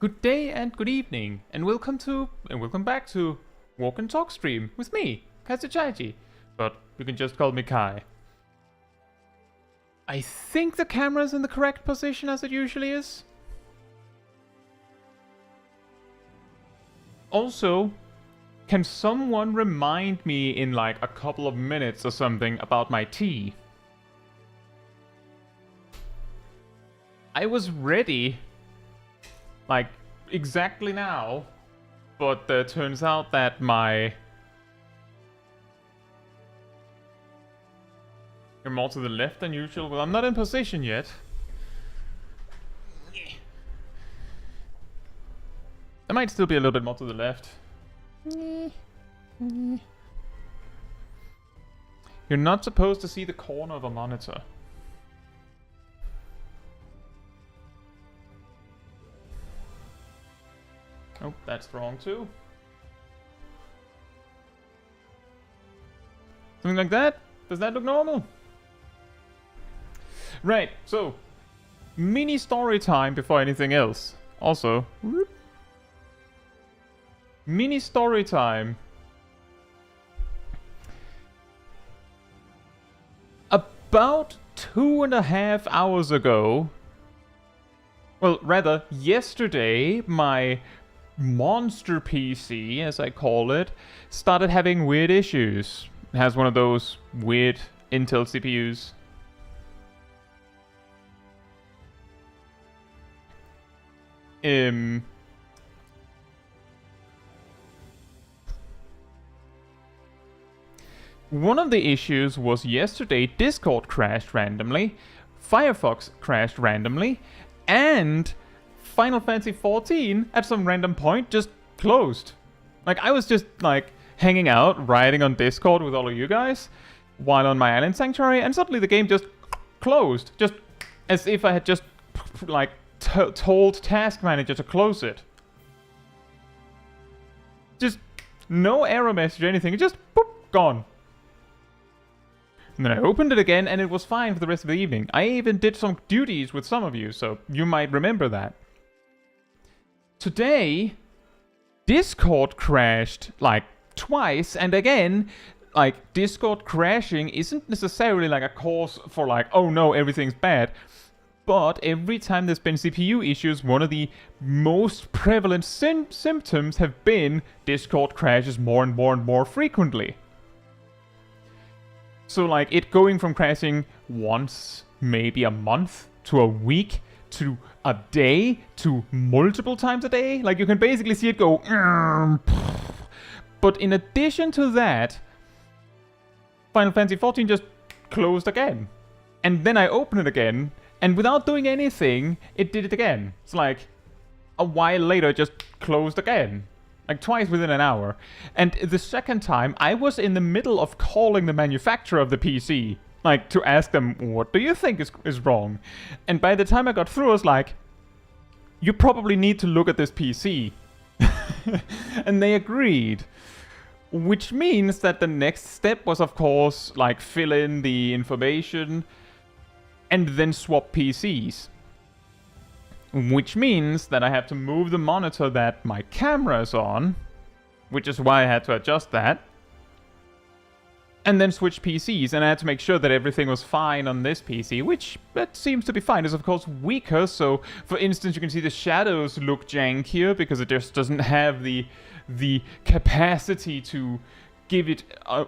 Good day and good evening, and welcome back to Walk and Talk stream with me, Caetsu Chaiji, but you can just call me Kai. I think the camera's in the correct position as it usually is. Also, can someone remind me in like a couple of minutes or something about my tea? I was ready like exactly now, but turns out that you're more to the left than usual. Well, I'm not in position yet. I might still be a little bit more to the left. You're not supposed to see the corner of a monitor. Oh, that's wrong too. Something like that? Does that look normal? Right, so mini story time before anything else. Also, mini story time. About 2.5 hours ago, well, rather, yesterday, my monster PC, as I call it, started having weird issues. It has one of those weird Intel CPUs. One of the issues was yesterday Discord crashed randomly, Firefox crashed randomly, and Final Fantasy XIV at some random point just closed. Like, I was just like hanging out, writing on Discord with all of you guys while on my island sanctuary, and suddenly the game just closed, just as if I had just like told Task Manager to close it. Just no error message or anything, it just boop, gone. And then I opened it again and it was fine for the rest of the evening. I even did some duties with some of you, so you might remember that. Today, Discord crashed like twice, and again, like, Discord crashing isn't necessarily like a cause for like, oh no, everything's bad. But every time there's been CPU issues, one of the most prevalent symptoms have been Discord crashes more and more and more frequently. So like, it going from crashing once, maybe a month, to a week, to a day, to multiple times a day. Like, you can basically see it go. But in addition to that, Final Fantasy XIV just closed again. And then I open it again, and without doing anything, it did it again. It's like, a while later, it just closed again. Like, twice within an hour. And the second time, I was in the middle of calling the manufacturer of the PC. Like, to ask them, what do you think is wrong? And by the time I got through, I was like, you probably need to look at this PC. And they agreed. Which means that the next step was, of course, like, fill in the information and then swap PCs. Which means that I have to move the monitor that my camera is on, which is why I had to adjust that, and then switch PCs, and I had to make sure that everything was fine on this PC, which that seems to be fine. It's of course weaker, so for instance you can see the shadows look jankier because it just doesn't have the capacity to give it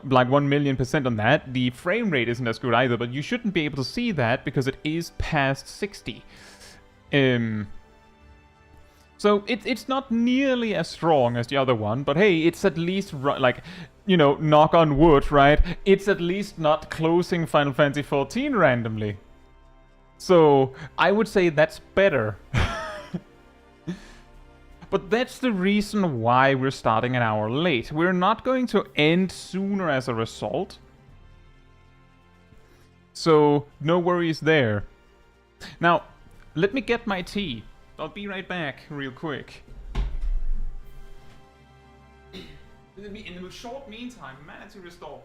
like 1,000,000% on that. The frame rate isn't as good either, but you shouldn't be able to see that because it is past 60. So it's not nearly as strong as the other one, but hey, it's at least, like, you know, knock on wood, right? It's at least not closing Final Fantasy XIV randomly. So I would say that's better. But that's the reason why we're starting an hour late. We're not going to end sooner as a result. So no worries there. Now, let me get my tea. I'll be right back real quick. In the short meantime, Manatee restored.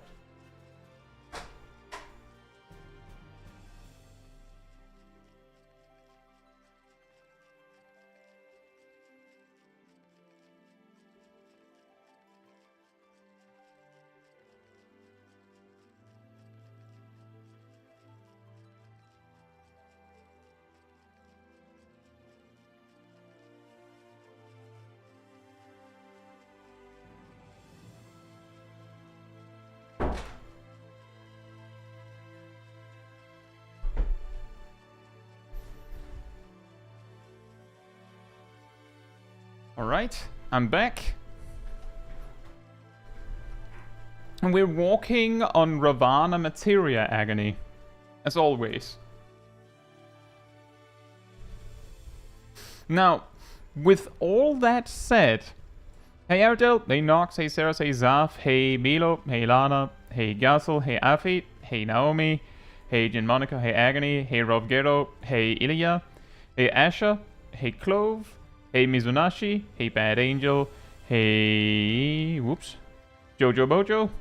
Alright, I'm back. And we're walking on Ravana Materia Agony, as always. Now, with all that said, hey Ardell, hey Nox, hey Sarah, hey Zaf, hey Milo, hey Lana, hey Gassel, hey Afit, hey Naomi, hey Jin Monica, hey Agony, hey Rovgero, hey Ilya, hey Asha, hey Clove, hey Mizunashi, hey Bad Angel, hey... whoops. Jojo Bojo.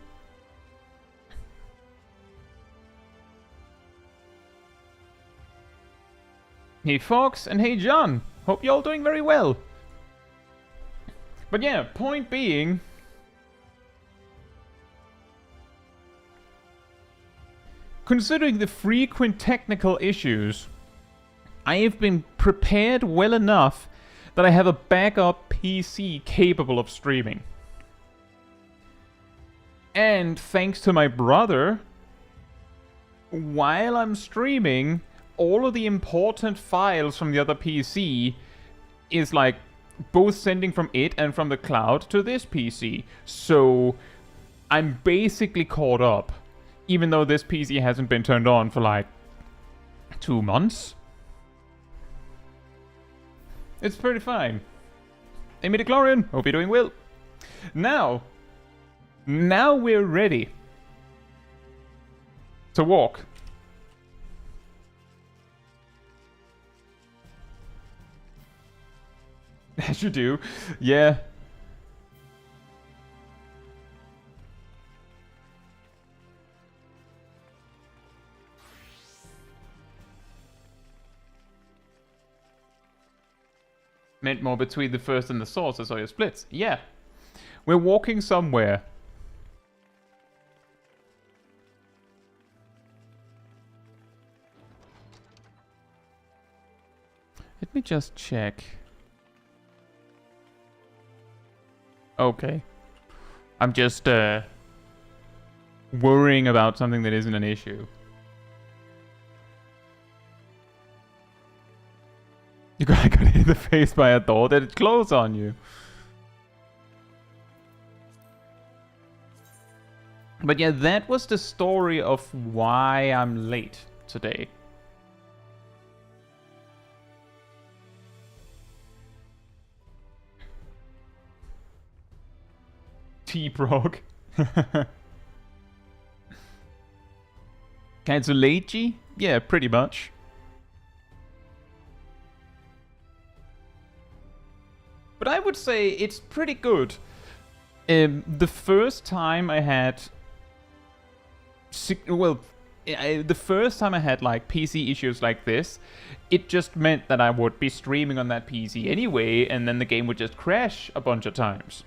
Hey Fox, and hey John. Hope you're all doing very well. But yeah, point being... considering the frequent technical issues, I have been prepared well enough that I have a backup PC capable of streaming. And thanks to my brother, while I'm streaming, all of the important files from the other PC is like both sending from it and from the cloud to this PC. So I'm basically caught up, even though this PC hasn't been turned on for like 2 months. It's pretty fine. Hey midichlorian, hope you're doing well. Now we're ready to walk. As you do, yeah. Meant more between the first and the source, I saw your splits. Yeah. We're walking somewhere. Let me just check. Okay. I'm just worrying about something that isn't an issue. You got hit in the face by a door that it closed on you. But yeah, that was the story of why I'm late today. T-Prog. Caetsu Chaiji? Yeah, pretty much. But I would say it's pretty good. The first time I had... the first time I had like PC issues like this, it just meant that I would be streaming on that PC anyway, and then the game would just crash a bunch of times.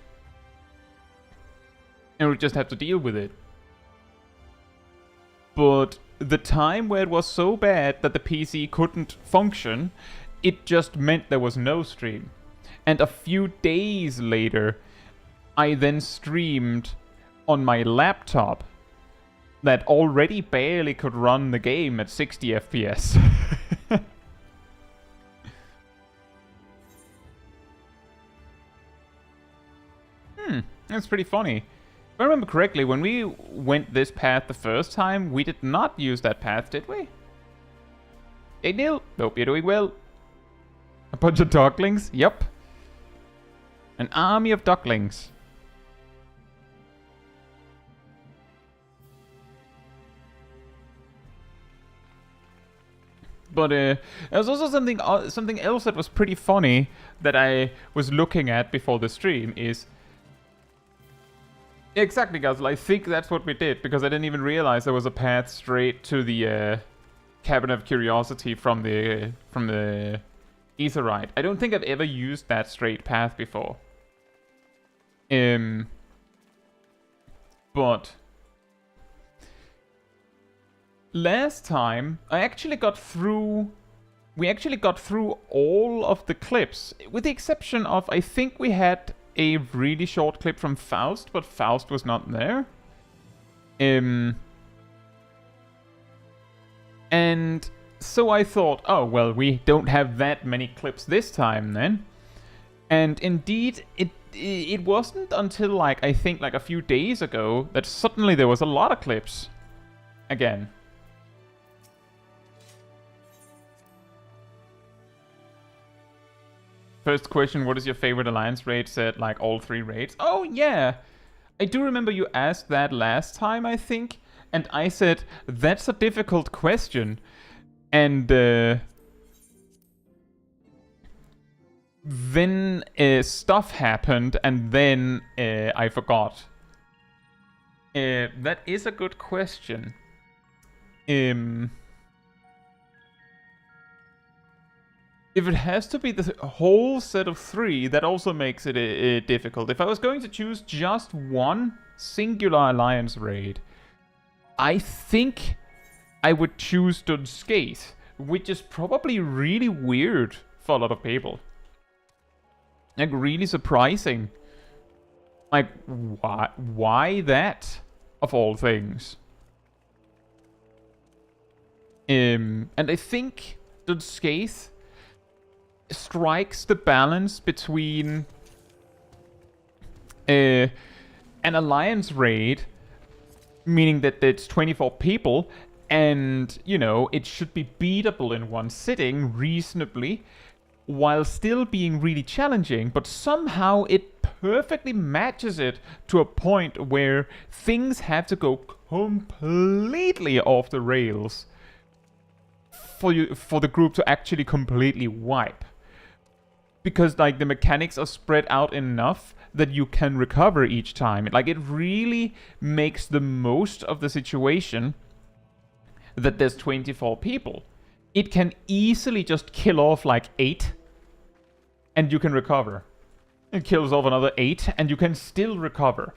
And we'd just have to deal with it. But the time where it was so bad that the PC couldn't function, it just meant there was no stream. And a few days later, I then streamed on my laptop that already barely could run the game at 60 FPS. That's pretty funny. If I remember correctly, when we went this path the first time, we did not use that path, did we? Hey Neil, hope you're doing well. A bunch of ducklings? Yep. An army of ducklings. But there was also something else that was pretty funny that I was looking at before the stream is... Exactly, Guzzle. I think that's what we did, because I didn't even realize there was a path straight to the Cabinet of Curiosity from the Aetheryte. I don't think I've ever used that straight path before. But last time I actually got through. We actually got through all of the clips, with the exception of I think we had a really short clip from Faust, but Faust was not there. And so I thought, oh well, we don't have that many clips this time then. And indeed, it wasn't until, like, I think, like, a few days ago that suddenly there was a lot of clips again. First question, what is your favorite alliance raid? Said, like, all 3 raids. Oh, yeah! I do remember you asked that last time, I think. And I said, that's a difficult question. And then stuff happened, and then I forgot. That is a good question. If it has to be the whole set of 3, that also makes it difficult. If I was going to choose just one singular alliance raid, I think I would choose Unscathed, which is probably really weird for a lot of people. Like, really surprising. Like, why that, of all things? And I think Unscathed strikes the balance between an alliance raid, meaning that it's 24 people, and, you know, it should be beatable in one sitting reasonably, while still being really challenging, but somehow it perfectly matches it to a point where things have to go completely off the rails for the group to actually completely wipe. Because, like, the mechanics are spread out enough that you can recover each time. Like, it really makes the most of the situation that there's 24 people. It can easily just kill off, like, 8, and you can recover. It kills off another 8, and you can still recover.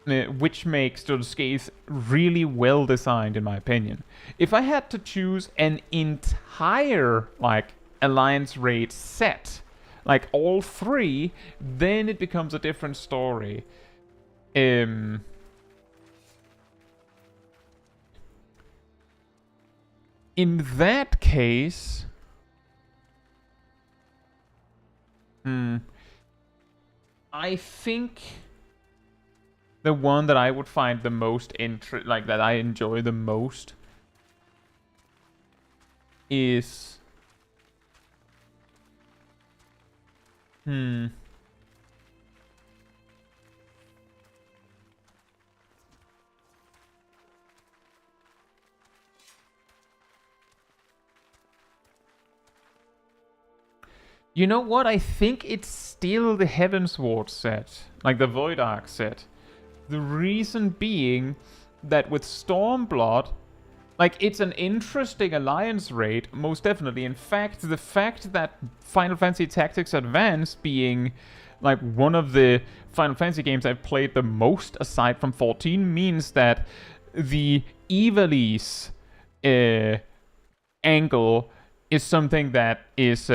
Which makes Unscathed really well designed, in my opinion. If I had to choose an entire, like, alliance raid set, like all 3, then it becomes a different story. In that case, I think the one that I would find the most like that I enjoy the most is you know what? I think it's still the Heavensward set, like the Void Ark set. The reason being that with Stormblood, like, it's an interesting alliance raid, most definitely. In fact, the fact that Final Fantasy Tactics Advance being, like, one of the Final Fantasy games I've played the most aside from 14 means that the Ivalice angle is something that is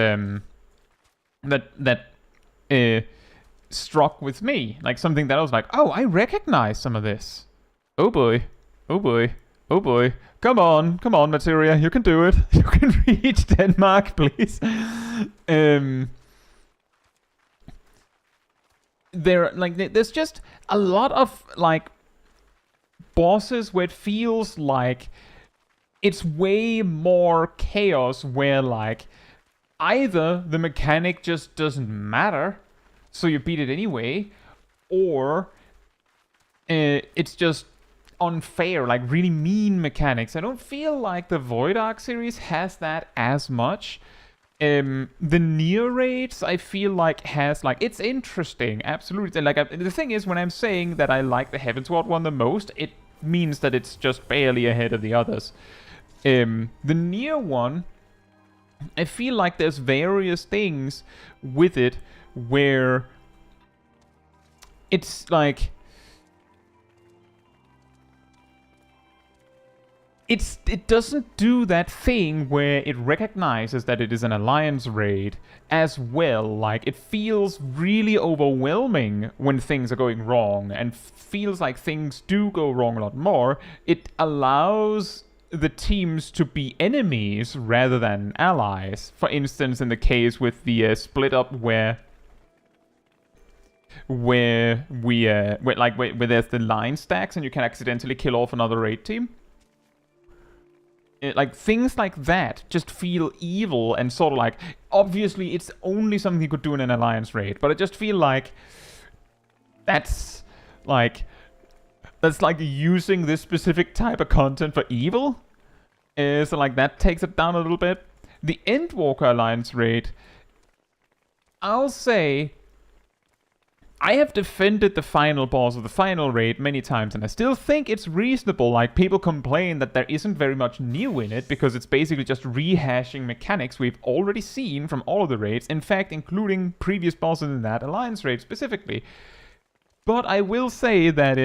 struck with me. Like, something that I was like, oh, I recognize some of this. Oh boy. Oh boy. Oh boy. Come on, Materia, you can do it. You can reach Denmark, please. There's just a lot of, like, bosses where it feels like it's way more chaos, where, like, either the mechanic just doesn't matter, so you beat it anyway, or it's just unfair, like really mean mechanics. I don't feel like the Void Ark series has that as much. The Nier raids, I feel like has, like, it's interesting, absolutely. Like, the thing is, when I'm saying that I like the Heavensward one the most, it means that it's just barely ahead of the others. The Nier one, I feel like there's various things with it where it's like it doesn't do that thing where it recognizes that it is an alliance raid as well. Like, it feels really overwhelming when things are going wrong, and feels like things do go wrong a lot more. It allows the teams to be enemies rather than allies. For instance, in the case with the split up where where where there's the line stacks and you can accidentally kill off another raid team. Like, things like that just feel evil and sort of like, obviously it's only something you could do in an alliance raid, but I just feel like that's like using this specific type of content for evil. So like that takes it down a little bit. The Endwalker alliance raid, I'll say, I have defended the final boss of the final raid many times, and I still think it's reasonable. Like, people complain that there isn't very much new in it, because it's basically just rehashing mechanics we've already seen from all of the raids, in fact, including previous bosses in that Alliance raid specifically. But I will say that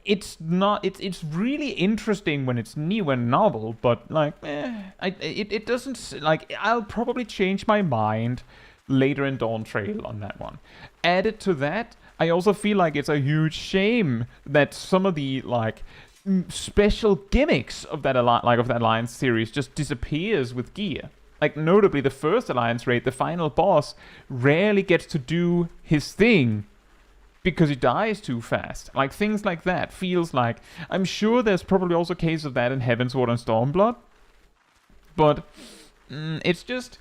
it's really interesting when it's new and novel, but, like, it doesn't, like, I'll probably change my mind later in Dawntrail on that one. Added to that, I also feel like it's a huge shame that some of the like special gimmicks of that Alliance series just disappears with gear. Like, notably, the first Alliance raid, the final boss, rarely gets to do his thing because he dies too fast. Like, things like that feels like, I'm sure there's probably also cases of that in Heavensward and Stormblood, but it's just,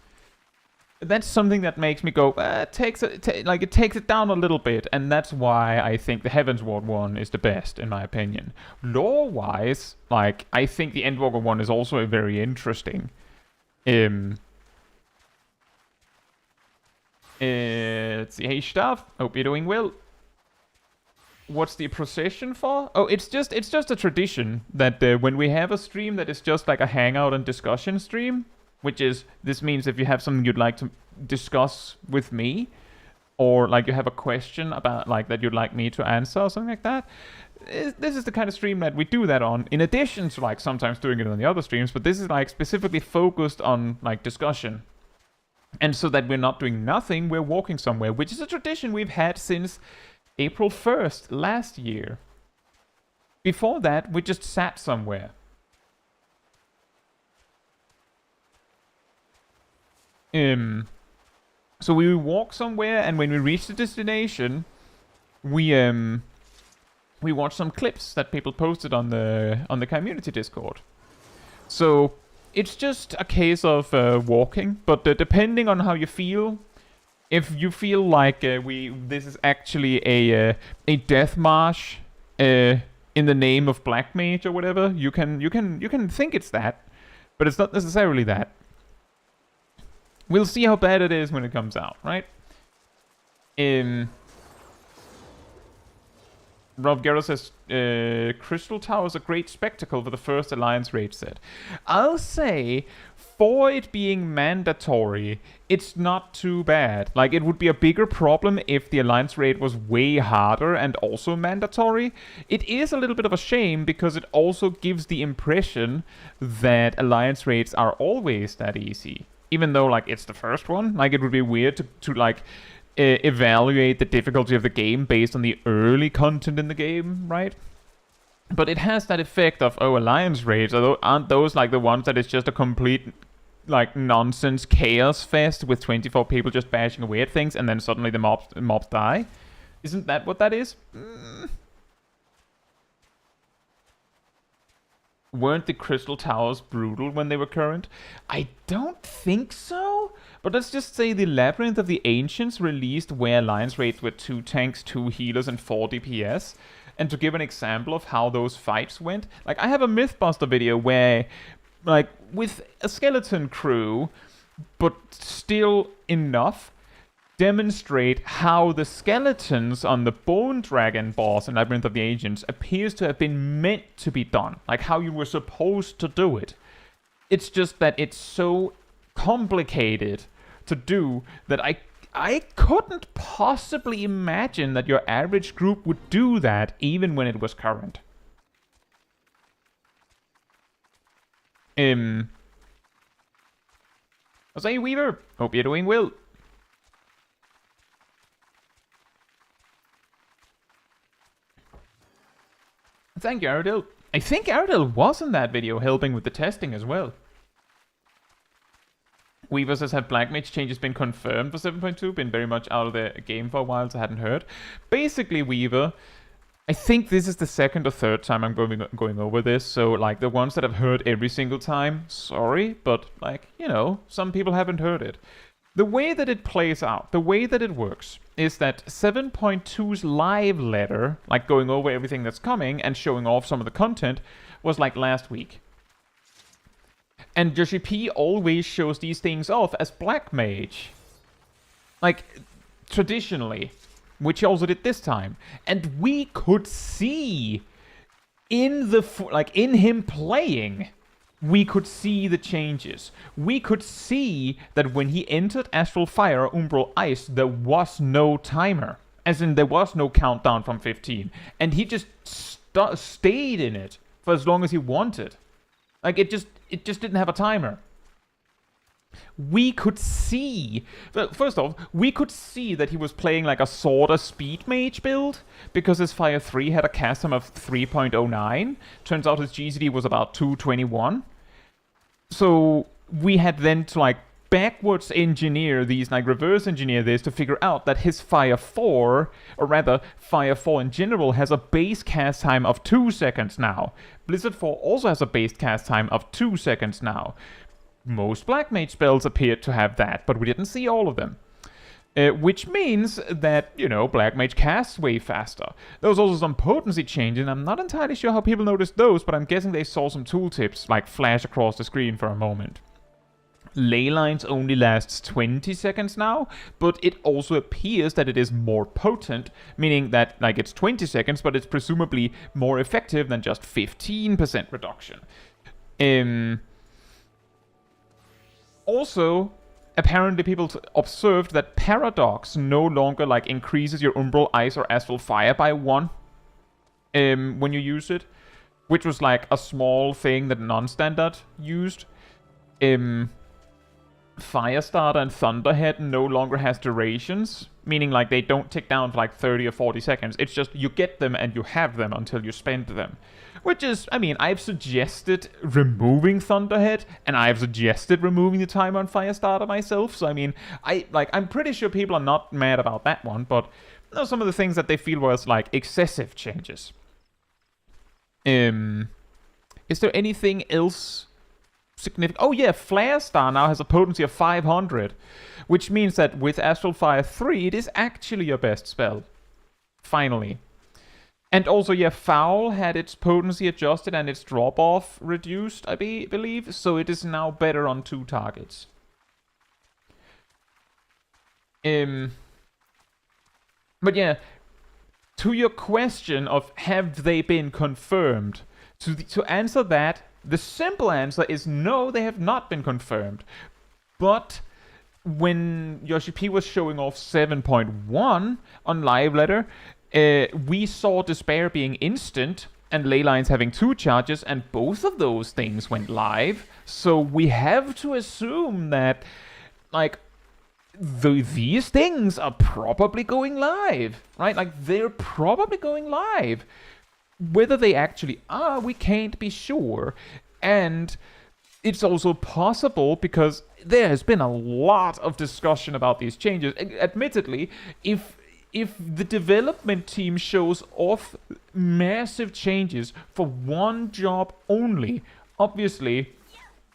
that's something that makes me go, it takes it down a little bit, and that's why I think the Heavensward one is the best, in my opinion. Lore-wise, like, I think the Endwalker one is also very interesting. Let's see, hey Staff, hope you're doing well. What's the procession for? Oh, it's just a tradition that when we have a stream that is just like a hangout and discussion stream, which is, this means if you have something you'd like to discuss with me, or like you have a question about like that you'd like me to answer or something like that, this is the kind of stream that we do that on, in addition to like sometimes doing it on the other streams, but this is like specifically focused on like discussion. And so that we're not doing nothing, we're walking somewhere, which is a tradition we've had since April 1st last year. Before that, we just sat somewhere. So we walk somewhere, and when we reach the destination, we watch some clips that people posted on the community Discord. So it's just a case of walking, but depending on how you feel, if you feel like this is actually a death march in the name of Black Mage or whatever, you can think it's that, but it's not necessarily that. We'll see how bad it is when it comes out, right? Rob Guerrero says, Crystal Tower is a great spectacle for the first Alliance raid set. I'll say, for it being mandatory, it's not too bad. Like, it would be a bigger problem if the Alliance raid was way harder and also mandatory. It is a little bit of a shame because it also gives the impression that Alliance raids are always that easy. Even though, like, it's the first one, like, it would be weird to like, evaluate the difficulty of the game based on the early content in the game, right? But it has that effect of, oh, Alliance raids, aren't those, like, the ones that is just a complete, like, nonsense chaos fest with 24 people just bashing away at things, and then suddenly the mobs die? Isn't that what that is? Weren't the Crystal Towers brutal when they were current? I don't think so. But let's just say the Labyrinth of the Ancients released where Alliance raids were 2 tanks, 2 healers, and 4 DPS. And to give an example of how those fights went, like, I have a Mythbuster video where, like, with a skeleton crew, but still enough, demonstrate how the skeletons on the Bone Dragon boss in Labyrinth of the Ancients appears to have been meant to be done. Like, how you were supposed to do it. It's just that it's so complicated to do that I couldn't possibly imagine that your average group would do that even when it was current. Jose Weaver, hope you're doing well. Thank you, Aradil. I think Aradil was in that video helping with the testing as well. Weaver says, have Black Mage changes been confirmed for 7.2? Been very much out of the game for a while, so I hadn't heard. Basically, Weaver, I think this is the second or third time I'm going over this, so like the ones that I've heard every single time, sorry, but like, you know, some people haven't heard it. The way that it plays out, the way that it works, is that 7.2's live letter, like going over everything that's coming and showing off some of the content, was like last week. And Yoshi P always shows these things off as Black Mage. Like, traditionally. Which he also did this time. And we could see in the, in him playing, we could see the changes. We could see that when he entered Astral Fire or Umbral Ice, there was no timer. As in, there was no countdown from 15. And he just stayed in it for as long as he wanted. Like, it just didn't have a timer. We could see... Well, first off, we could see that he was playing like a sorta speed mage build, because his Fire 3 had a cast time of 3.09. Turns out his GCD was about 221. So we had then to like backwards engineer these, like reverse engineer this to figure out that his Fire 4, or rather Fire 4 in general, has a base cast time of 2 seconds now. Blizzard 4 also has a base cast time of 2 seconds now. Most Black Mage spells appeared to have that, but we didn't see all of them. Which means that, you know, Black Mage casts way faster. There was also some potency changes, and I'm not entirely sure how people noticed those, but I'm guessing they saw some tooltips, like, flash across the screen for a moment. Ley lines only lasts 20 seconds now, but it also appears that it is more potent, meaning that, like, it's 20 seconds, but it's presumably more effective than just 15% reduction. Also, apparently people observed that Paradox no longer, like, increases your Umbral Ice or Astral Fire by 1 when you use it, which was, like, a small thing that non-standard used. Firestarter and Thunderhead no longer has durations, meaning, like, they don't tick down for, like, 30 or 40 seconds. It's just, you get them and you have them until you spend them. Which is, I mean, I've suggested removing Thunderhead, and I've suggested removing the timer on Firestarter myself, so I mean, I'm pretty sure people are not mad about that one, but you know, some of the things that they feel was, like, excessive changes. Is there anything else significant? Oh yeah, Flare Star now has a potency of 500, which means that with Astral Fire 3, it is actually your best spell. Finally. And also, yeah, Foul had its potency adjusted and its drop-off reduced, I believe, so it is now better on 2 targets. But yeah, to your question of have they been confirmed, to answer that, the simple answer is no, they have not been confirmed. But when Yoshi P was showing off 7.1 on Live Letter, we saw Despair being instant and Leylines having 2 charges, and both of those things went live. So we have to assume that, like, these things are probably going live, right? Like, they're probably going live. Whether they actually are, we can't be sure. And it's also possible, because there has been a lot of discussion about these changes. Admittedly, if the development team shows off massive changes for one job only, obviously,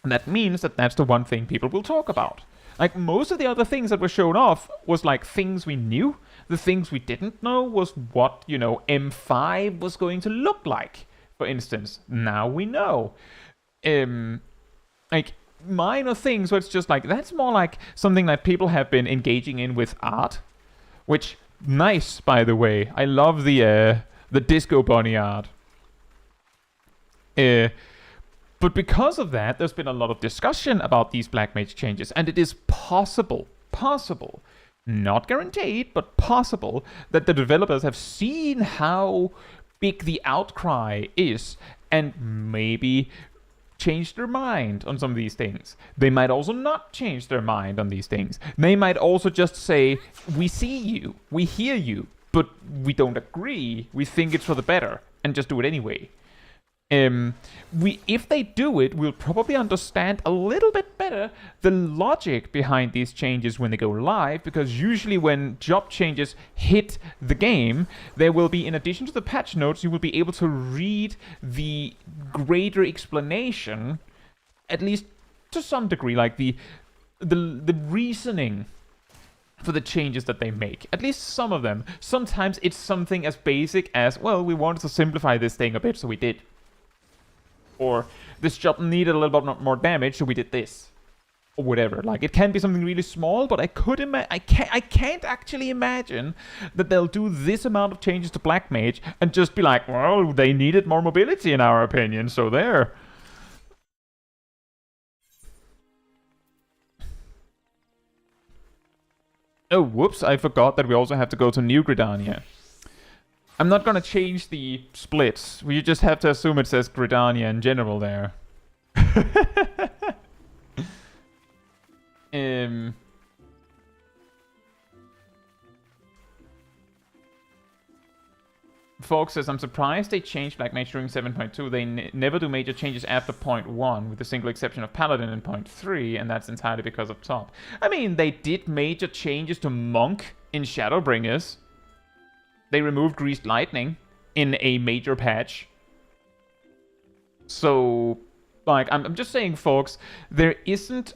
that means that that's the one thing people will talk about. Like, most of the other things that were shown off was, like, things we knew. The things we didn't know was what, you know, M5 was going to look like, for instance. Now we know. Like, minor things where it's just like, that's more like something that people have been engaging in with art, which... Nice, by the way. I love the Disco Bunny art. But because of that, there's been a lot of discussion about these Black Mage changes, and it is possible, not guaranteed, but possible, that the developers have seen how big the outcry is, and maybe change their mind on some of these things. They might also not change their mind on these things. They might also just say, we see you, we hear you, but we don't agree, we think it's for the better, and just do it anyway. If they do it, we'll probably understand a little bit better the logic behind these changes when they go live, because usually when job changes hit the game, there will be, in addition to the patch notes, you will be able to read the greater explanation, at least to some degree, like the reasoning for the changes that they make. At least some of them. Sometimes it's something as basic as, well, we wanted to simplify this thing a bit, so we did. Or this job needed a little bit more damage, so we did this. Or whatever. Like, it can be something really small, but I can't actually imagine that they'll do this amount of changes to Black Mage and just be like, well, they needed more mobility in our opinion, so there. Oh, whoops, I forgot that we also have to go to New Gridania. I'm not gonna change the splits. We just have to assume it says Gridania in general there. Fox says, I'm surprised they changed Black Mage during 7.2. They never do major changes after 0.1, with the single exception of Paladin in 0.3, and that's entirely because of top. I mean, they did major changes to Monk in Shadowbringers. They removed Greased Lightning in a major patch. So, like, I'm just saying, folks, there isn't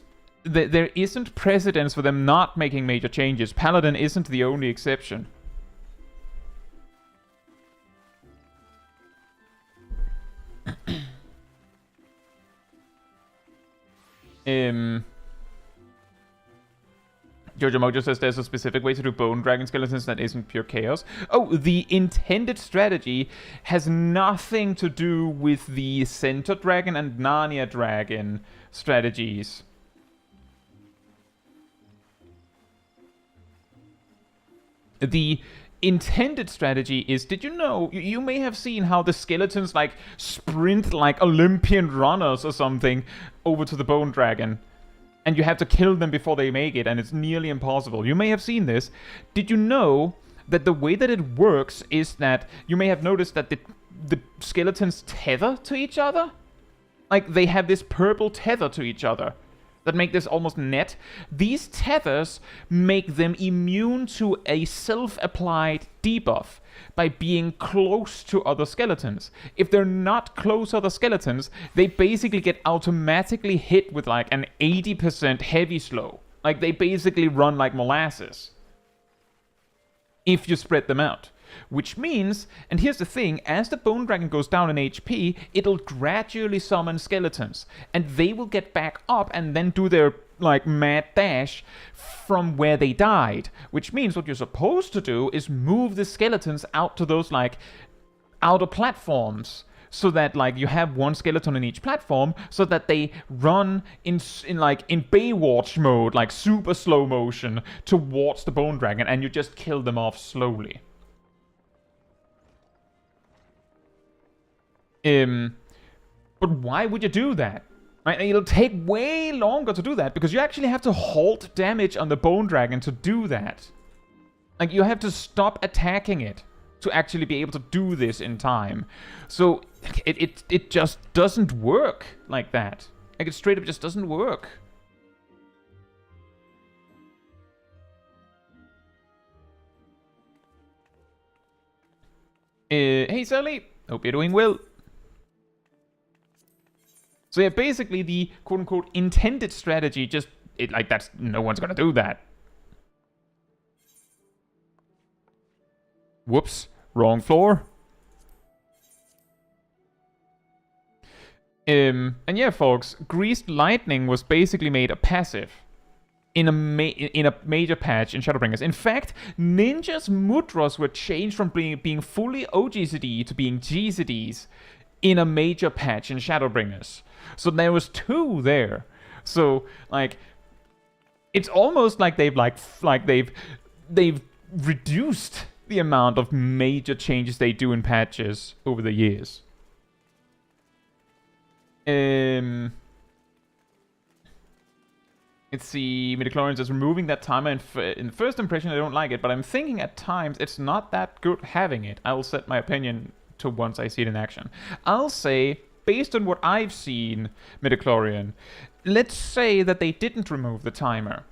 precedence for them not making major changes. Paladin isn't the only exception. Jojo Mojo says there's a specific way to do Bone Dragon skeletons that isn't pure chaos. Oh, the intended strategy has nothing to do with the Center Dragon and Narnia Dragon strategies. The intended strategy is, did you know, you may have seen how the skeletons like sprint like Olympian runners or something over to the Bone Dragon. And you have to kill them before they make it, and it's nearly impossible. You may have seen this. Did you know that the way that it works is that you may have noticed that the skeletons tether to each other? Like, they have this purple tether to each other that make this almost net. These tethers make them immune to a self-applied debuff by being close to other skeletons. If they're not close to other skeletons, they basically get automatically hit with like an 80% heavy slow. Like, they basically run like molasses if you spread them out. Which means, and here's the thing, as the Bone Dragon goes down in HP, it'll gradually summon skeletons. And they will get back up and then do their, like, mad dash from where they died. Which means what you're supposed to do is move the skeletons out to those, like, outer platforms. So that, like, you have one skeleton in each platform, so that they run in Baywatch mode, like, super slow motion, towards the Bone Dragon, and you just kill them off slowly. But why would you do that? Right? It'll take way longer to do that, because you actually have to halt damage on the Bone Dragon to do that. Like, you have to stop attacking it to actually be able to do this in time. So, it just doesn't work like that. Like, it straight up just doesn't work. Hey, Sally. Hope you're doing well. So yeah, basically the quote-unquote intended strategy just, that's, no one's gonna do that. Whoops, wrong floor. And yeah, folks, Greased Lightning was basically made a passive in a major patch in Shadowbringers. In fact, Ninja's Mudras were changed from being fully OGCD to being GCDs in a major patch in Shadowbringers. So there was 2 there. So, like, it's almost like they've reduced the amount of major changes they do in patches over the years. Let's see, Midichlorian says, removing that timer in the first impression I don't like it, but I'm thinking at times it's not that good having it. I will set my opinion to once I see it in action. I'll say, based on what I've seen, Midichlorian, let's say that they didn't remove the timer,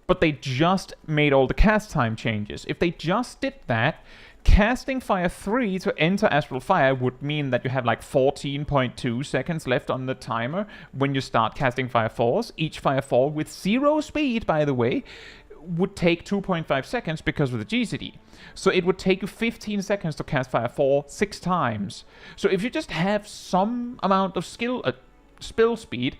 but they just made all the cast time changes. If they just did that, casting Fire 3 to enter Astral Fire would mean that you have like 14.2 seconds left on the timer when you start casting Fire 4s. Each Fire 4 with 0 speed, by the way, would take 2.5 seconds because of the GCD. So it would take you 15 seconds to cast Fire 4 6 times. So if you just have some amount of spell speed,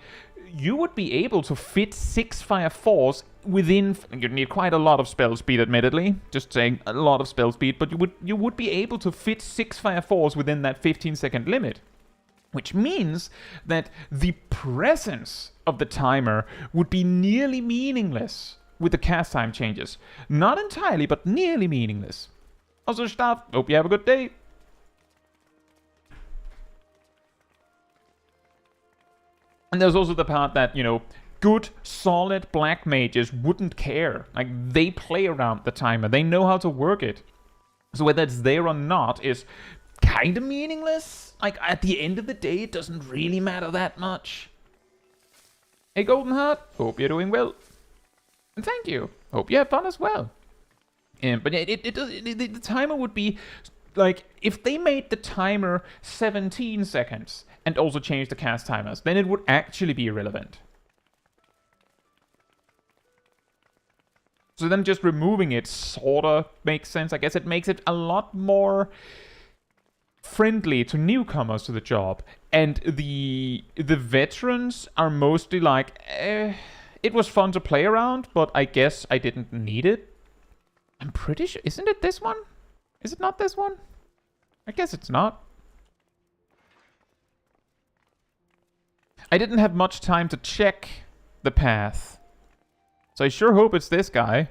you would be able to fit 6 Fire 4s within... You'd need quite a lot of spell speed, admittedly. Just saying, a lot of spell speed. But you would be able to fit 6 Fire 4s within that 15-second limit. Which means that the presence of the timer would be nearly meaningless with the cast time changes. Not entirely, but nearly meaningless. Also, Staff, hope you have a good day. And there's also the part that, you know, good, solid black mages wouldn't care. Like, they play around the timer. They know how to work it. So whether it's there or not is kind of meaningless. Like, at the end of the day, it doesn't really matter that much. Hey, Golden Heart, hope you're doing well. And thank you. Hope you have fun as well. But yeah, the timer would be... Like, if they made the timer 17 seconds and also changed the cast timers, then it would actually be irrelevant. So them just removing it sorta makes sense. I guess it makes it a lot more friendly to newcomers to the job. And the veterans are mostly like, it was fun to play around, but I guess I didn't need it. I'm pretty sure... Isn't it this one? Is it not this one? I guess it's not. I didn't have much time to check the path. So I sure hope it's this guy.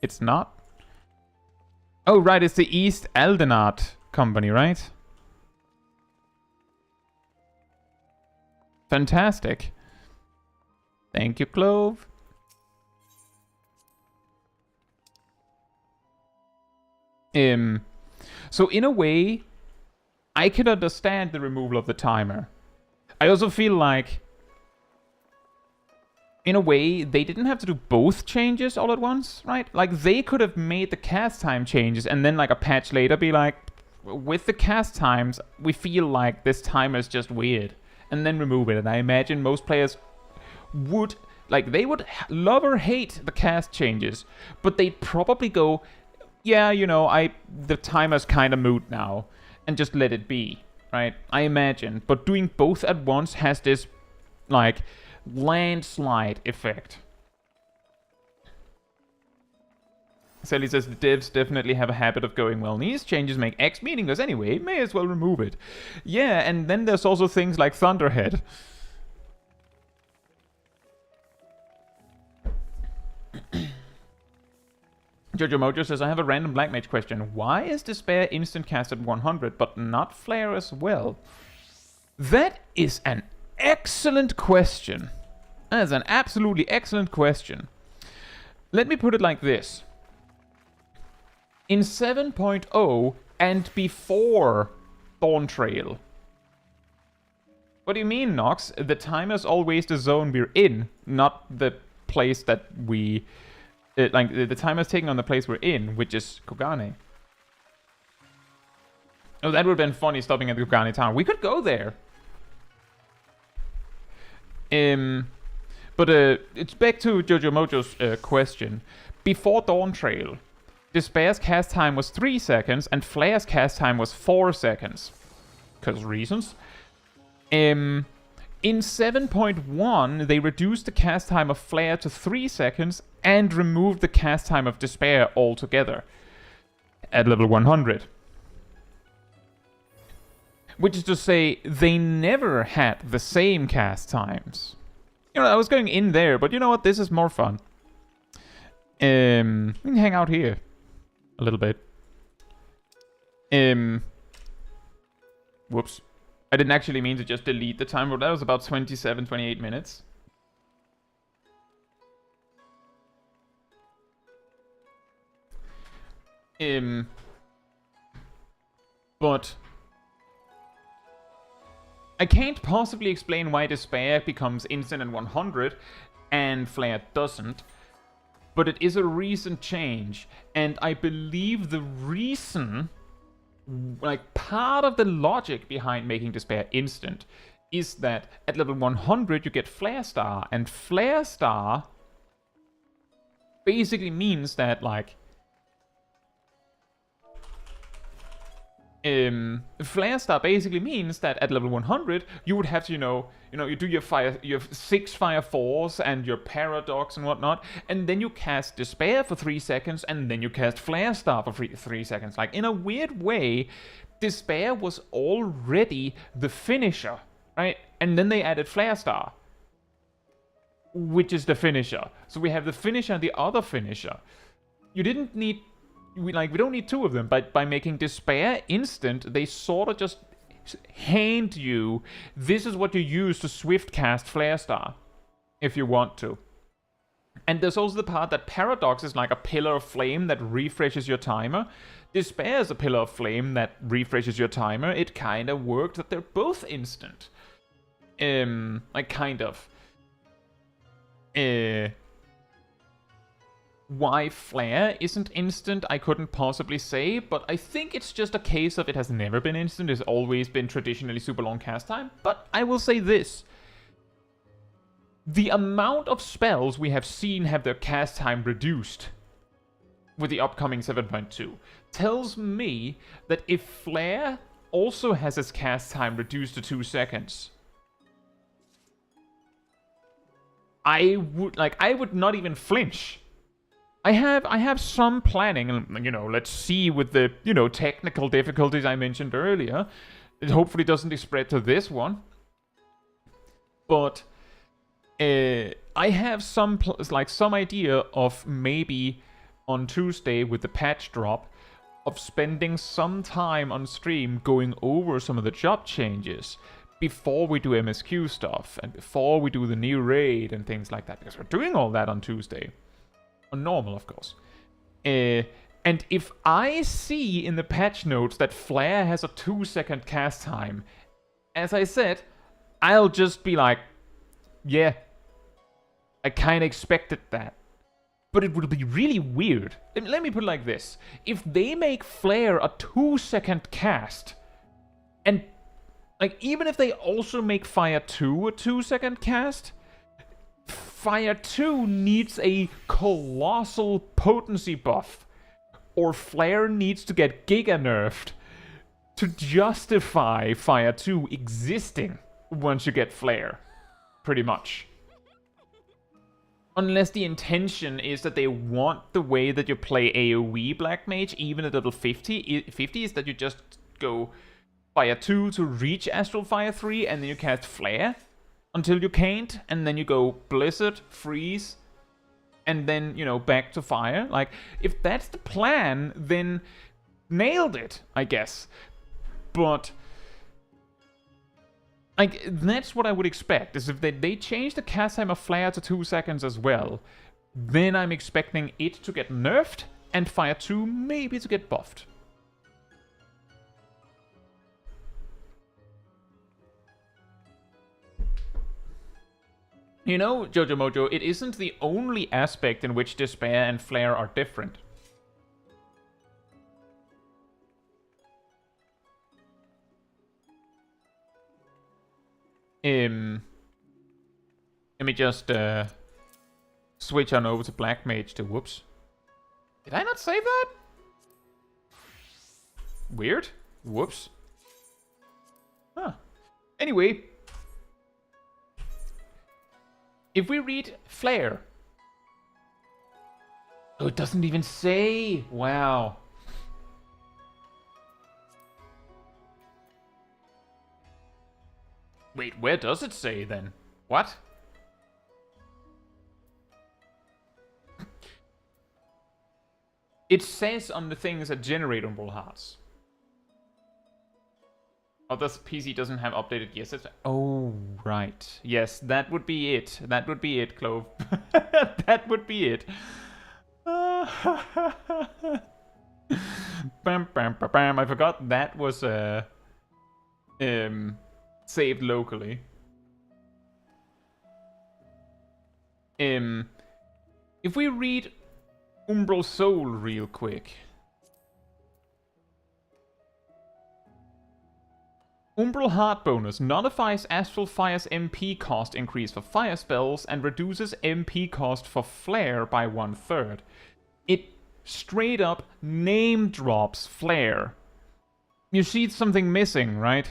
It's not. Oh, right, it's the East Aldenard company, right? Fantastic. Thank you, Clove. So in a way, I can understand the removal of the timer. I also feel like, in a way, they didn't have to do both changes all at once, right? Like, they could have made the cast time changes and then, like, a patch later be like, with the cast times, we feel like this timer is just weird. And then remove it. And I imagine most players would, like, they would love or hate the cast changes, but they'd probably go... Yeah, you know, the timer's kind of moot now, and just let it be, right? I imagine. But doing both at once has this, like, landslide effect. Sally says the devs definitely have a habit of going, well, these changes make X meaningless anyway, may as well remove it. Yeah, and then there's also things like Thunderhead. Jojo Mojo says, I have a random Black Mage question. Why is Despair instant cast at 100, but not Flare as well? That is an excellent question. That is an absolutely excellent question. Let me put it like this. In 7.0 and before Dawntrail. What do you mean, Nox? The timer's always the zone we're in, not the place that we... like, the timer's taking on the place we're in, which is Kogane. Oh, that would have been funny, stopping at the Kogane town. We could go there. But it's back to Jojo Mojo's question. Before Dawntrail, Despair's cast time was 3 seconds, and Flare's cast time was 4 seconds. Because reasons. In 7.1, they reduced the cast time of Flare to 3 seconds, and removed the cast time of Despair altogether at level 100. Which is to say, they never had the same cast times. You know, I was going in there, but you know what? This is more fun. We can hang out here a little bit. Whoops. I didn't actually mean to just delete the timer. That was about 27, 28 minutes. But I can't possibly explain why Despair becomes instant and 100 and Flare doesn't. But it is a recent change, and I believe the reason, like part of the logic behind making Despair instant, is that at level 100 you get Flare Star, and Flare Star basically means that, like, Flare Star basically means that at level 100 you would have to, you do your 6 Fire 4s and your Paradox and whatnot, and then you cast Despair for 3 seconds, and then you cast Flare Star for 3 seconds. Like, in a weird way, Despair was already the finisher, right? And then they added Flare Star, which is the finisher. So we have the finisher and the other finisher. You didn't need... we don't need two of them, but by making Despair instant, they sort of just hand you, this is what you use to swift cast Flare Star, if you want to. And there's also the part that Paradox is like a pillar of flame that refreshes your timer. Despair is a pillar of flame that refreshes your timer. It kind of worked that they're both instant. Like, kind of. Why Flare isn't instant, I couldn't possibly say, but I think it's just a case of it has never been instant, it's always been traditionally super long cast time. But I will say this. The amount of spells we have seen have their cast time reduced with the upcoming 7.2 tells me that if Flare also has its cast time reduced to 2 seconds, I would not even flinch. I have some planning, and, let's see with the, technical difficulties I mentioned earlier. It hopefully doesn't spread to this one. But I have some idea of maybe on Tuesday with the patch drop of spending some time on stream going over some of the job changes before we do MSQ stuff and before we do the new raid and things like that, because we're doing all that on Tuesday. On normal, of course. And if I see in the patch notes that Flare has a 2-second cast time, as I said, I'll just be like, yeah, I kind of expected that. But it would be really weird. Let me put it like this. If they make Flare a 2-second cast, and even if they also make Fire 2 a 2-second cast, Fire 2 needs a colossal potency buff, or Flare needs to get giga nerfed to justify Fire 2 existing once you get Flare, pretty much. Unless the intention is that they want the way that you play AoE Black Mage, even at level 50 is that you just go Fire 2 to reach Astral Fire 3, and then you cast Flare until you can't, and then you go Blizzard, Freeze, and then, back to Fire. Like, if that's the plan, then nailed it, I guess. But, that's what I would expect, is if they change the cast time of Flare to 2 seconds as well, then I'm expecting it to get nerfed, and Fire 2 maybe to get buffed. Jojo Mojo, it isn't the only aspect in which Despair and Flare are different. Let me just switch on over to Black Mage to... Whoops. Did I not save that? Weird. Whoops. Huh. Anyway... if we read Flare... oh, it doesn't even say! Wow. Wait, where does it say then? What? It says on the things that generate Umbral Hearts. Oh, this PC doesn't have updated yes. Oh, right. Yes, that would be it. That would be it, Clove. That would be it. Bam, bam, bam, bam. I forgot that was saved locally. If we read Umbral Soul real quick. Umbral Heart bonus nullifies Astral Fire's MP cost increase for fire spells and reduces MP cost for flare by 1/3. It straight up name drops flare. You see something missing, right?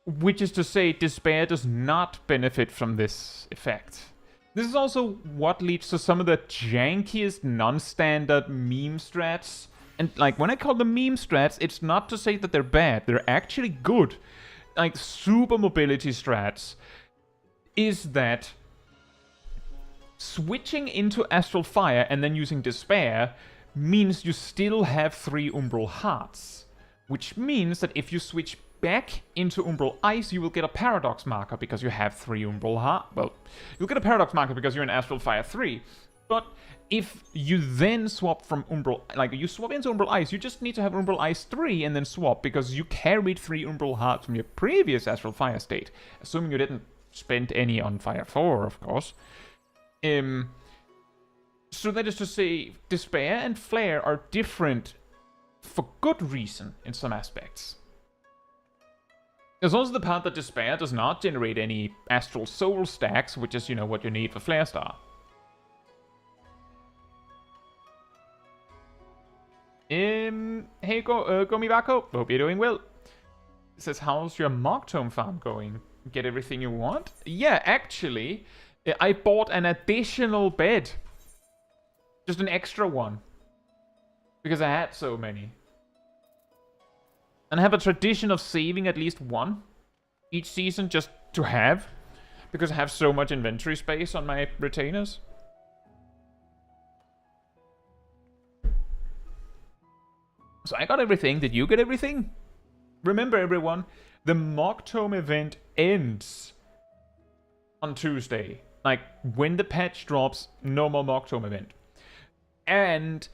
Which is to say, Despair does not benefit from this effect. This is also what leads to some of the jankiest non-standard meme strats. And like, when I call them meme strats, it's not to say that they're bad. They're actually good. Like, super mobility strats is that switching into Astral Fire and then using Despair means you still have 3 Umbral Hearts. Which means that if you switch back into Umbral Ice, you will get a Paradox marker because you have 3 Umbral Hearts. Well, you'll get a Paradox marker because you're in Astral Fire 3. But if you then swap from Umbral, like you swap into Umbral Ice, you just need to have Umbral Ice 3 and then swap because you carried 3 Umbral Hearts from your previous Astral Fire state. Assuming you didn't spend any on Fire 4, of course. So that is to say, Despair and Flare are different for good reason in some aspects. There's also the part that Despair does not generate any Astral Soul stacks, which is, you know, what you need for Flare Star. Hey, Gomibako, hope you're doing well. It says, how's your Moctome farm going? Get everything you want? Yeah, actually, I bought an additional bed. Just an extra one. Because I had so many. And I have a tradition of saving at least one each season just to have. Because I have so much inventory space on my retainers. So I got everything. Did you get everything? Remember, everyone, the Moctome event ends on Tuesday. Like, when the patch drops, no more Moctome event. And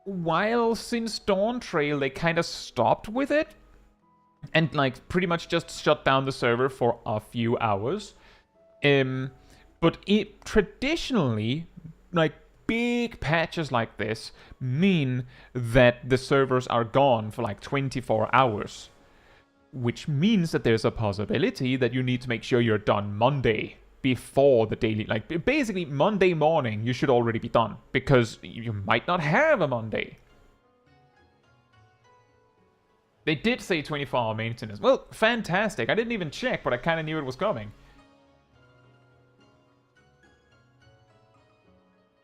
while since Dawntrail they kind of stopped with it and like pretty much just shut down the server for a few hours, but it traditionally, like, big patches like this mean that the servers are gone for like 24 hours, which means that there's a possibility that you need to make sure you're done Monday before the daily, like basically Monday morning you should already be done, because you might not have a Monday. They did say 24-hour maintenance. Well, fantastic. I didn't even check, but I kind of knew it was coming.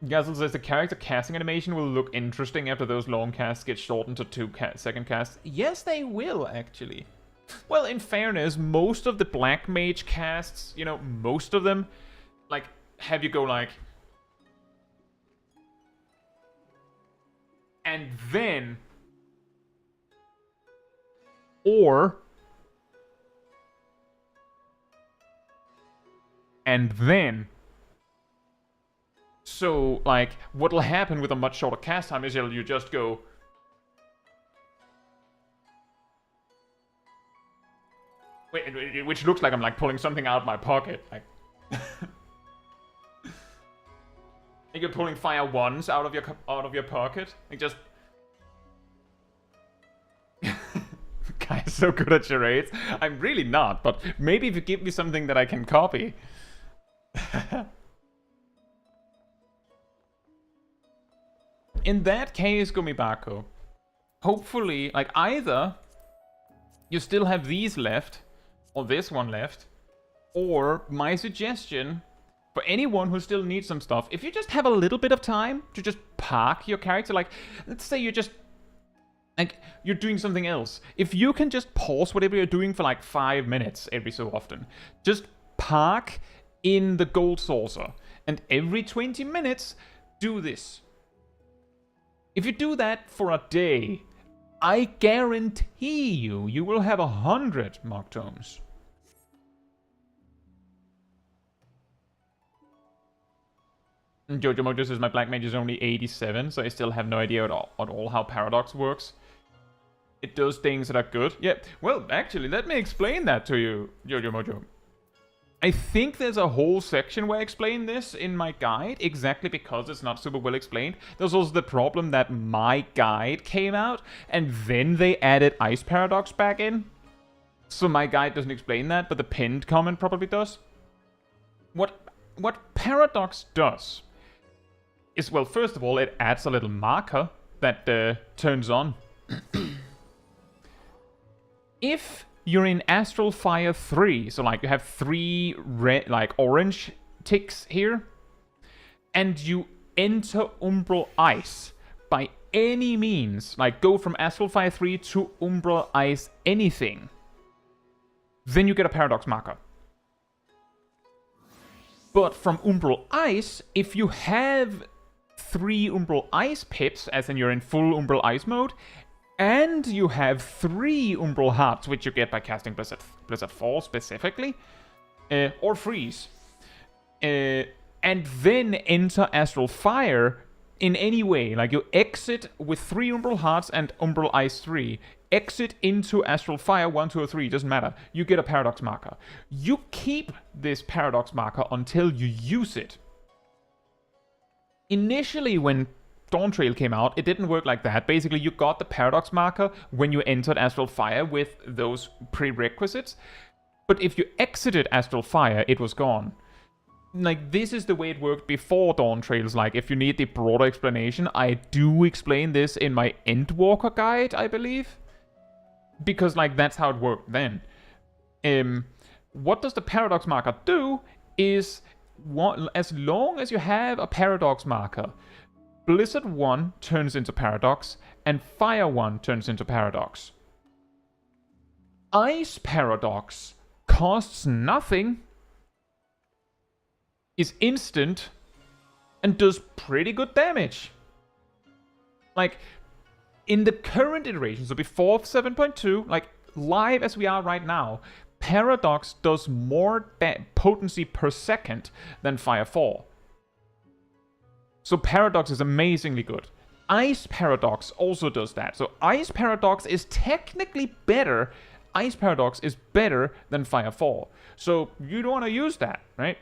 Gazel says the character casting animation will look interesting after those long casts get shortened to 2-second casts. Yes, they will, actually. Well, in fairness, most of the Black Mage casts, you know, most of them, like, have you go like... and then... or... and then... So, like, what'll happen with a much shorter cast time is you just go... Wait, which looks like I'm like pulling something out of my pocket. Like, like you're pulling fire wands out of your pocket. Like just. Guy's so good at charades. I'm really not, but maybe if you give me something that I can copy. In that case, Gumibako, hopefully, like, either you still have these left, or this one left, or my suggestion for anyone who still needs some stuff, if you just have a little bit of time to just park your character, like, let's say you're just, like, you're doing something else. If you can just pause whatever you're doing for like 5 minutes every so often, just park in the gold saucer, and every 20 minutes, do this. If you do that for a day, I guarantee you will have 100 Moctomes. Jojo Mojo says my Black Mage is only 87, so I still have no idea at all how Paradox works. It does things that are good. Yeah, well, actually, let me explain that to you, Jojo Mojo. I think there's a whole section where I explain this in my guide, exactly because it's not super well explained. There's also the problem that my guide came out, and then they added Ice Paradox back in. So my guide doesn't explain that, but the pinned comment probably does. What Paradox does is, well, first of all, it adds a little marker that turns on. If you're in Astral Fire 3, so like you have 3 red, like orange ticks here, and you enter Umbral Ice by any means, like go from Astral Fire 3 to Umbral Ice anything, then you get a Paradox marker. But from Umbral Ice, if you have 3 Umbral Ice pips, as in you're in full Umbral Ice mode, and you have 3 Umbral Hearts, which you get by casting Blizzard 4 specifically, or Freeze, and then enter Astral Fire in any way, like you exit with 3 Umbral Hearts and Umbral Ice 3, exit into Astral Fire 1, 2, or 3, doesn't matter, you get a Paradox marker. You keep this Paradox marker until you use it. Initially, when Dawntrail came out, it didn't work like that. Basically, you got the Paradox marker when you entered Astral Fire with those prerequisites. But if you exited Astral Fire, it was gone. Like, this is the way it worked before Dawntrails. Like, if you need the broader explanation, I do explain this in my Endwalker guide, I believe. Because, like, that's how it worked then. What does the Paradox marker do is, as long as you have a Paradox marker, Blizzard 1 turns into Paradox, and Fire 1 turns into Paradox. Ice Paradox costs nothing, is instant, and does pretty good damage. Like, in the current iteration, so before 7.2, like, live as we are right now, Paradox does more potency per second than Fire 4. So Paradox is amazingly good. Ice Paradox also does that. So Ice Paradox is technically better. Ice Paradox is better than Fire 4. So you don't want to use that, right?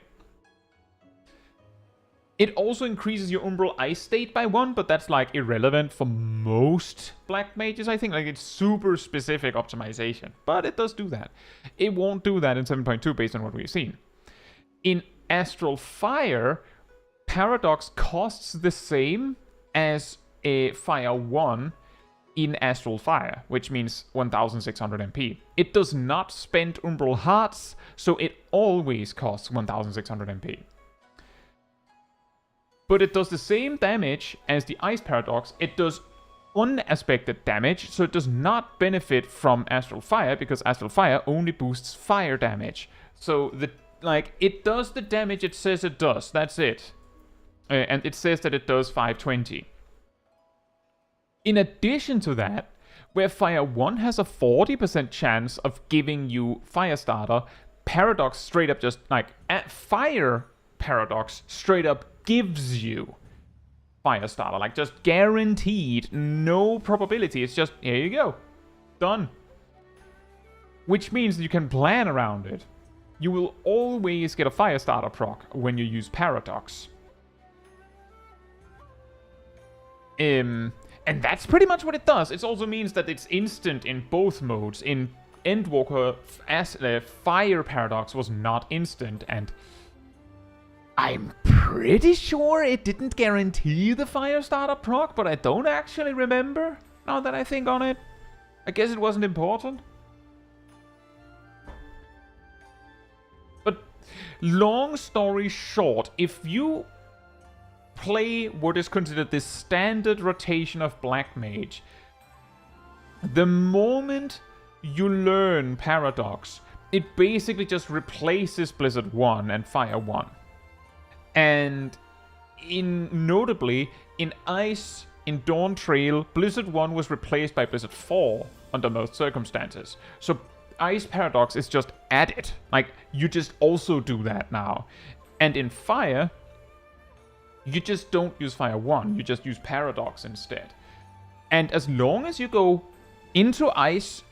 It also increases your Umbral Ice state by 1, but that's like irrelevant for most Black Mages, I think. Like, it's super specific optimization, but it does do that. It won't do that in 7.2 based on what we've seen. In Astral Fire, Paradox costs the same as a Fire 1 in Astral Fire, which means 1600 MP. It does not spend Umbral Hearts, so it always costs 1600 MP. But it does the same damage as the Ice Paradox. It does unaspected damage, so it does not benefit from Astral Fire, because Astral Fire only boosts fire damage. So, it does the damage it says it does, that's it. And it says that it does 520. In addition to that, where Fire 1 has a 40% chance of giving you Firestarter, Paradox straight up just, Fire Paradox straight up gives you Firestarter. Like, just guaranteed, no probability. It's just, here you go. Done. Which means that you can plan around it. You will always get a Firestarter proc when you use Paradox. And that's pretty much what it does. It also means that it's instant in both modes. In Endwalker, Fire Paradox was not instant, and I'm pretty sure it didn't guarantee the Firestarter proc, but I don't actually remember, now that I think on it. I guess it wasn't important. But long story short, if you play what is considered the standard rotation of Black Mage, the moment you learn Paradox, it basically just replaces Blizzard 1 and Fire 1. And notably, in Ice, in Dawntrail, Blizzard 1 was replaced by Blizzard 4 under most circumstances. So Ice Paradox is just added. Like, you just also do that now. And in Fire, You just don't use Fire 1, you just use Paradox instead. And as long as you go into Ice,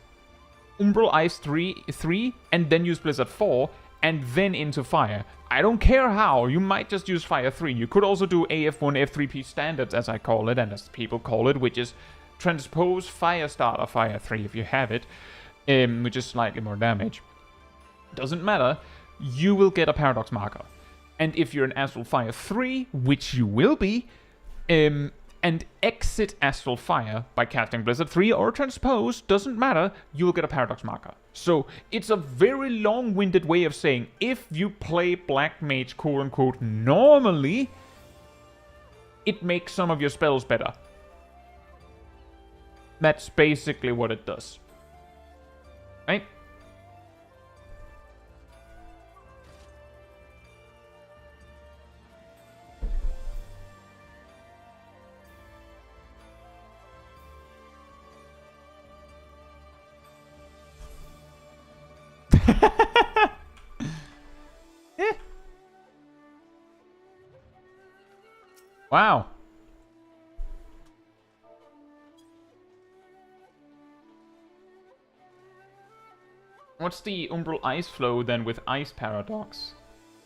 Umbral Ice 3, and then use Blizzard 4, and then into Fire. I don't care how, you might just use Fire 3. You could also do AF1 F3P standards, as I call it, and as people call it, which is transpose Firestarter Fire 3 if you have it, which is slightly more damage. Doesn't matter, you will get a Paradox marker. And if you're in Astral Fire 3, which you will be, and exit Astral Fire by casting Blizzard 3 or Transpose, doesn't matter, you will get a Paradox marker. So it's a very long-winded way of saying, if you play Black Mage quote-unquote normally, it makes some of your spells better. That's basically what it does. Right? Yeah. Wow. What's the Umbral Ice flow then with Ice Paradox?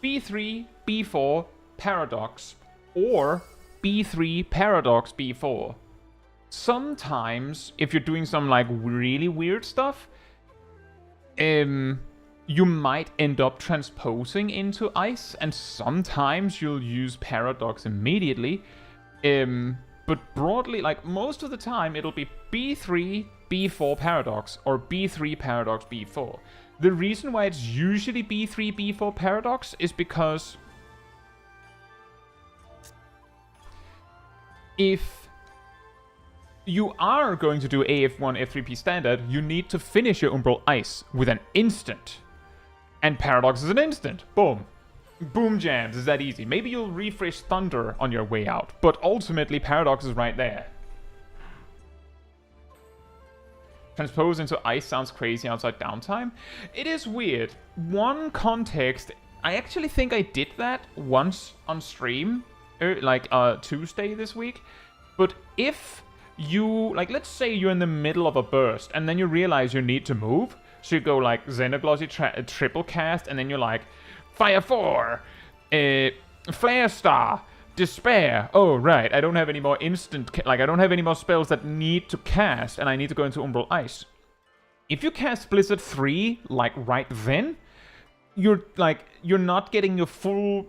B3, B4, Paradox, or B3, Paradox, B4. Sometimes, if you're doing some like really weird stuff, you might end up transposing into Ice, and sometimes you'll use Paradox immediately. But broadly, like most of the time, it'll be B3, B4 Paradox, or B3 Paradox, B4. The reason why it's usually B3, B4 Paradox is because if you are going to do AF1 F3P standard, you need to finish your Umbral Ice with an instant. And Paradox is an instant. Boom. Boom jams, is that easy. Maybe you'll refresh Thunder on your way out, but ultimately Paradox is right there. Transpose into Ice sounds crazy outside downtime. It is weird. One context, I actually think I did that once on stream, like Tuesday this week. But if you, like, let's say you're in the middle of a burst and then you realize you need to move, so you go like Xenoglossy triple cast, and then you're like, Fire 4, Flare Star, Despair. Oh, right, I don't have any more I don't have any more spells that need to cast, and I need to go into Umbral Ice. If you cast Blizzard 3, like, right then, you're not getting your full,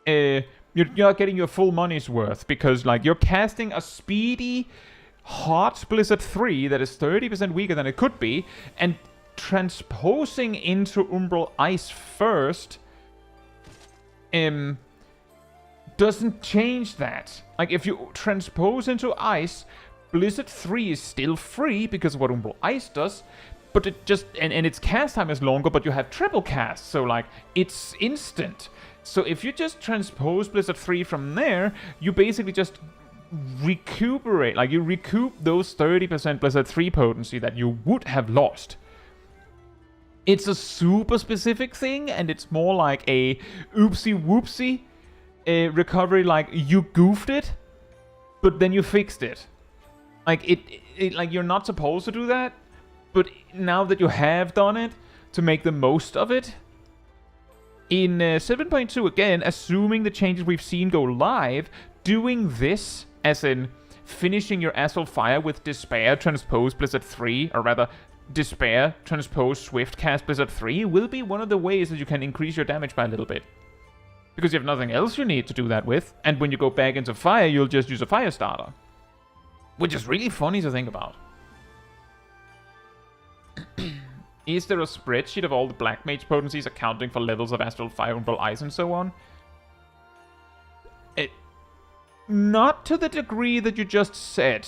you're not getting your full money's worth, because, like, you're casting a speedy, hot Blizzard 3 that is 30% weaker than it could be, and transposing into Umbral Ice first, doesn't change that. Like, if you transpose into Ice, Blizzard 3 is still free because of what Umbral Ice does, but it just, and its cast time is longer, but you have triple cast, so like, it's instant. So if you just transpose Blizzard 3 from there, you basically just recuperate, like, you recoup those 30% Blizzard 3 potency that you would have lost. It's a super specific thing, and it's more like a oopsie-whoopsie recovery, like, you goofed it, but then you fixed it. Like, like, you're not supposed to do that, but now that you have done it, to make the most of it. In 7.2, again, assuming the changes we've seen go live, doing this, as in finishing your Astral Fire with Despair Transpose Blizzard 3, or rather, Despair Transpose Swift Cast Blizzard 3, will be one of the ways that you can increase your damage by a little bit. Because you have nothing else you need to do that with, and when you go back into Fire, you'll just use a Fire Starter. Which is really funny to think about. Is there a spreadsheet of all the Black Mage potencies accounting for levels of Astral Fire, Umbral Ice, and so on? Not to the degree that you just said.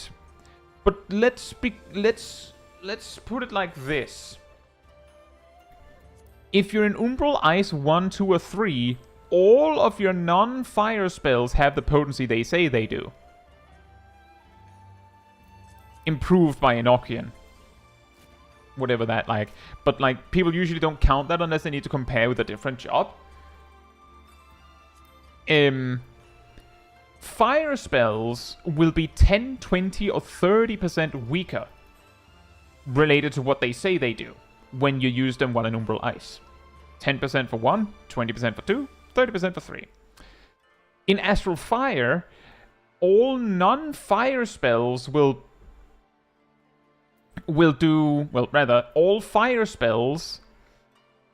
But let's put it like this. If you're in Umbral Ice 1, 2, or 3, all of your non-fire spells have the potency they say they do. Improved by Enochian. Whatever that, like. But, like, people usually don't count that unless they need to compare with a different job. fire spells will be 10, 20, or 30% weaker related to what they say they do when you use them while in Umbral Ice. 10% for 1, 20% for 2, 30% for 3. In Astral Fire, all non-fire spells will do... Well, rather, all fire spells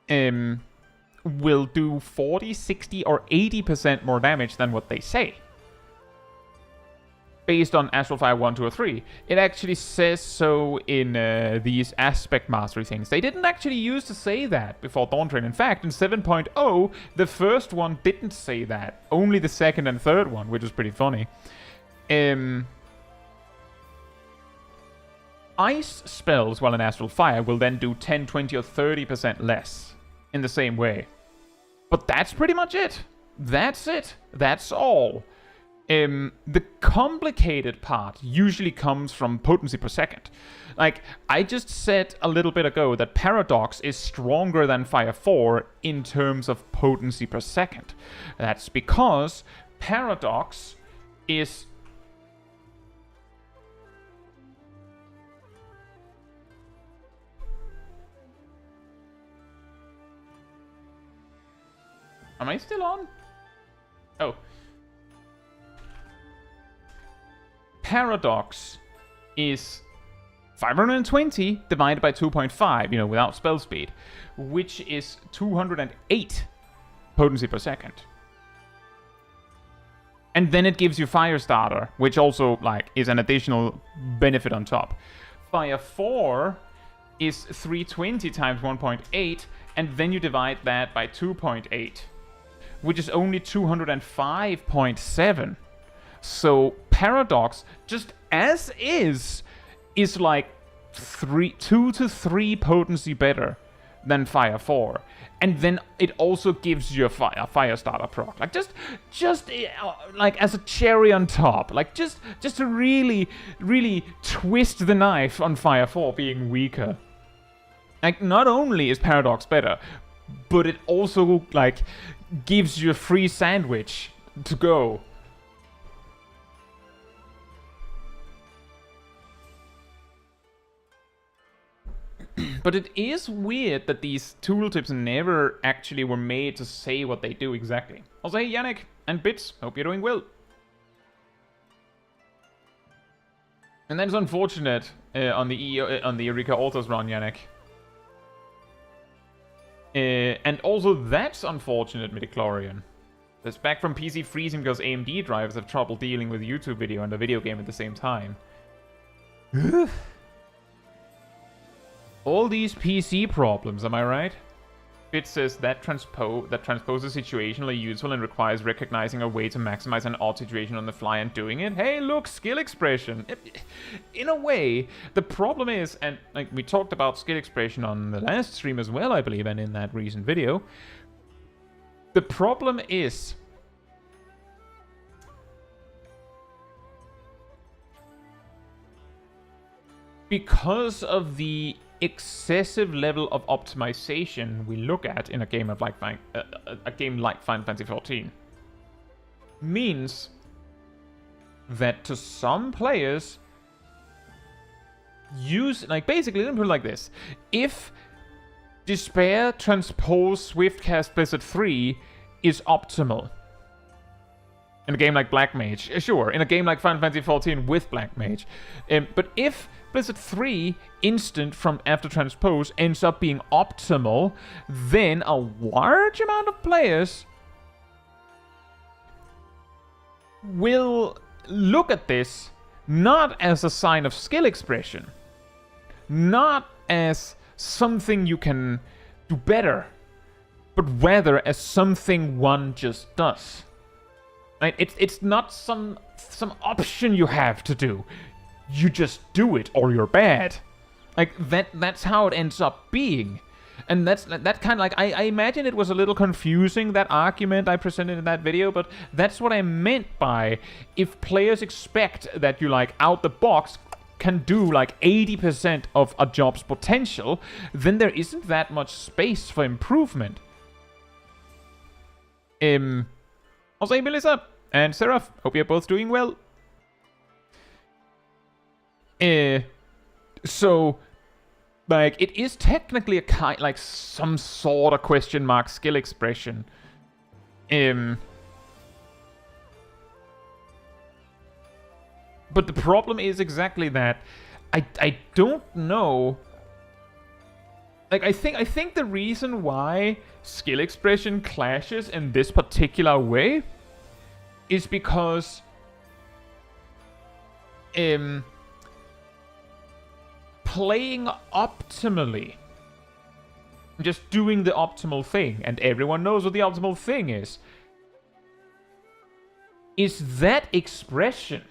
will do 40, 60, or 80% more damage than what they say. Based on Astral Fire 1, 2, or 3. It actually says so in these aspect mastery things. They didn't actually used to say that before Dawntrail. In fact, in 7.0, the first one didn't say that. Only the second and third one, which was pretty funny. Ice spells while in Astral Fire will then do 10, 20, or 30% less in the same way. But that's pretty much it. That's it. That's all. The complicated part usually comes from potency per second. Like, I just said a little bit ago that Paradox is stronger than Fire 4 in terms of potency per second. That's because Paradox is... Am I still on? Oh. Paradox is 520 divided by 2.5, you know, without spell speed, which is 208 potency per second. And then it gives you Firestarter, which also, like, is an additional benefit on top. Fire 4 is 320 times 1.8, and then you divide that by 2.8, which is only 205.7. So Paradox, just as is like 2 to 3 potency better than Fire 4. And then it also gives you a Firestarter proc. Like, just like as a cherry on top. Like, just to really, really twist the knife on Fire 4 being weaker. Like, not only is Paradox better, but it also, like, gives you a free sandwich to go. But it is weird that these tooltips never actually were made to say what they do exactly. Also, hey Yannick and Bits, hope you're doing well. And that's unfortunate on the Eureka Authors run, Yannick. And also that's unfortunate, Midichlorian. That's back from PC freezing because AMD drivers have trouble dealing with YouTube video and a video game at the same time. All these PC problems, am I right? It says that transposes situationally useful and requires recognizing a way to maximize an odd situation on the fly and doing it. Hey, look, skill expression. In a way, the problem is, and like we talked about skill expression on the last stream as well, I believe, and in that recent video. The problem is because of the excessive level of optimization we look at in a game of like Final Fantasy XIV means that to some players basically let me put it like this: if Despair transpose Swiftcast Blizzard 3 is optimal in a game like Black Mage, sure, in a game like Final Fantasy XIV with Black Mage, but if Blizzard 3 instant from after transpose ends up being optimal, then a large amount of players will look at this not as a sign of skill expression, not as something you can do better, but rather as something one just does. Right? It's not some option you have to do. You just do it or you're bad. Like, that's how it ends up being. And that kind of like, I imagine it was a little confusing, that argument I presented in that video, but that's what I meant by, if players expect that you, like, out the box can do like 80% of a job's potential, then there isn't that much space for improvement. Also, hey Melissa And Seraph, hope you're both doing well. So, like, it is technically a kind, like, some sort of question mark skill expression. But the problem is exactly that. I don't know. Like, I think the reason why skill expression clashes in this particular way is because playing optimally, just doing the optimal thing, and everyone knows what the optimal thing is that expression.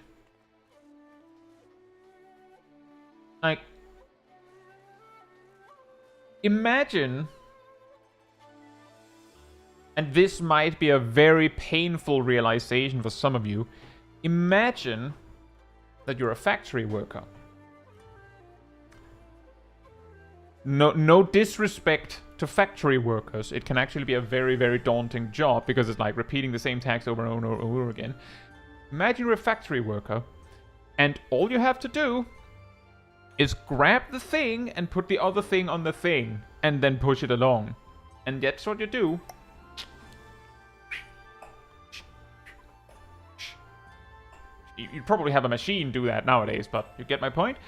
Like, imagine, and this might be a very painful realization for some of you, imagine that you're a factory worker. No disrespect to factory workers. It can actually be a very, very daunting job because it's like repeating the same tasks over and over again. Imagine you're a factory worker, and all you have to do is grab the thing and put the other thing on the thing, and then push it along. And that's what you do. You'd probably have a machine do that nowadays, but you get my point?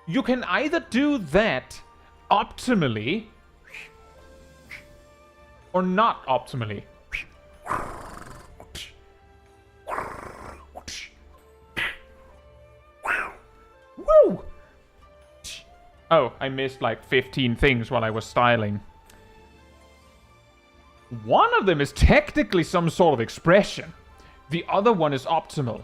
You can either do that optimally or not optimally. Woo! Oh, I missed like 15 things while I was styling. One of them is technically some sort of expression. The other one is optimal.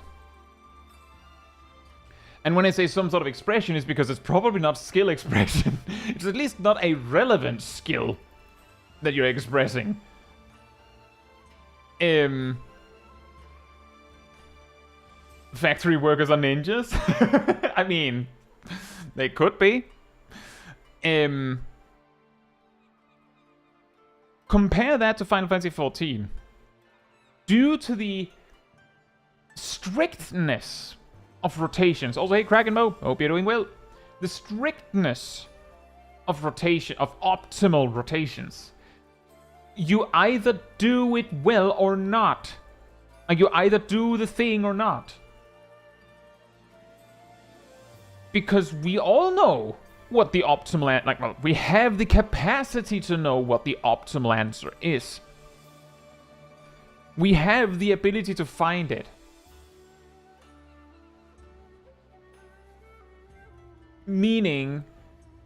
And when I say some sort of expression, it's because it's probably not skill expression. It's at least not a relevant skill that you're expressing. Factory workers are ninjas? I mean, they could be. Compare that to Final Fantasy XIV. Due to the strictness of rotations. Also, hey, Kraken Mo, hope you're doing well. The strictness of rotation, of optimal rotations. You either do it well or not. Like, you either do the thing or not. Because we all know what the optimal, like, well, we have the capacity to know what the optimal answer is. We have the ability to find it. Meaning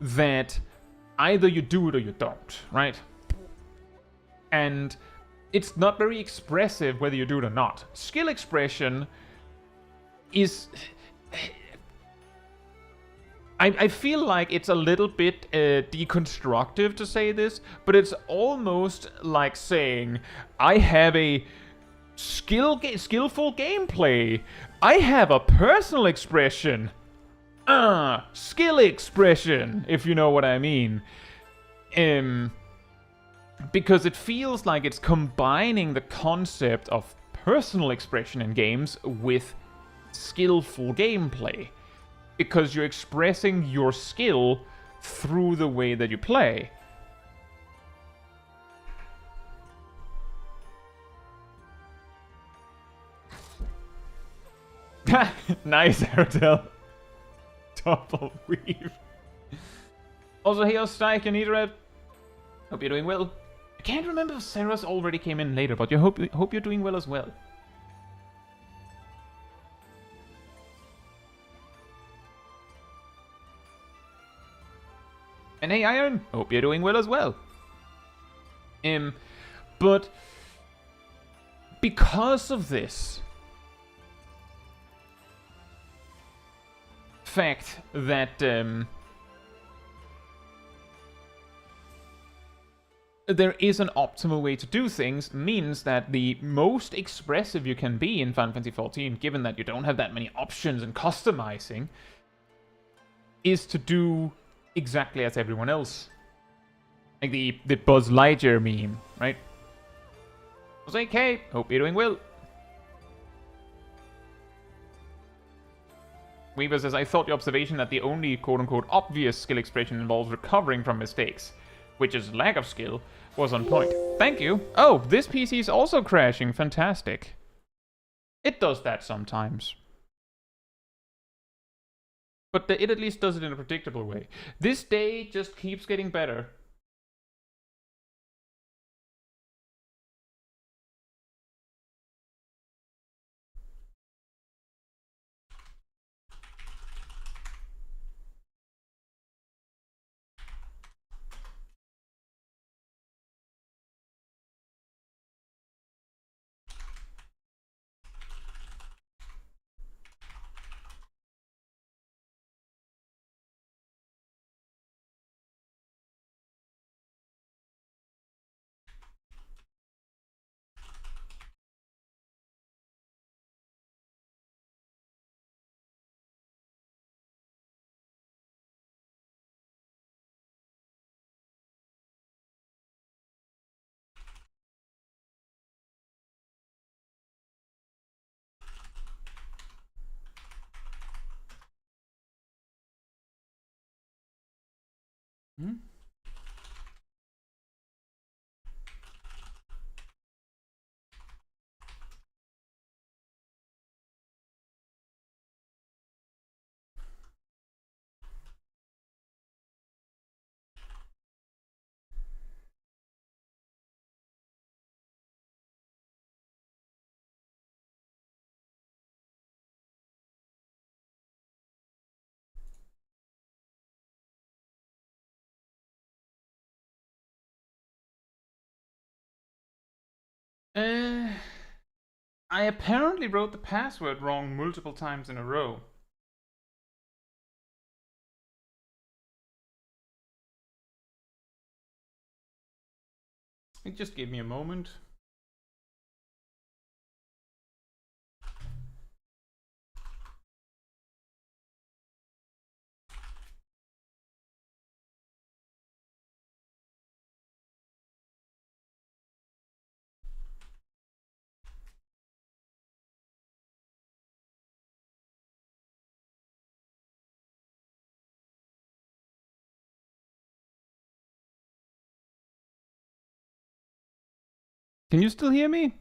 that either you do it or you don't, right? And it's not very expressive whether you do it or not. Skill expression is... I feel like it's a little bit deconstructive to say this, but it's almost like saying, I have a skillful gameplay. I have a personal expression. Skill expression, if you know what I mean. Because it feels like it's combining the concept of personal expression in games with skillful gameplay. Because you're expressing your skill through the way that you play. Nice, Airtel. Double weave. Also, hey, Strike and Eaterhead. Hope you're doing well. I can't remember if Sarah's already came in later, but I hope you're doing well as well. And hey, Iron, hope you're doing well as well. But because of this fact that there is an optimal way to do things means that the most expressive you can be in Final Fantasy XIV, given that you don't have that many options and customizing, is to do exactly as everyone else. Like the Buzz Lightyear meme, right? Say, Kate, hope you're doing well. Weaver says, I thought the observation that the only quote-unquote obvious skill expression involves recovering from mistakes, which is lack of skill, was on point. Thank you. Oh, this PC is also crashing. Fantastic. It does that sometimes. But it at least does it in a predictable way. This day just keeps getting better. Hmm? I apparently wrote the password wrong multiple times in a row. Just give me a moment. Can you still hear me?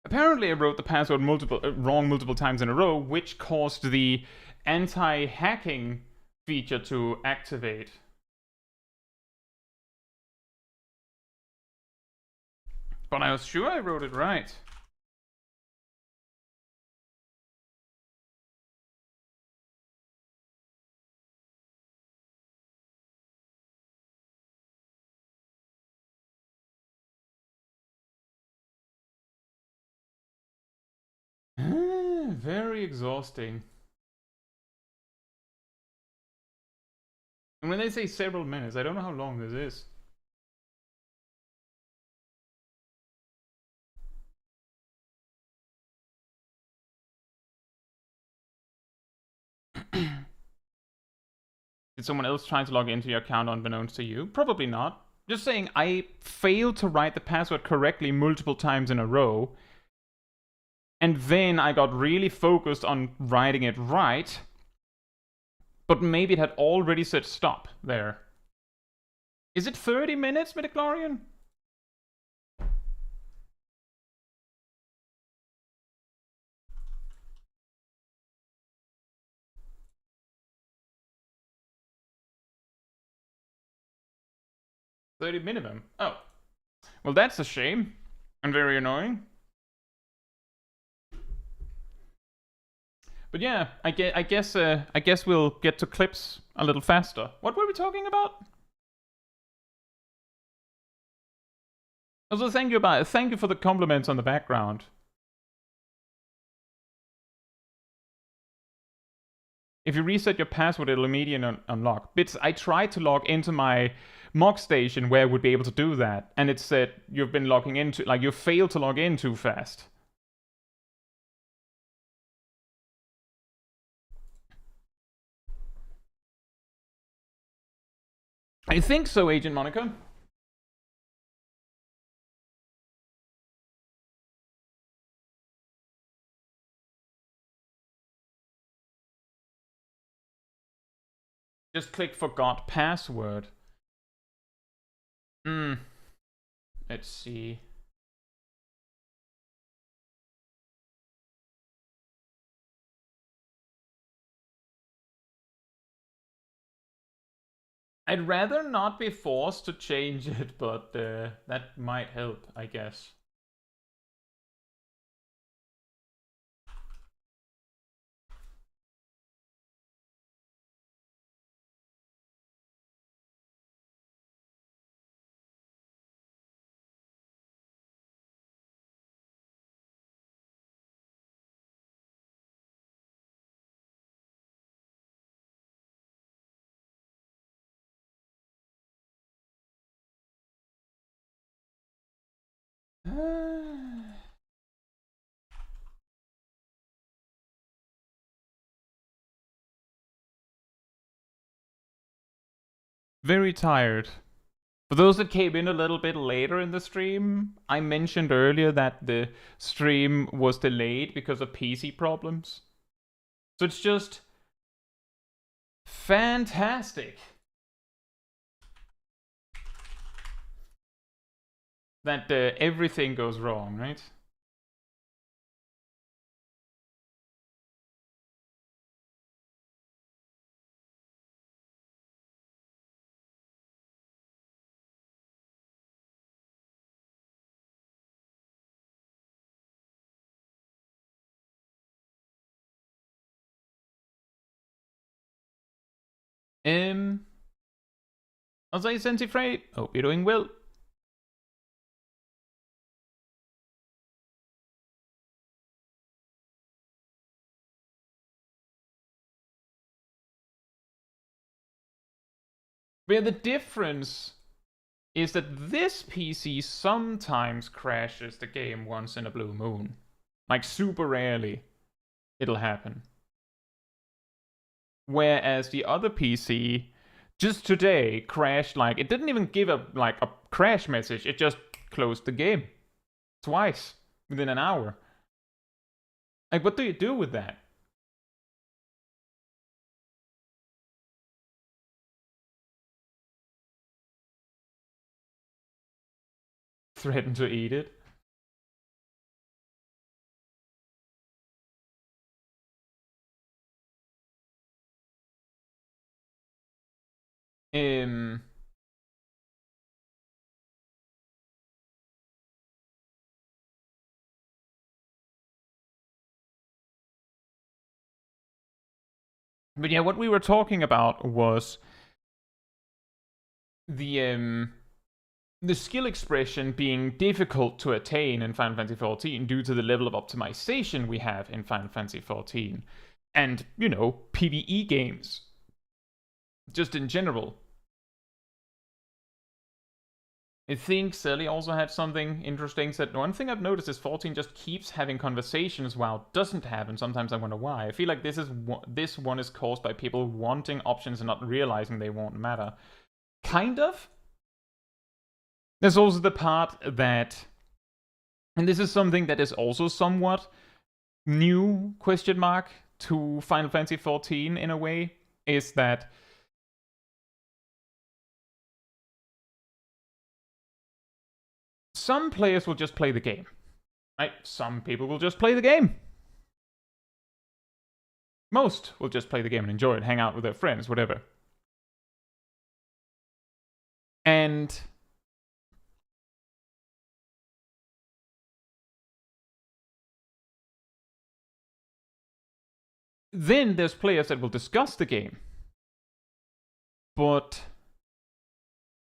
Apparently I wrote the password wrong multiple times in a row, which caused the anti-hacking feature to activate. But I was sure I wrote it right. Very exhausting. And when they say several minutes, I don't know how long this is. Did someone else try to log into your account unbeknownst to you? Probably not. Just saying, I failed to write the password correctly multiple times in a row. And then I got really focused on writing it right. But maybe it had already said stop there. Is it 30 minutes, Midichlorian? $30 minimum. Oh. Well, that's a shame. And very annoying. But yeah, I guess we'll get to clips a little faster. What were we talking about? Also, thank you for the compliments on the background. If you reset your password, it'll immediately unlock. Bits, I tried to log into my mock station where I would be able to do that, and it said you've been logging into, like, you failed to log in too fast. I think so, Agent Monica. Just click forgot password. Let's see. I'd rather not be forced to change it, but that might help, I guess. Very tired. For those that came in a little bit later in the stream, I mentioned earlier that the stream was delayed because of PC problems. So it's just fantastic that everything goes wrong, right? I'll say Sensi Freight, hope you're doing well. Where the difference is that this PC sometimes crashes the game once in a blue moon. Like, super rarely it'll happen. Whereas the other PC just today crashed, like, it didn't even give a crash message, it just closed the game twice within an hour. Like, what do you do with that? Threaten to eat it? But yeah, what we were talking about was the skill expression being difficult to attain in Final Fantasy XIV due to the level of optimization we have in Final Fantasy XIV. And, you know, PvE games. Just in general. I think Sally also had something interesting. Said, one thing I've noticed is 14 just keeps having conversations while it doesn't have, and sometimes I wonder why. I feel like this one is caused by people wanting options and not realizing they won't matter. Kind of. There's also the part that, and this is something that is also somewhat new, question mark, to Final Fantasy XIV in a way, is that some players will just play the game, right? Some people will just play the game. Most will just play the game and enjoy it, hang out with their friends, whatever. And then there's players that will discuss the game. But,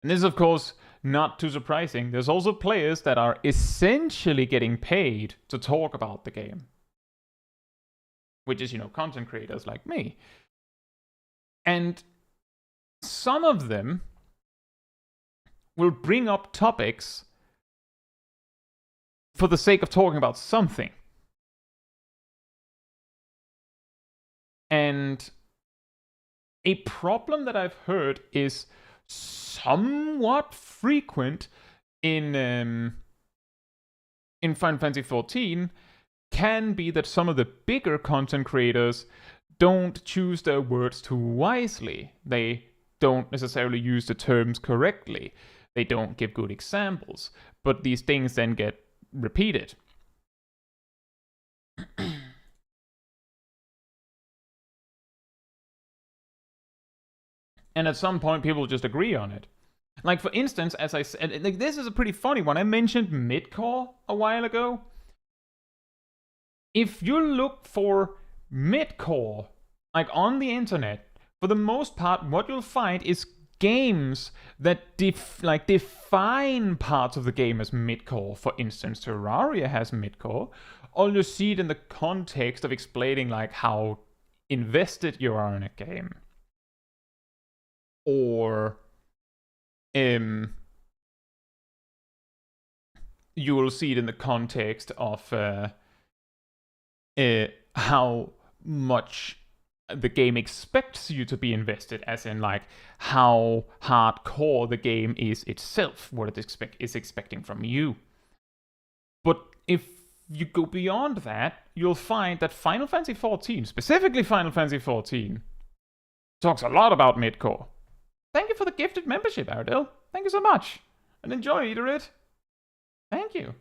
and this is of course not too surprising, there's also players that are essentially getting paid to talk about the game. Which is, you know, content creators like me. And some of them will bring up topics for the sake of talking about something. And a problem that I've heard is somewhat frequent in Final Fantasy XIV can be that some of the bigger content creators don't choose their words too wisely. They don't necessarily use the terms correctly. They don't give good examples. But these things then get repeated. And at some point, people just agree on it. Like, for instance, as I said, like, this is a pretty funny one. I mentioned midcore a while ago. If you look for midcore, like on the internet, for the most part, what you'll find is games that define parts of the game as midcore. For instance, Terraria has midcore. Or you see it in the context of explaining like how invested you are in a game. Or you will see it in the context of how much the game expects you to be invested, as in like how hardcore the game is itself, what it is expecting from you. But if you go beyond that, you'll find that Final Fantasy XIV, specifically Final Fantasy XIV, talks a lot about midcore. Thank you for the gifted membership, Aradil. Thank you so much. And enjoy, Eaterit. Thank you.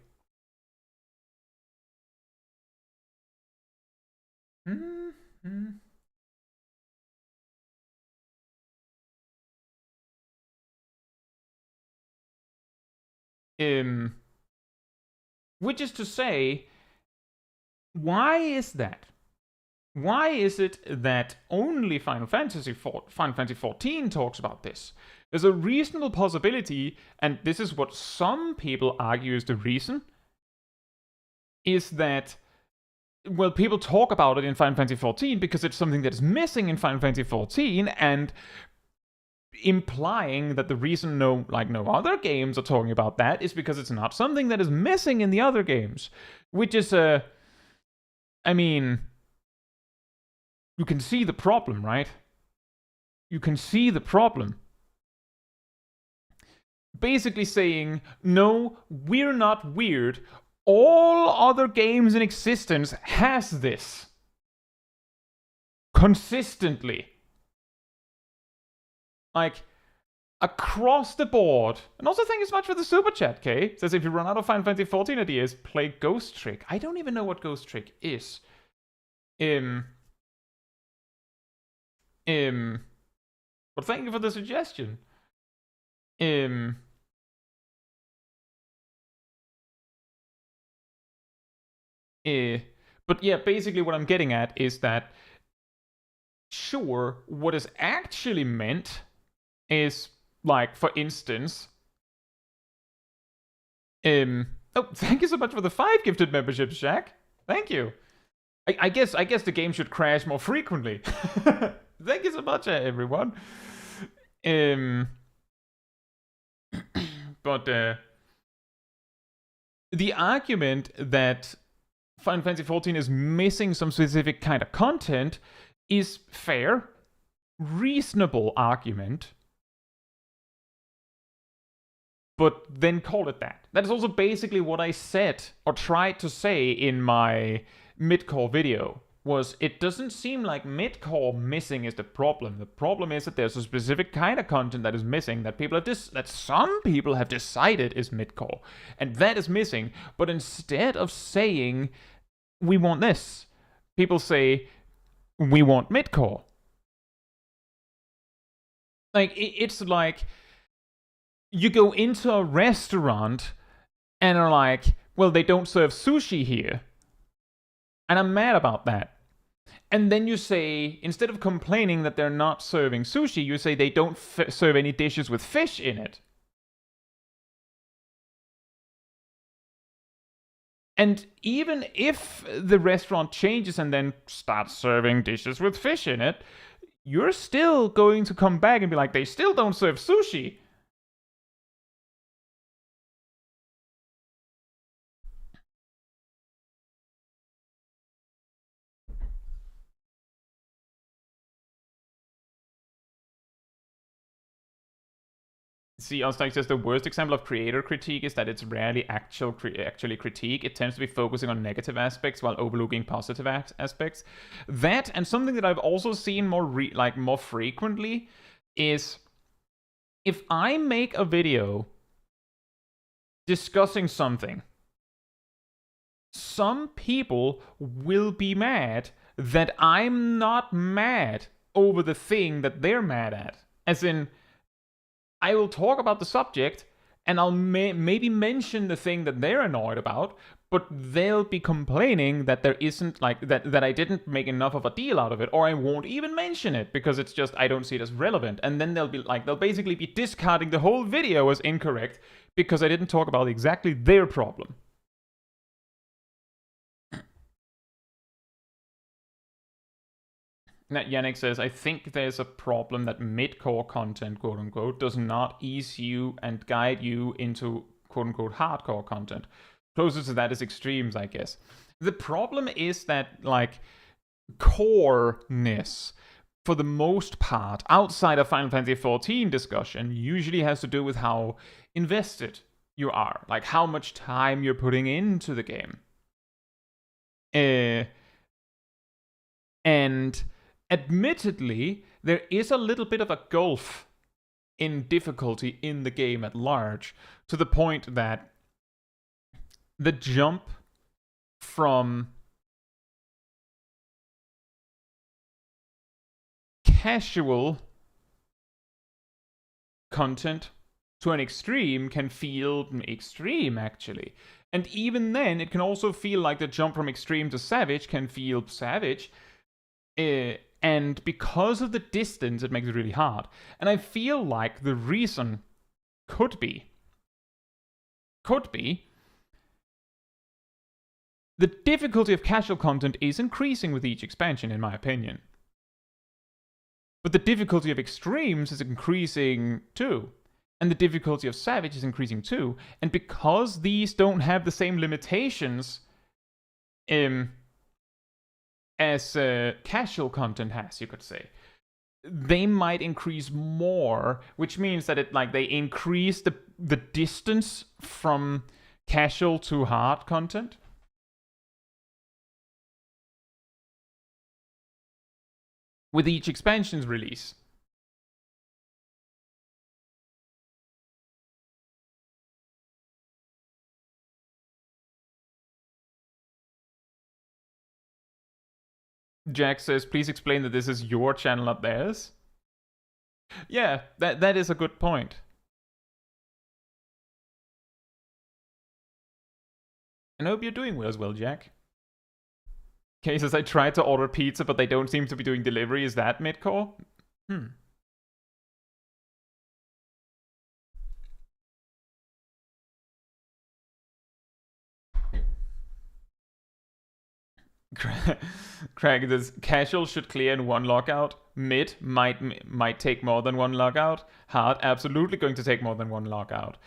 Which is to say, why is that? Why is it that only Final Fantasy XIV talks about this? There's a reasonable possibility, and this is what some people argue is the reason, is that, well, people talk about it in Final Fantasy XIV because it's something that is missing in Final Fantasy XIV, and implying that the reason no other games are talking about that is because it's not something that is missing in the other games. Which is I mean, you can see the problem, right? You can see the problem. Basically saying, no, we're not weird. All other games in existence has this. Consistently. Like, across the board. And also thank you so much for the super chat, Kay. It says if you run out of Final Fantasy XIV ideas, play Ghost Trick. I don't even know what Ghost Trick is. But thank you for the suggestion. But yeah, basically what I'm getting at is that, sure, what is actually meant is, like, for instance, oh, thank you so much for the 5 gifted memberships, Jack. Thank you. I guess the game should crash more frequently. Thank you so much, everyone. But the argument that Final Fantasy XIV is missing some specific kind of content is fair, reasonable argument, but then call it that. That is also basically what I said, or tried to say in my midcore video, was it doesn't seem like midcore missing is the problem. The problem is that there's a specific kind of content that is missing that some people have decided is midcore, and that is missing. But instead of saying we want this, people say we want midcore. Like, it's like you go into a restaurant and are like, well, they don't serve sushi here. And I'm mad about that. And then you say, instead of complaining that they're not serving sushi, you say they don't serve any dishes with fish in it. And even if the restaurant changes and then starts serving dishes with fish in it, you're still going to come back and be like, they still don't serve sushi. See, Ostak says the worst example of creator critique is that it's rarely actually critique. It tends to be focusing on negative aspects while overlooking positive aspects. That, and something that I've also seen more frequently, is if I make a video discussing something, some people will be mad that I'm not mad over the thing that they're mad at. As in, I will talk about the subject and I'll maybe mention the thing that they're annoyed about, but they'll be complaining that there isn't, like, that I didn't make enough of a deal out of it, or I won't even mention it because it's just, I don't see it as relevant. And then they'll basically be discarding the whole video as incorrect because I didn't talk about exactly their problem. Yannick says, I think there's a problem that mid-core content, quote-unquote, does not ease you and guide you into, quote-unquote, hardcore content. Closest to that is extremes, I guess. The problem is that, like, coreness, for the most part, outside of Final Fantasy XIV discussion, usually has to do with how invested you are. Like, how much time you're putting into the game. And admittedly, there is a little bit of a gulf in difficulty in the game at large, to the point that the jump from casual content to an extreme can feel extreme, actually. And even then, it can also feel like the jump from extreme to savage can feel savage. And because of the distance, it makes it really hard. And I feel like the reason could be the difficulty of casual content is increasing with each expansion, in my opinion. But the difficulty of extremes is increasing too. And the difficulty of savage is increasing too. And because these don't have the same limitations as casual content has, you could say, they might increase more, which means that they increase the distance from casual to hard content. With each expansion's release. Jack says, please explain that this is your channel, not theirs. Yeah, that is a good point. I hope you're doing well as well, Jack. Okay, says, I tried to order pizza, but they don't seem to be doing delivery. Is that mid-core? Craig, this casual should clear in one lockout. Mid might take more than one lockout. Hard, absolutely going to take more than one lockout.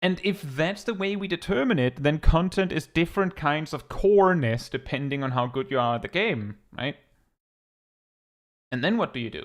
And if that's the way we determine it, then content is different kinds of coreness depending on how good you are at the game, right? And then what do you do?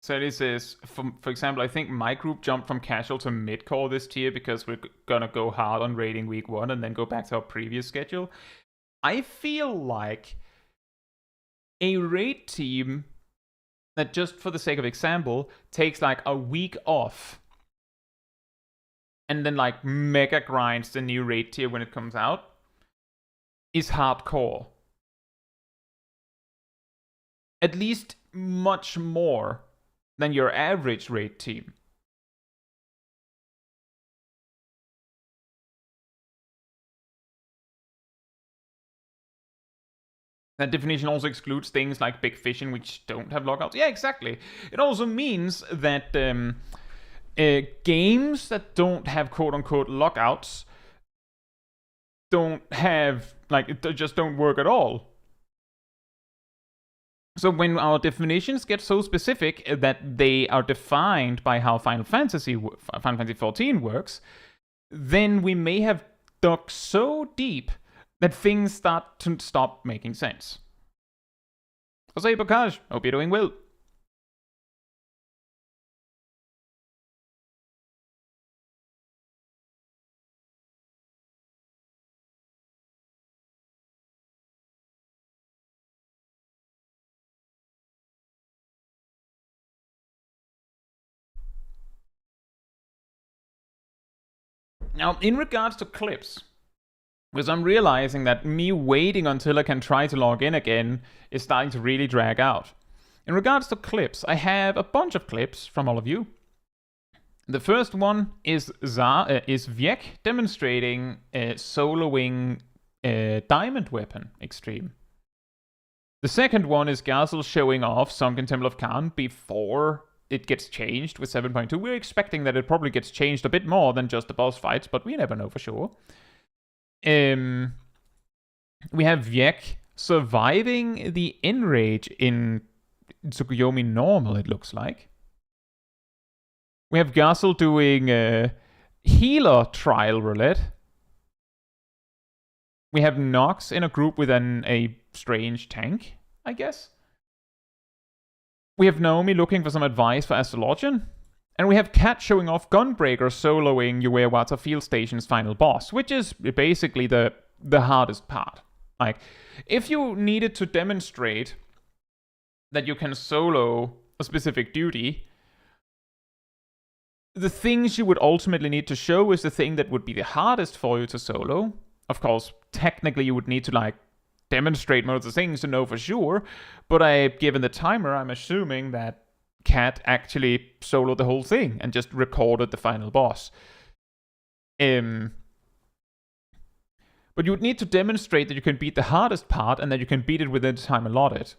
So this is, for example, I think my group jumped from casual to mid-core this tier because we're gonna go hard on raiding week 1 and then go back to our previous schedule. I feel like a raid team that, just for the sake of example, takes like a week off and then like mega grinds the new raid tier when it comes out is hardcore. At least much more than your average raid team. That definition also excludes things like big fishing, which don't have lockouts. Yeah, exactly. It also means that games that don't have quote-unquote lockouts don't have, like, they just don't work at all. So when our definitions get so specific that they are defined by how Final Fantasy XIV works, then we may have dug so deep that things start to stop making sense. Jose Bocage, hope you're doing well. Now, in regards to clips, because I'm realizing that me waiting until I can try to log in again is starting to really drag out. In regards to clips, I have a bunch of clips from all of you. The first one is Vjek demonstrating soloing Diamond Weapon Extreme. The second one is Gazel showing off Sunken Temple of Khan before it gets changed with 7.2. We're expecting that it probably gets changed a bit more than just the boss fights, but we never know for sure. We have Vjek surviving the enrage in Tsukuyomi Normal, it looks like. We have Gazel doing healer trial roulette. We have Nox in a group with a strange tank, I guess. We have Naomi looking for some advice for Astrologian. And we have Kat showing off Gunbreaker soloing Uewata Field Station's final boss, which is basically the hardest part. Like, if you needed to demonstrate that you can solo a specific duty, the things you would ultimately need to show is the thing that would be the hardest for you to solo. Of course, technically you would need to, like, demonstrate most of the things to know for sure, but given the timer, I'm assuming that Kat actually soloed the whole thing and just recorded the final boss. But you would need to demonstrate that you can beat the hardest part and that you can beat it within the time allotted,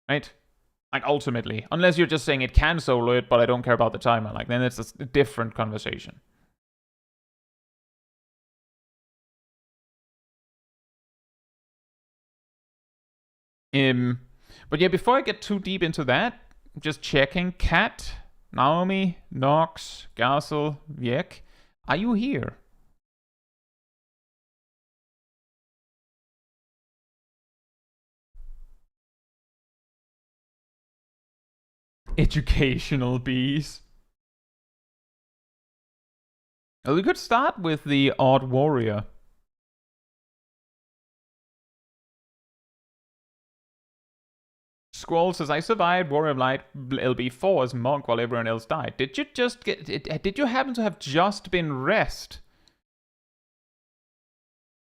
right? Like, ultimately. Unless you're just saying it can solo it, but I don't care about the timer. Like, then it's a different conversation. But yeah, before I get too deep into that, just checking. Kat, Naomi, Nox, Gazel, Vjek, are you here? Educational bees. Well, we could start with the Odd Warrior. Squall says, I survived Warrior of Light LB4 as monk while everyone else died. Did you happen to have just been rest?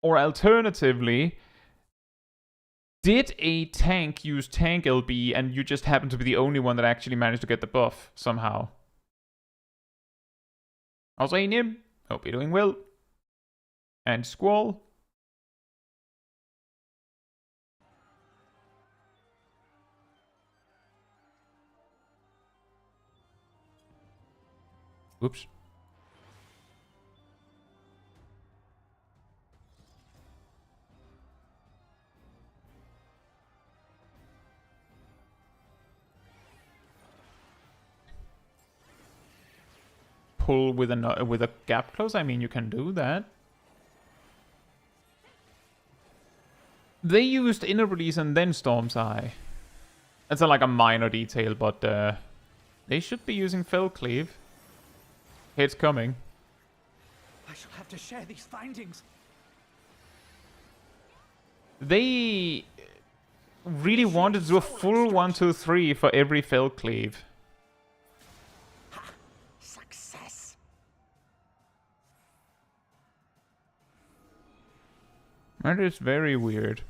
Or alternatively, did a tank use tank LB and you just happened to be the only one that actually managed to get the buff somehow? Also, Nim, hope you're doing well. And Squall. Oops. Pull with a gap close? I mean, you can do that. They used Inner Release and then Storm's Eye. That's like a minor detail, but they should be using Fell Cleave. It's coming. I shall have to share these findings. They really wanted to do a full 1, 2, 3 for every Fell Cleave. Success. That is very weird.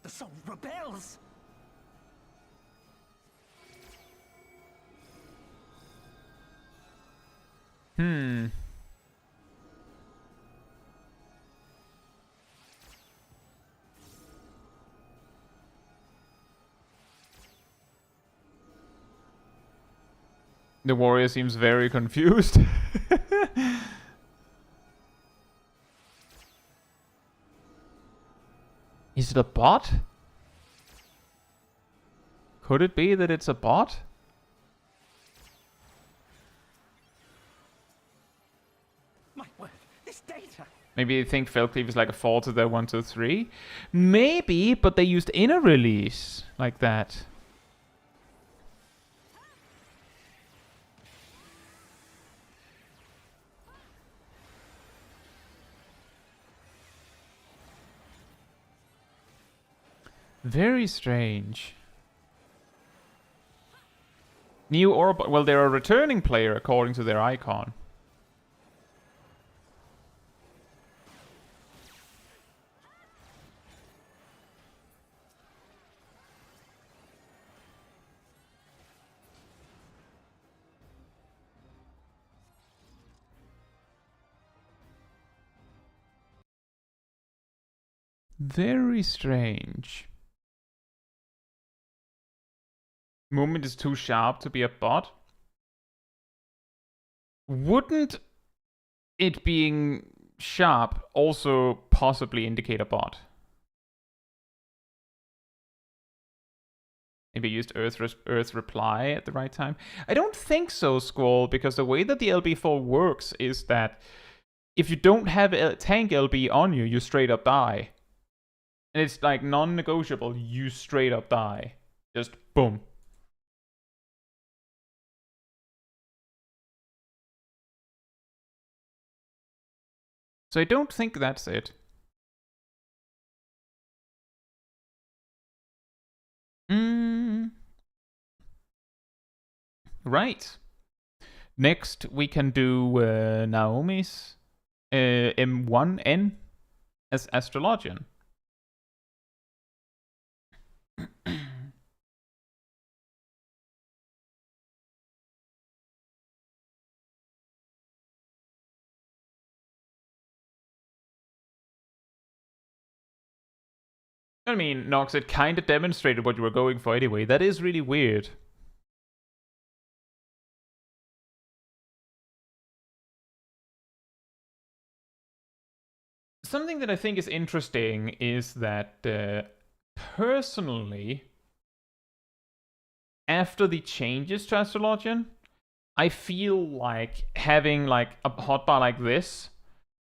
The soul rebels. The warrior seems very confused. Is it a bot? Could it be that it's a bot? My word, this data. Maybe they think Felcleave is like a fall to their 1, 2, 3. Maybe, but they used inner release like that. Very strange. New or well, they're a returning player according to their icon. Very strange. Movement is too sharp to be a bot. Wouldn't it being sharp also possibly indicate a bot? Maybe used Earth reply at the right time. I don't think so, Squall, because the way that the LB4 works is that if you don't have a tank LB on you, you straight up die. And it's like non-negotiable, you straight up die. Just boom. So I don't think that's it. Right. Next, we can do Naomi's M1N as Astrologian. I mean, Nox, it kind of demonstrated what you were going for anyway. That is really weird. Something that I think is interesting is that personally, after the changes to Astrologian, I feel like having like a hotbar like this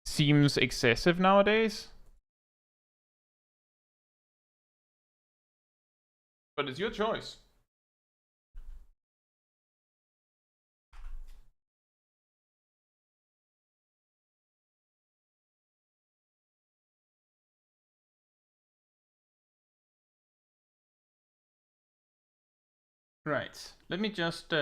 seems excessive nowadays. But it's your choice. Right. Let me just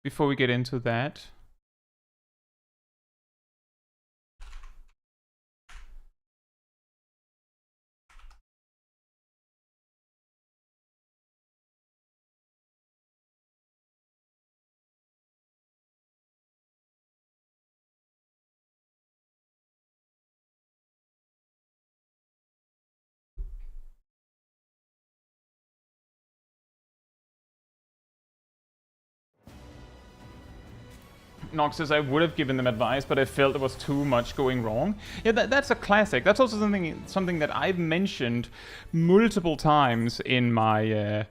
before we get into that. Nox says I would have given them advice, but I felt there was too much going wrong. Yeah, that's a classic. That's also something that I've mentioned multiple times in my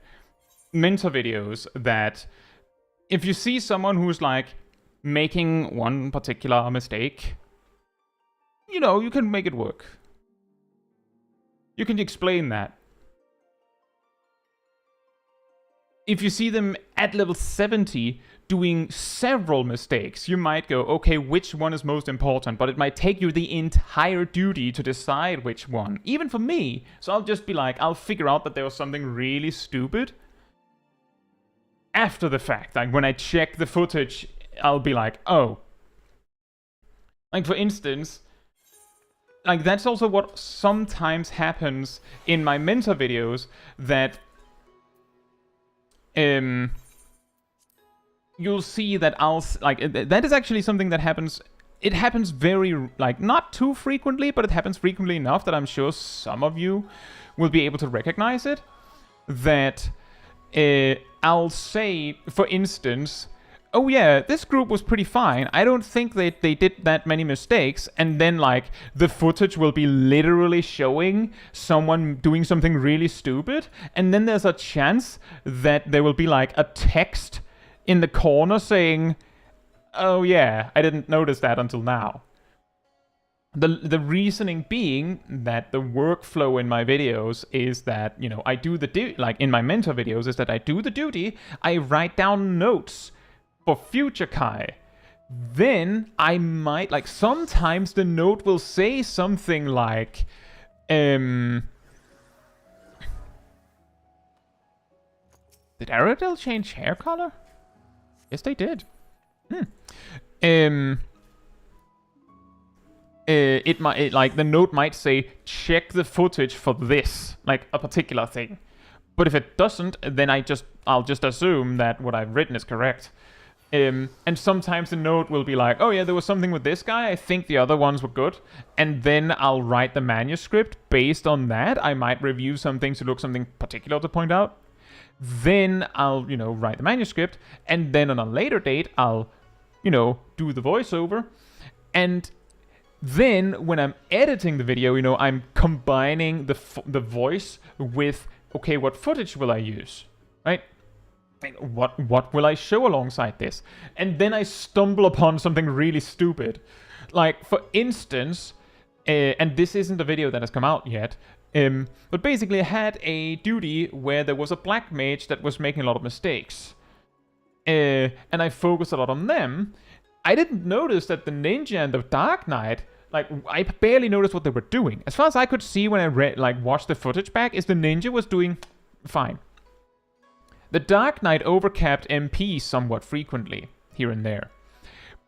mentor videos, that if you see someone who's like making one particular mistake, you know, you can make it work. You can explain that. If you see them at level 70 doing several mistakes, you might go, okay, which one is most important? But it might take you the entire duty to decide which one. Even for me. So I'll just be like, I'll figure out that there was something really stupid after the fact. Like when I check the footage, I'll be like, oh. Like for instance, like that's also what sometimes happens in my mentor videos, that you'll see that I'll, like, that is actually something that happens it happens very, like, not too frequently, but it happens frequently enough that I'm sure some of you will be able to recognize it. That I'll say, for instance, oh yeah, this group was pretty fine. I don't think they did that many mistakes. And then, like, the footage will be literally showing someone doing something really stupid. And then there's a chance that there will be, like, a text in the corner saying, oh yeah, I didn't notice that until now. The reasoning being that the workflow in my videos is that, you know, I do the like in my mentor videos is that I do the duty, I write down notes for future Kai. Then I might, like, sometimes the note will say something like, did Aerodel change hair color? Yes, they did. It might, like, the note might say, check the footage for this, like a particular thing. But if it doesn't, then I'll just assume that what I've written is correct. And sometimes the note will be like, oh yeah, there was something with this guy, I think the other ones were good. And then I'll write the manuscript based on that. I might review some things to look something particular to point out. Then I'll, you know, write the manuscript. And then on a later date, I'll, you know, do the voiceover. And then when I'm editing the video, you know, I'm combining the voice with, okay, what footage will I use, right? What will I show alongside this? And then I stumble upon something really stupid. Like, for instance, and this isn't a video that has come out yet, but basically I had a duty where there was a black mage that was making a lot of mistakes. And I focused a lot on them. I didn't notice that the ninja and the dark knight, like, I barely noticed what they were doing. As far as I could see when I watched the footage back, is the ninja was doing fine. The Dark Knight overcapped MP somewhat frequently, here and there.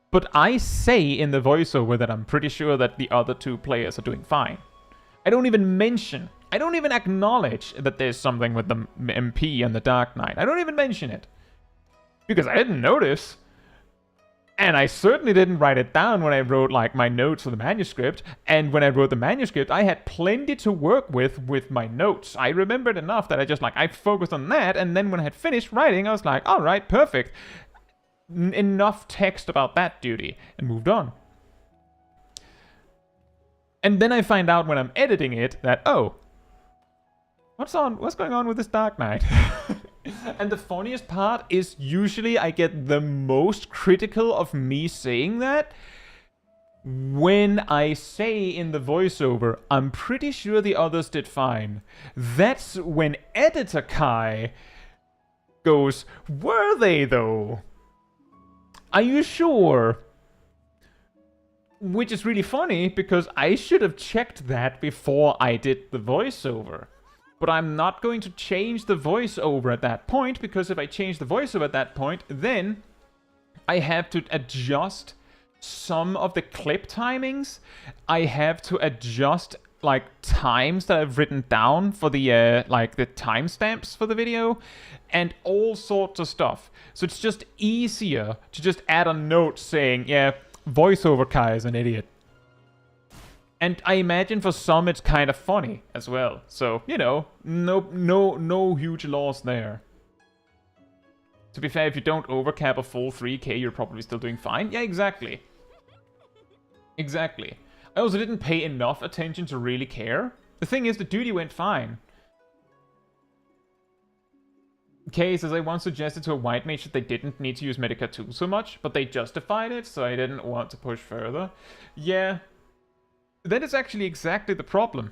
But I say in the voiceover that I'm pretty sure that the other two players are doing fine. I don't even acknowledge that there's something with the MP and the Dark Knight. I don't even mention it. Because I didn't notice. And I certainly didn't write it down when I wrote, like, my notes for the manuscript. And when I wrote the manuscript, I had plenty to work with my notes. I remembered enough that I focused on that. And then when I had finished writing, I was like, all right, perfect. Enough text about that duty. And moved on. And then I find out when I'm editing it that, oh, what's going on with this Dark Knight? And the funniest part is usually I get the most critical of me saying that when I say in the voiceover, I'm pretty sure the others did fine. That's when Editor Kai goes, were they though? Are you sure? Which is really funny because I should have checked that before I did the voiceover. But I'm not going to change the voiceover at that point, because if I change the voiceover at that point, then I have to adjust some of the clip timings. I have to adjust, like, times that I've written down for the, like, the timestamps for the video, and all sorts of stuff. So it's just easier to just add a note saying, yeah, voiceover Kai is an idiot. And I imagine for some it's kind of funny as well. So, you know, no huge loss there. To be fair, if you don't overcap a full 3k, you're probably still doing fine. Yeah, exactly. Exactly. I also didn't pay enough attention to really care. The thing is, the duty went fine. Kay says, I once suggested to a white mage that they didn't need to use Medica 2 so much, but they justified it, so I didn't want to push further. Yeah. That is actually exactly the problem.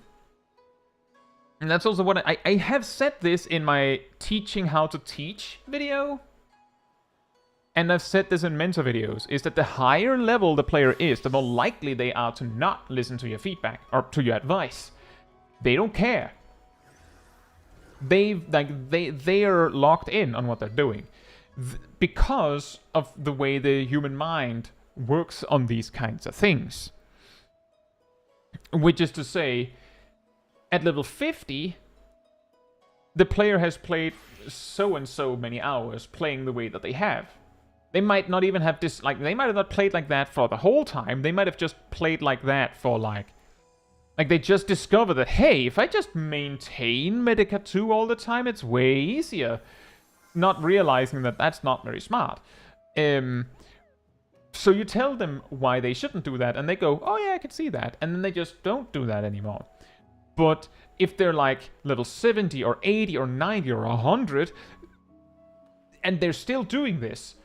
And that's also what I have said this in my teaching how to teach video. And I've said this in mentor videos, is that the higher level the player is, the more likely they are to not listen to your feedback or to your advice. They don't care. They are locked in on what they're doing. Because of the way the human mind works on these kinds of things. Which is to say, at level 50, the player has played so and so many hours playing the way that they have. They might not even have this, like, they might have not played like that for the whole time. They might have just played like that for, like they just discovered that, hey, if I just maintain Medica 2 all the time, it's way easier. Not realizing that that's not very smart. So you tell them why they shouldn't do that, and they go, oh yeah, I can see that. And then they just don't do that anymore. But if they're like level 70 or 80 or 90 or 100, and they're still doing this,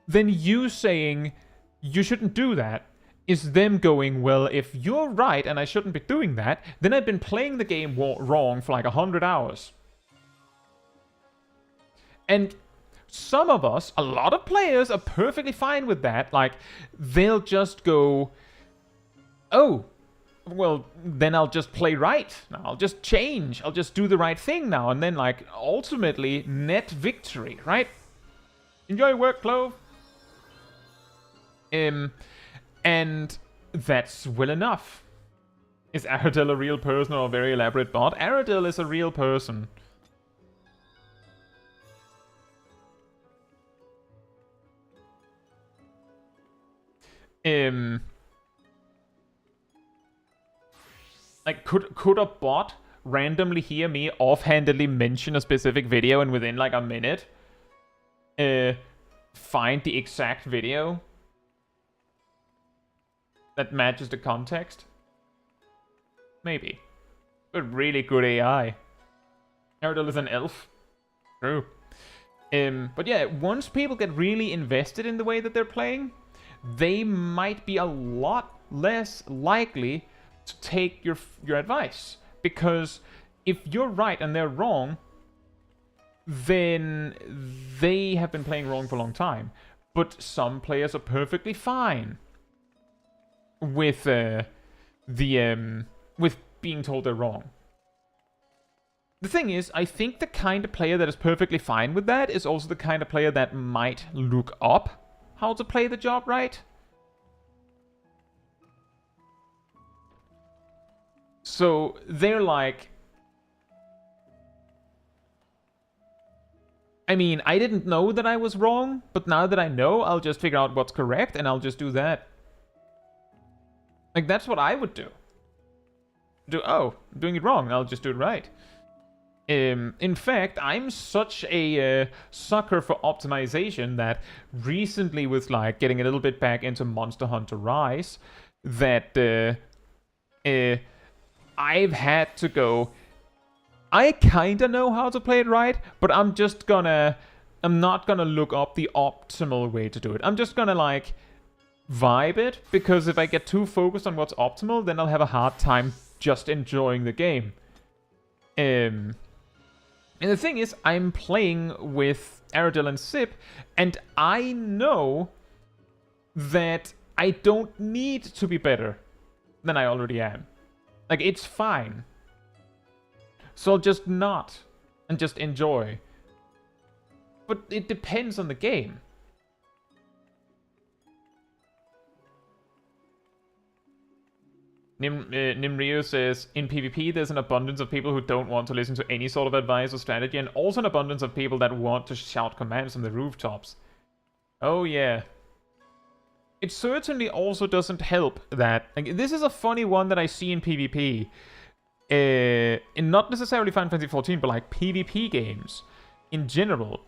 then you saying you shouldn't do that is them going, well, if you're right and I shouldn't be doing that, then I've been playing the game wrong for like 100 hours. And some of us, a lot of players, are perfectly fine with that. Like, they'll just go, oh, well, then I'll just play right. I'll just change. I'll just do the right thing now. And then, like, ultimately, net victory, right? Enjoy work, Clove. And that's well enough. Is Aradel a real person or a very elaborate bot? Aradel is a real person. Like, could a bot randomly hear me offhandedly mention a specific video and within like a minute find the exact video that matches the context? Maybe. But really good AI. Aradel is an elf. True. But yeah, once people get really invested in the way that they're playing, they might be a lot less likely to take your advice. Because if you're right and they're wrong, then they have been playing wrong for a long time. But some players are perfectly fine with with being told they're wrong. The thing is, I think the kind of player that is perfectly fine with that is also the kind of player that might look up how to play the job right. So they're like, I mean, I didn't know that I was wrong, but now that I know, I'll just figure out what's correct and I'll just do that. Like, that's what I would do. Oh, I'm doing it wrong, I'll just do it right. In fact, I'm such a sucker for optimization that recently, with like getting a little bit back into Monster Hunter Rise, that I've had to go, I kinda know how to play it right, but I'm not gonna look up the optimal way to do it. I'm just gonna like vibe it, because if I get too focused on what's optimal, then I'll have a hard time just enjoying the game. And the thing is, I'm playing with Aradel and Sip, and I know that I don't need to be better than I already am. Like, it's fine. So I'll just not, and just enjoy. But it depends on the game. Nimryu says, in PvP there's an abundance of people who don't want to listen to any sort of advice or strategy, and also an abundance of people that want to shout commands from the rooftops. Oh yeah. It certainly also doesn't help that, like, this is a funny one that I see in PvP. In not necessarily Final Fantasy XIV, but like PvP games in general,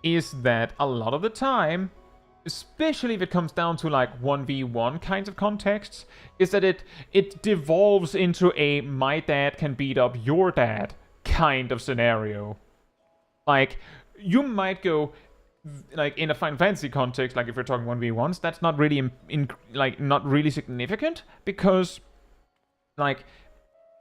is that a lot of the time, especially if it comes down to like 1v1 kinds of contexts, is that it devolves into a my dad can beat up your dad kind of scenario. Like, you might go, like, in a Final Fantasy context, like if you're talking 1v1s, that's not really not really significant, because like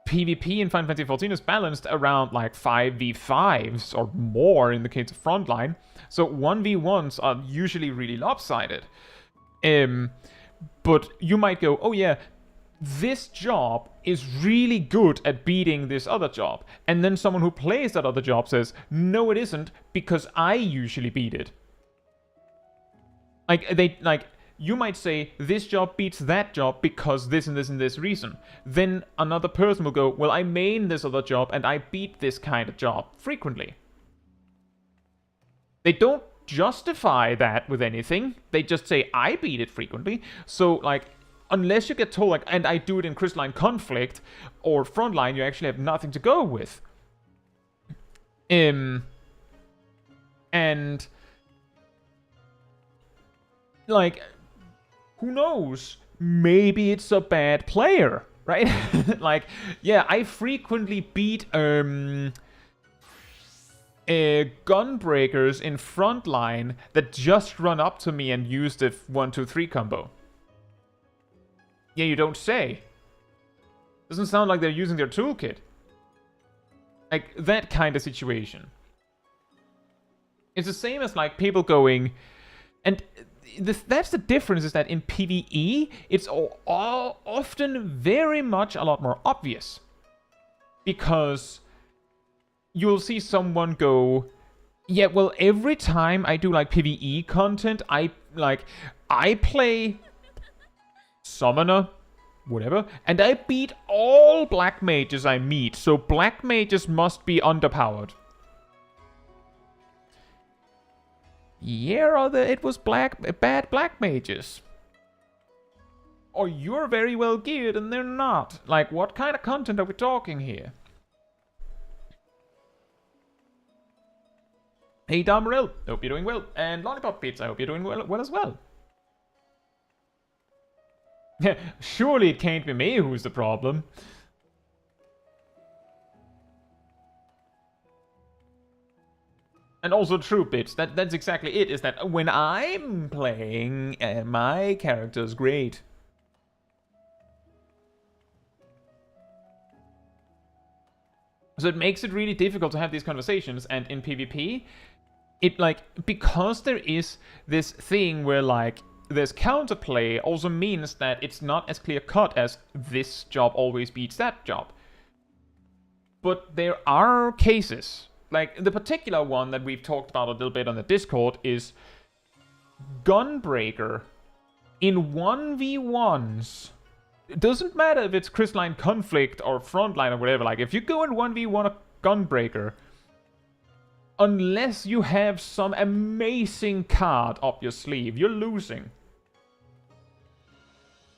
PvP in Final Fantasy XIV is balanced around like 5v5s or more in the case of Frontline. So 1v1s are usually really lopsided. But you might go, oh yeah, this job is really good at beating this other job. And then someone who plays that other job says, no it isn't, because I usually beat it. Like, you might say, this job beats that job because this and this and this reason. Then another person will go, well, I main this other job and I beat this kind of job frequently. They don't justify that with anything. They just say, I beat it frequently. So, like, unless you get told, like, and I do it in crystalline conflict or frontline, you actually have nothing to go with. And, like, who knows? Maybe it's a bad player, right? Like, yeah, I frequently beat, gunbreakers in frontline that just run up to me and use the 1-2-3 combo. Yeah, you don't say. Doesn't sound like they're using their toolkit. Like, that kind of situation. It's the same as, like, people going... And that's the difference, is that in PvE, it's often very much a lot more obvious. Because you'll see someone go, yeah, well, every time I do, like, PvE content, I play Summoner, whatever, and I beat all black mages I meet, so black mages must be underpowered. Yeah, or it was bad black mages. Or you're very well geared and they're not. Like, what kind of content are we talking here? Hey, Dawntrail, hope you're doing well. And Lollipop Pizza, I hope you're doing well as well. Surely it can't be me who's the problem. And also true bits, that's exactly it, is that when I'm playing, my character's great. So it makes it really difficult to have these conversations, and in PvP, it, like, because there is this thing where, like, there's counterplay also means that it's not as clear-cut as this job always beats that job. But there are cases, like the particular one that we've talked about a little bit on the Discord is Gunbreaker in 1v1s. It doesn't matter if it's crystalline conflict or frontline or whatever, like if you go in 1v1 a Gunbreaker, unless you have some amazing card up your sleeve, you're losing.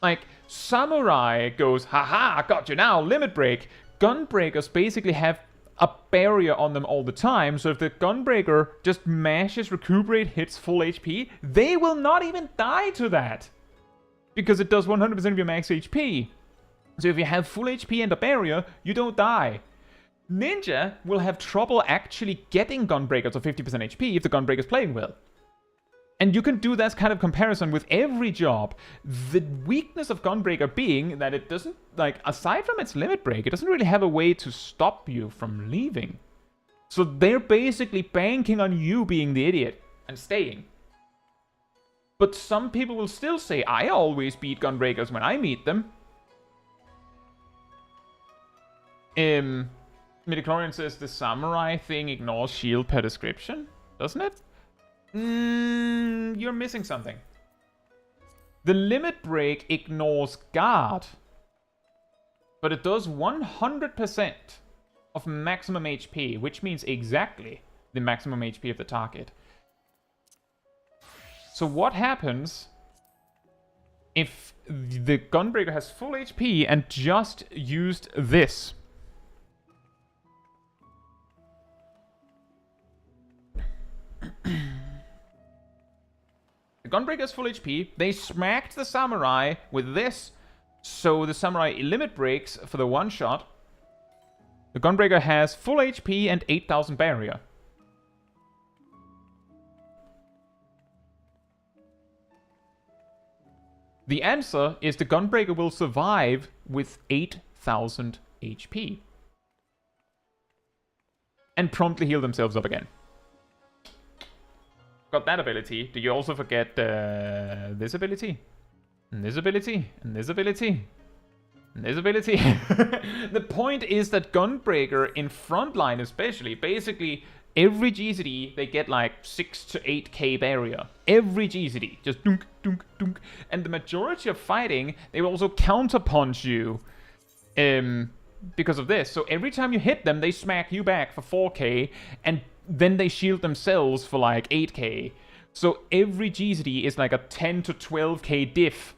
Like, Samurai goes, haha, got you now, limit break. Gunbreakers basically have a barrier on them all the time, so if the Gunbreaker just mashes, recuperate, hits full HP, they will not even die to that. Because it does 100% of your max HP. So if you have full HP and a barrier, you don't die. Ninja will have trouble actually getting Gunbreaker to 50% HP if the Gunbreaker is playing well. And you can do that kind of comparison with every job. The weakness of Gunbreaker being that it doesn't, like, aside from its limit break, it doesn't really have a way to stop you from leaving. So they're basically banking on you being the idiot and staying. But some people will still say, I always beat Gunbreakers when I meet them. Midichlorian says the samurai thing ignores shield per description, doesn't it? You're missing something. The limit break ignores guard, but it does 100% of maximum HP, which means exactly the maximum HP of the target. So what happens if the Gunbreaker has full HP and just used this? The Gunbreaker has full HP, they smacked the Samurai with this, so the Samurai limit breaks for the one shot. The Gunbreaker has full HP and 8000 barrier. The answer is the Gunbreaker will survive with 8000 HP. And promptly heal themselves up again. Got that ability. Do you also forget this ability? And this ability? And this ability? And this ability? The point is that Gunbreaker in frontline especially, basically every GCD they get like 6 to 8k barrier. Every GCD. Just dunk, dunk, dunk. And the majority of fighting, they will also counterpunch you because of this. So every time you hit them, they smack you back for 4k. And then they shield themselves for like 8k. So every GCD is like a 10 to 12k diff,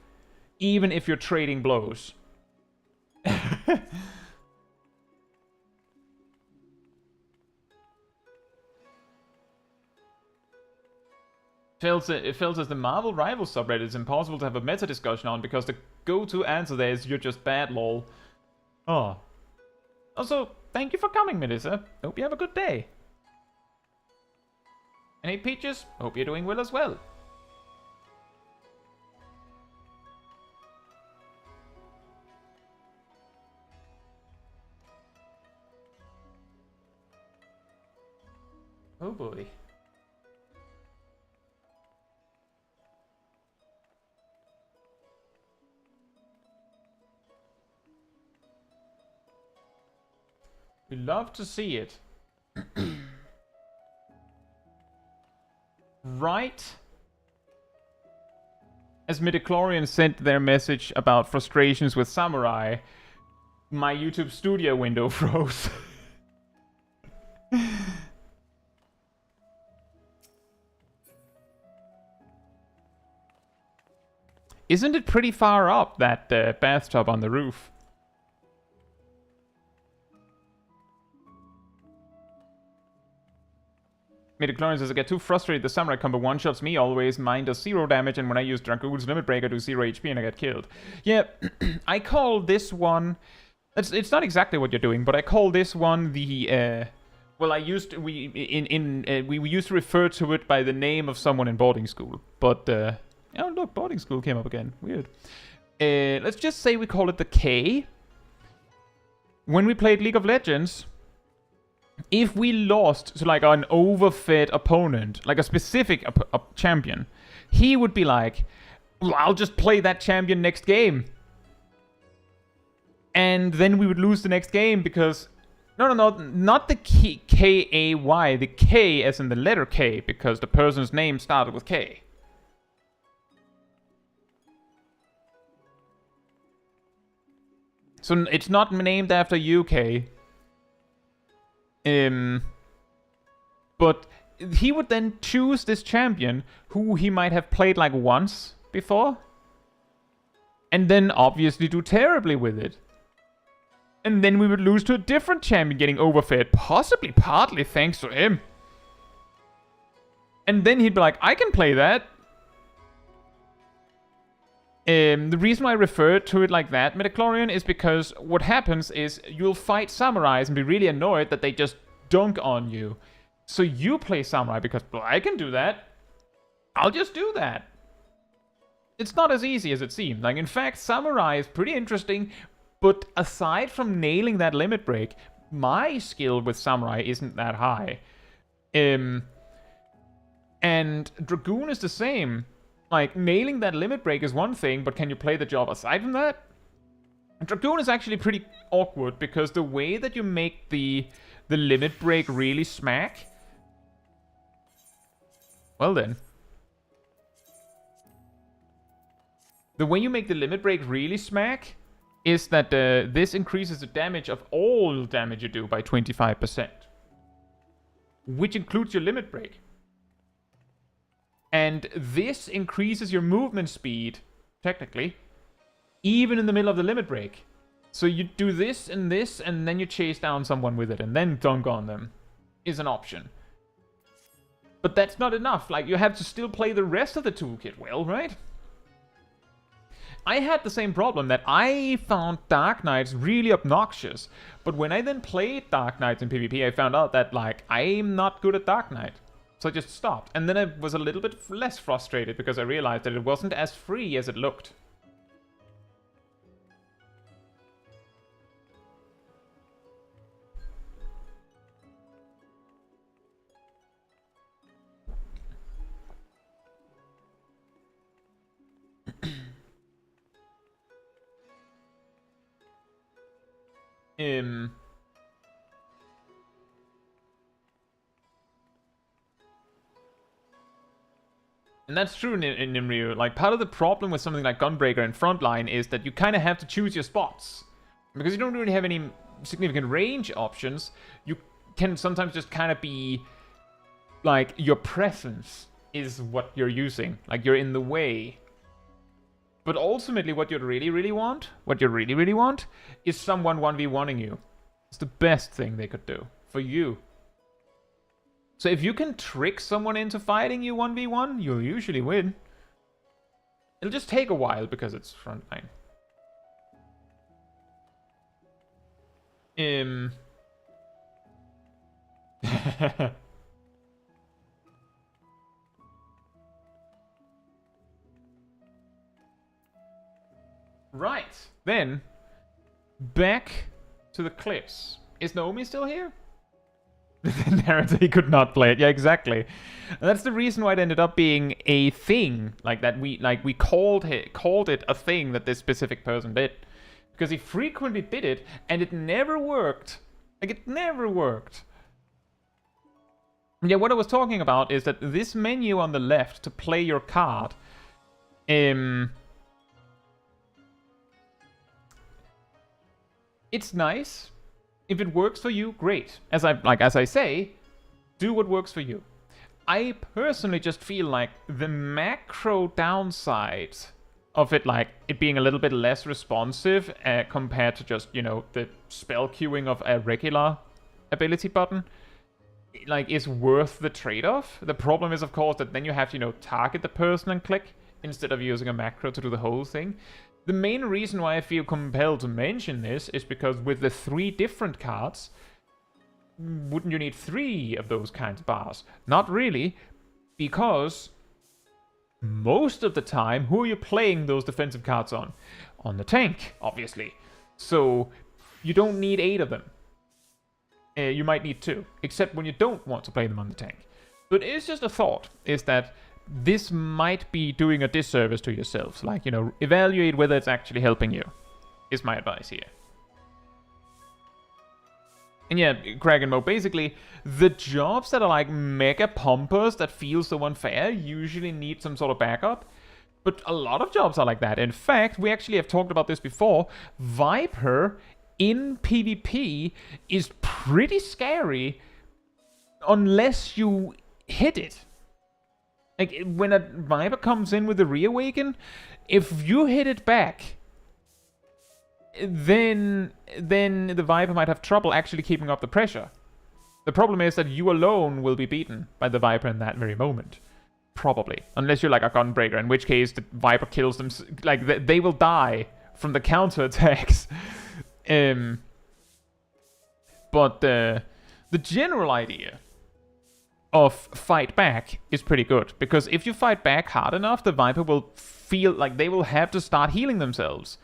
even if you're trading blows. It feels as the Marvel Rival subreddit is impossible to have a meta discussion on because the go-to answer there is you're just bad, lol. Oh. Also, thank you for coming, Melissa. Hope you have a good day. And hey, Peaches, hope you're doing well as well. Oh boy. We love to see it. Right as midichlorians sent their message about frustrations with Samurai, my YouTube studio window froze. Isn't it pretty far up, that bathtub on the roof? Midichlorian says, I get too frustrated. The samurai combo one-shots me always. Mine does 0 damage, and when I use Dragoon's Limit Break, I do 0 HP and I get killed. Yeah, I call this one... It's not exactly what you're doing, but I call this one the... Well, we used to refer to it by the name of someone in boarding school. But, oh look, boarding school came up again. Weird. Let's just say we call it the K. When we played League of Legends... If we lost to like an overfed opponent, like a specific champion, he would be like, well, I'll just play that champion next game. And then we would lose the next game because... No, not the K-A-Y, the K as in the letter K, because the person's name started with K. So it's not named after UK. But he would then choose this champion who he might have played like once before. And then obviously do terribly with it. And then we would lose to a different champion getting overfed, possibly partly thanks to him. And then he'd be like, I can play that. The reason why I refer to it like that, Metachlorian, is because what happens is you'll fight samurais and be really annoyed that they just dunk on you. So you play samurai because, well, I can do that. I'll just do that. It's not as easy as it seems. Like, in fact, samurai is pretty interesting, but aside from nailing that limit break, my skill with samurai isn't that high. And Dragoon is the same. Like, nailing that limit break is one thing, but can you play the job aside from that? Dragoon is actually pretty awkward, because the way that you make the limit break really smack... Well then. The way you make the limit break really smack is that this increases the damage of all damage you do by 25%. Which includes your limit break. And this increases your movement speed, technically, even in the middle of the limit break. So you do this, and then you chase down someone with it, and then dunk on them, is an option. But that's not enough. Like, you have to still play the rest of the toolkit well, right? I had the same problem, that I found Dark Knights really obnoxious. But when I then played Dark Knights in PvP, I found out that, like, I'm not good at Dark Knight. So I just stopped. And then I was a little bit less frustrated because I realized that it wasn't as free as it looked. And that's true in Nimryu. Like, part of the problem with something like Gunbreaker and Frontline is that you kind of have to choose your spots. Because you don't really have any significant range options, you can sometimes just kind of be like, your presence is what you're using. Like, you're in the way. But ultimately, what you really, really want, is someone 1v1ing you. It's the best thing they could do for you. So if you can trick someone into fighting you 1v1, you'll usually win. It'll just take a while because it's frontline. Right, then, back to the cliffs. Is Naomi still here? The narrator, he could not play it. Yeah, exactly. And that's the reason why it ended up being a thing. Like that we called it a thing that this specific person did. Because he frequently did it, and it never worked. Like, it never worked. Yeah, what I was talking about is that this menu on the left to play your card, it's nice. If it works for you, great. As I say, do what works for you. I personally just feel like the macro downside of it, like it being a little bit less responsive compared to just, you know, the spell queuing of a regular ability button, like, is worth the trade-off. The problem is, of course, that then you have to, you know, target the person and click instead of using a macro to do the whole thing. The main reason why I feel compelled to mention this is because with the 3 different cards, wouldn't you need 3 of those kinds of bars? Not really, because most of the time, who are you playing those defensive cards on? On the tank, obviously. So you don't need 8 of them. You might need 2, except when you don't want to play them on the tank. But it's just a thought, is that this might be doing a disservice to yourselves. Like, you know, evaluate whether it's actually helping you, is my advice here. And yeah, Craig and Mo, basically, the jobs that are like mega pumpers that feel so unfair usually need some sort of backup. But a lot of jobs are like that. In fact, we actually have talked about this before. Viper in PvP is pretty scary unless you hit it. Like, when a Viper comes in with a Reawaken, if you hit it back, then the Viper might have trouble actually keeping up the pressure. The problem is that you alone will be beaten by the Viper in that very moment. Probably. Unless you're like a Gunbreaker, in which case the Viper kills them. Like, they will die from the counterattacks. But the general idea of fight back is pretty good, because if you fight back hard enough, the Viper will feel like they will have to start healing themselves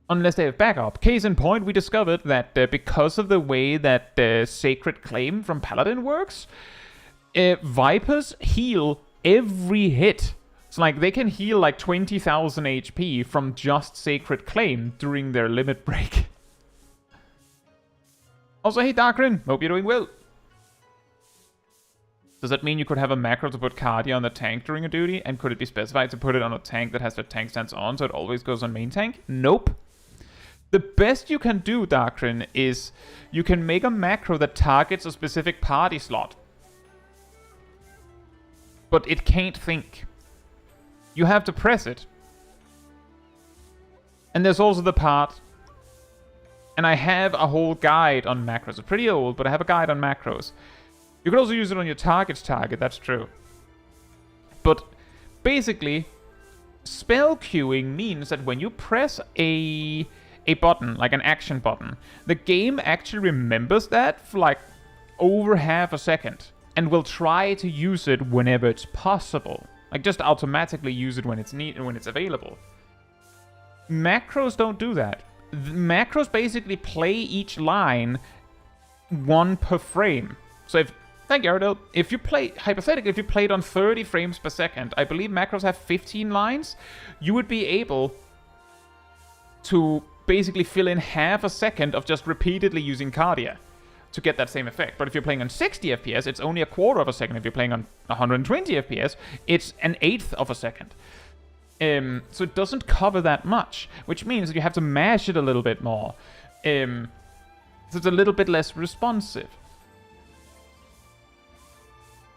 unless they have backup. Case in point, we discovered that because of the way that Sacred Claim from Paladin works, Vipers heal every hit. It's like they can heal like 20,000 HP from just Sacred Claim during their limit break. Also, hey Darkrin, hope you're doing well. Does that mean you could have a macro to put Cardia on the tank during a duty? And could it be specified to put it on a tank that has the tank stance on, so it always goes on main tank? Nope. The best you can do, Darkrin, is you can make a macro that targets a specific party slot. But it can't think. You have to press it. And there's also the part... And I have a whole guide on macros. It's pretty old, but I have a guide on macros. You could also use it on your target's target, that's true. But basically, spell queuing means that when you press a button, like an action button, the game actually remembers that for like over half a second and will try to use it whenever it's possible. Like, just automatically use it when it's needed and when it's available. Macros don't do that. The macros basically play each line 1 per frame. So if... Thank you, Aradel. If you play... Hypothetically, if you played on 30 frames per second, I believe macros have 15 lines, you would be able to basically fill in half a second of just repeatedly using Cardia to get that same effect. But if you're playing on 60 FPS, it's only a quarter of a second. If you're playing on 120 FPS, it's an eighth of a second. So it doesn't cover that much, which means that you have to mash it a little bit more. So it's a little bit less responsive.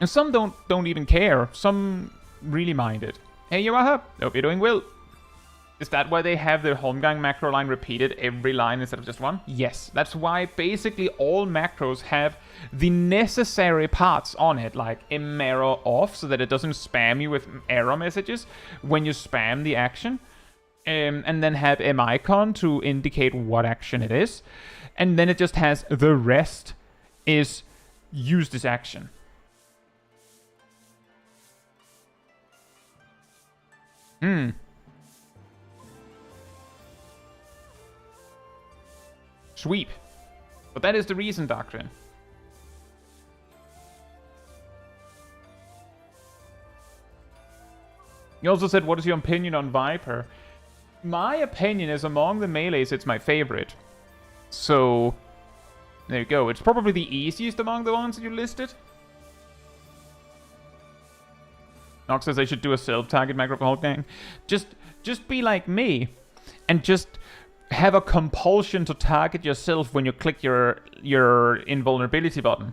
And some don't even care. Some really mind it. Hey, Yamaha, hope you're doing well. Is that why they have their Holmgang macro line repeated every line instead of just one? Yes, that's why basically all macros have the necessary parts on it, like error off, so that it doesn't spam you with error messages when you spam the action. And then have icon to indicate what action it is. And then it just has the rest is use this action. Sweep. But that is the reason, Doctrine. You also said, what is your opinion on Viper? My opinion is among the melees, it's my favorite. So, there you go. It's probably the easiest among the ones that you listed. Nox says I should do a self-target macro for Holmgang. Just be like me. And just have a compulsion to target yourself when you click your invulnerability button.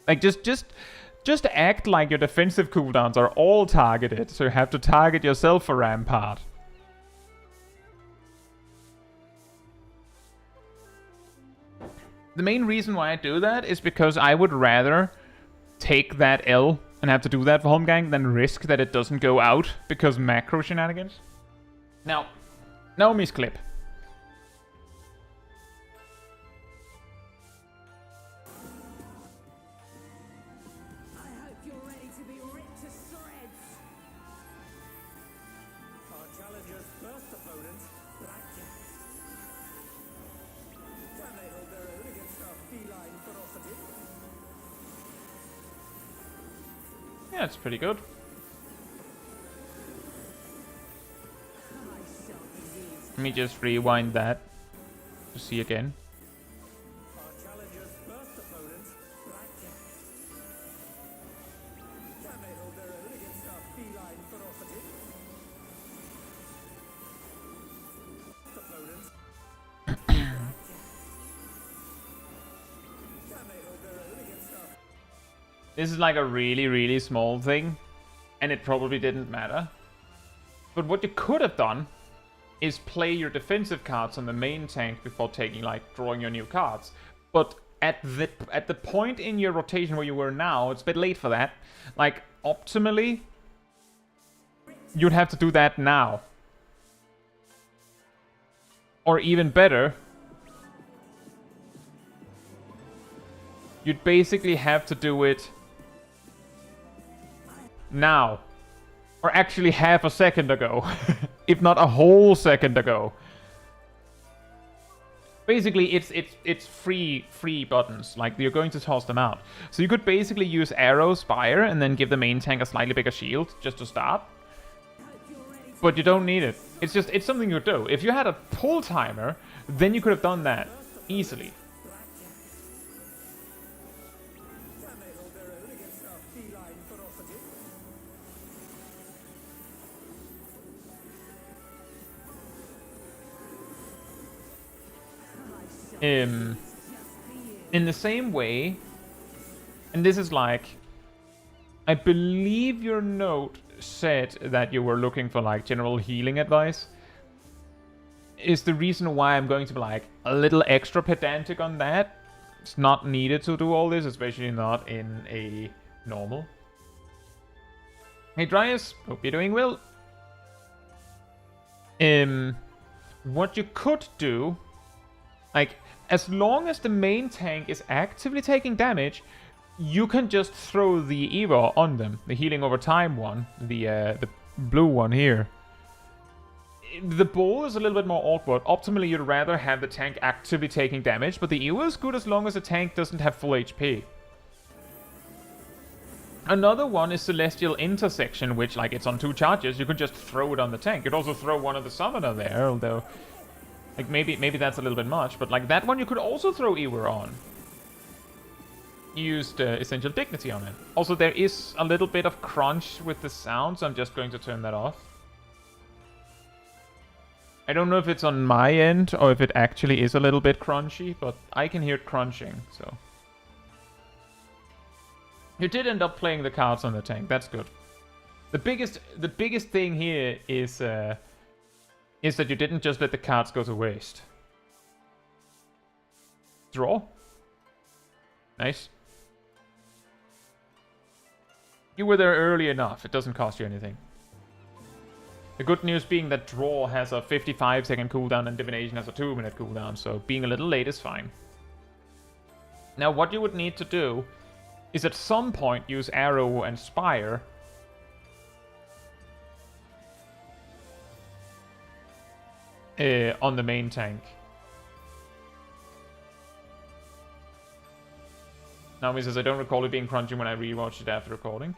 Like, just act like your defensive cooldowns are all targeted, so you have to target yourself for Rampart. The main reason why I do that is because I would rather take that L and have to do that for Holmgang than risk that it doesn't go out because macro shenanigans. Now, Naomi's clip. Yeah, it's pretty good. Let me just rewind that to see again. This is like a really, really small thing, and it probably didn't matter. But what you could have done is play your defensive cards on the main tank before taking, like, drawing your new cards. But at the point in your rotation where you were now, it's a bit late for that. Like, optimally, you'd have to do that now. Or even better, you'd basically have to do it now. Or actually half a second ago. If not a whole second ago. Basically, it's free buttons. Like, you're going to toss them out. So you could basically use Arrow, Spire, and then give the main tank a slightly bigger shield, just to start. But you don't need it. It's something you do. If you had a pull timer, then you could have done that easily. In the same way, and this is like, I believe your note said that you were looking for like general healing advice, is the reason why I'm going to be like a little extra pedantic on that. It's not needed to do all this, especially not in a normal. Hey Dryas, hope you're doing well. What you could do, like, as long as the main tank is actively taking damage, you can just throw the Evo on them. The healing over time one. The blue one here. The ball is a little bit more awkward. Optimally, you'd rather have the tank actively taking damage, but the Evo is good as long as the tank doesn't have full HP. Another one is Celestial Intersection, which, like, it's on 2 charges. You could just throw it on the tank. You could also throw one of the Summoner there, although... like, maybe that's a little bit much, but like that one you could also throw Ewer on. You used Essential Dignity on it. Also, there is a little bit of crunch with the sound, so I'm just going to turn that off. I don't know if it's on my end or if it actually is a little bit crunchy, but I can hear it crunching, so... You did end up playing the cards on the tank. That's good. The biggest thing here is that you didn't just let the cards go to waste. Draw. Nice. You were there early enough. It doesn't cost you anything. The good news being that draw has a 55-second cooldown and divination has a 2-minute cooldown, so being a little late is fine. Now, what you would need to do is at some point use arrow and spire on the main tank. Naomi says, I don't recall it being crunchy when I rewatched it after recording.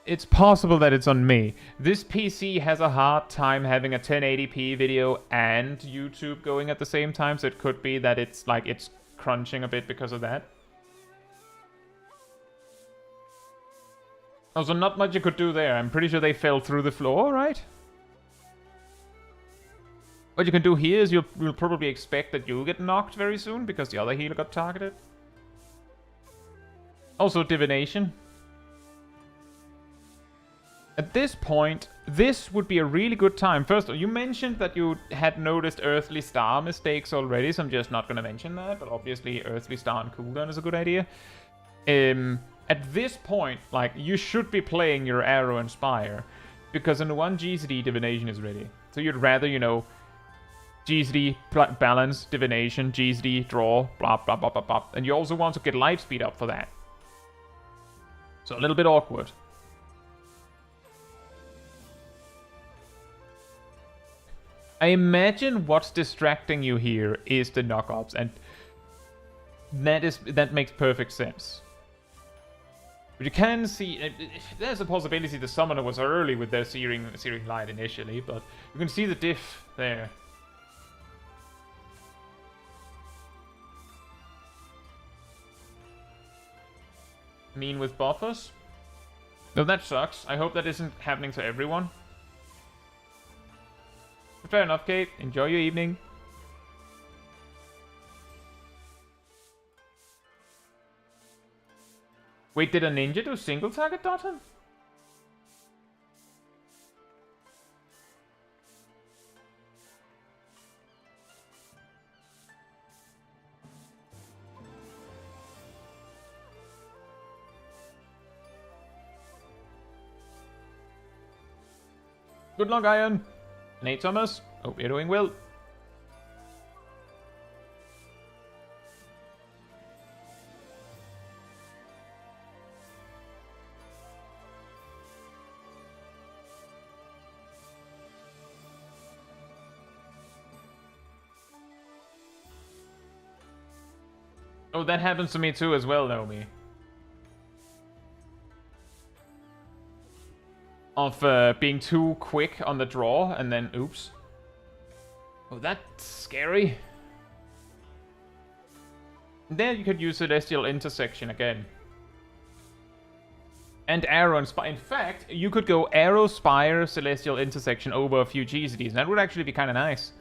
It's possible that it's on me. This PC has a hard time having a 1080p video and YouTube going at the same time, so it could be that it's like it's crunching a bit because of that. Also, not much you could do there. I'm pretty sure they fell through the floor, right? What you can do here is you'll probably expect that you'll get knocked very soon because the other healer got targeted. Also, divination. At this point, this would be a really good time. First, you mentioned that you had noticed Earthly Star mistakes already, so I'm just not going to mention that, but obviously Earthly Star and cooldown is a good idea. At this point, like, you should be playing your Arrow and Spire, because in one GCD, divination is ready. So you'd rather, you know, GCD, balance, divination, GCD, draw, blah, blah, blah, blah, blah. And you also want to get light speed up for that. So a little bit awkward. I imagine what's distracting you here is the knockups, and that makes perfect sense. But you can see, there's a possibility the summoner was early with their searing light initially, but you can see the diff there. Mean with buffers? No, that sucks. I hope that isn't happening to everyone. Fair enough, Kate. Enjoy your evening. Wait, did a ninja do single target dodging? Good luck, Iron. Nate Thomas, hope you're doing well. Oh, that happens to me too as well, Naomi. Of being too quick on the draw and then oops. Oh, that's scary. There you could use Celestial Intersection again. And Arrow and Spire. In fact, you could go Arrow, Spire, Celestial Intersection over a few GCDs. That would actually be kind of nice.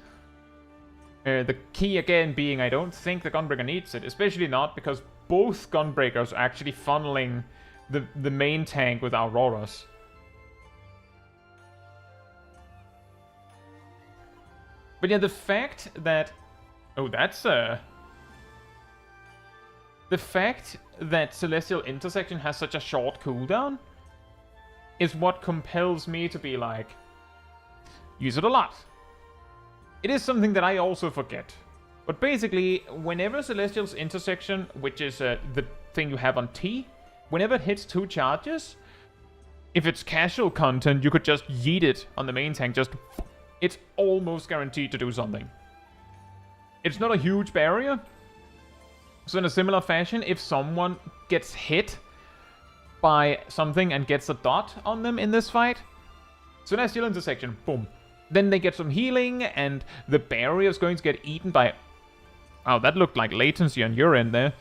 The key again being I don't think the Gunbreaker needs it. Especially not because both Gunbreakers are actually funneling the main tank with Auroras. But yeah, the fact that... Oh, that's... The fact that Celestial Intersection has such a short cooldown is what compels me to be like, use it a lot. It is something that I also forget. But basically, whenever Celestial's Intersection, which is the thing you have on T, whenever it hits 2 charges, if it's casual content, you could just yeet it on the main tank, just... It's almost guaranteed to do something. It's not a huge barrier. So in a similar fashion, if someone gets hit by something and gets a dot on them in this fight, Celestial Intersection, boom. Then they get some healing, and the barrier is going to get eaten by... Oh, that looked like latency on your end there.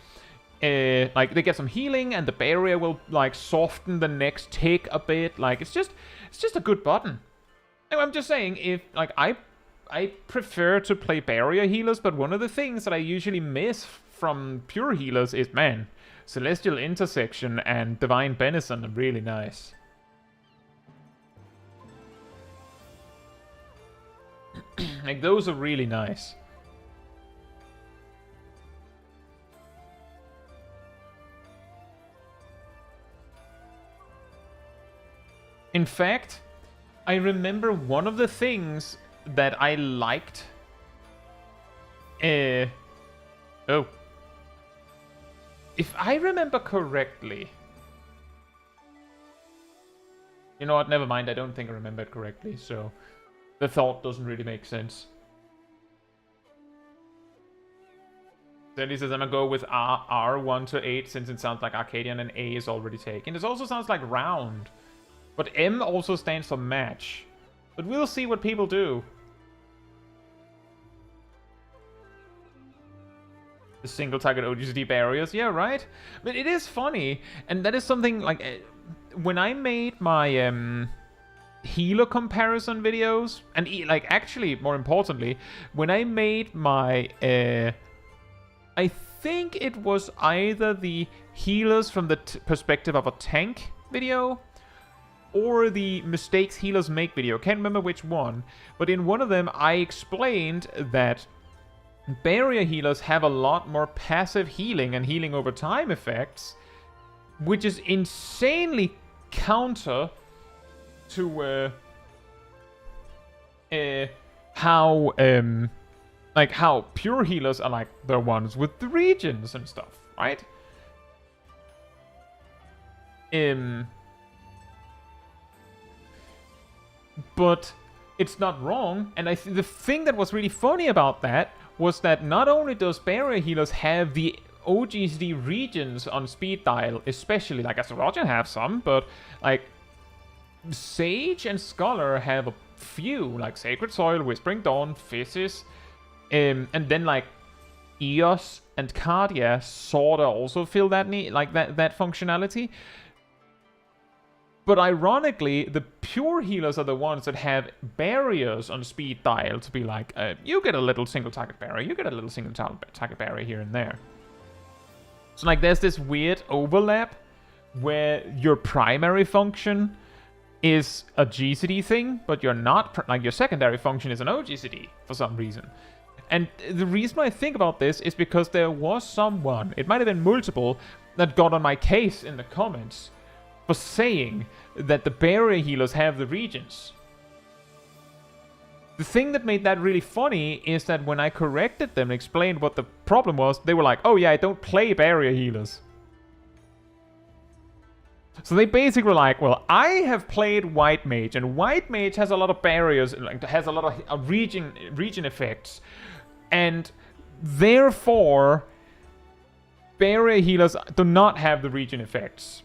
Like, they get some healing, and the barrier will, like, soften the next tick a bit. Like, it's just a good button. I'm just saying, if, like, I prefer to play barrier healers, but one of the things that I usually miss from pure healers is, man, Celestial Intersection and Divine Benison are really nice. Like, those are really nice. In fact, I remember one of the things that I liked. Oh. If I remember correctly. You know what? Never mind. I don't think I remember it correctly, so the thought doesn't really make sense. Then he says, I'm gonna go with R1 to 8 since it sounds like Arcadian and A is already taken. This also sounds like round. But M also stands for match. But we'll see what people do. The single target OGCD barriers, yeah, right? But it is funny, and that is something like when I made my healer comparison videos, and like actually more importantly, when I made my I think it was either the healers from the perspective of a tank video or the mistakes healers make video. Can't remember which one, but in one of them I explained that barrier healers have a lot more passive healing and healing over time effects, which is insanely counter to how how pure healers are like the ones with the regions and stuff, right? But it's not wrong, and the thing that was really funny about that was that not only does barrier healers have the OGSD regions on speed dial, especially, like Astrologian have some, but like Sage and Scholar have a few, like Sacred Soil, Whispering Dawn, Physis, and then like Eos and Cardia sorta also fill that need, like that functionality. But ironically, the pure healers are the ones that have barriers on speed dial to be like, you get a little single target barrier, you get a little single target barrier here and there. So like there's this weird overlap where your primary function is a GCD thing, but you're not, like your secondary function is an OGCD for some reason. And the reason I think about this is because there was someone, it might have been multiple, that got on my case in the comments for saying that the barrier healers have the regions. The thing that made that really funny is that when I corrected them and explained what the problem was, they were like, oh yeah, I don't play barrier healers. So they basically were like, well, I have played White Mage, and White Mage has a lot of barriers, like has a lot of region effects, and therefore barrier healers do not have the region effects.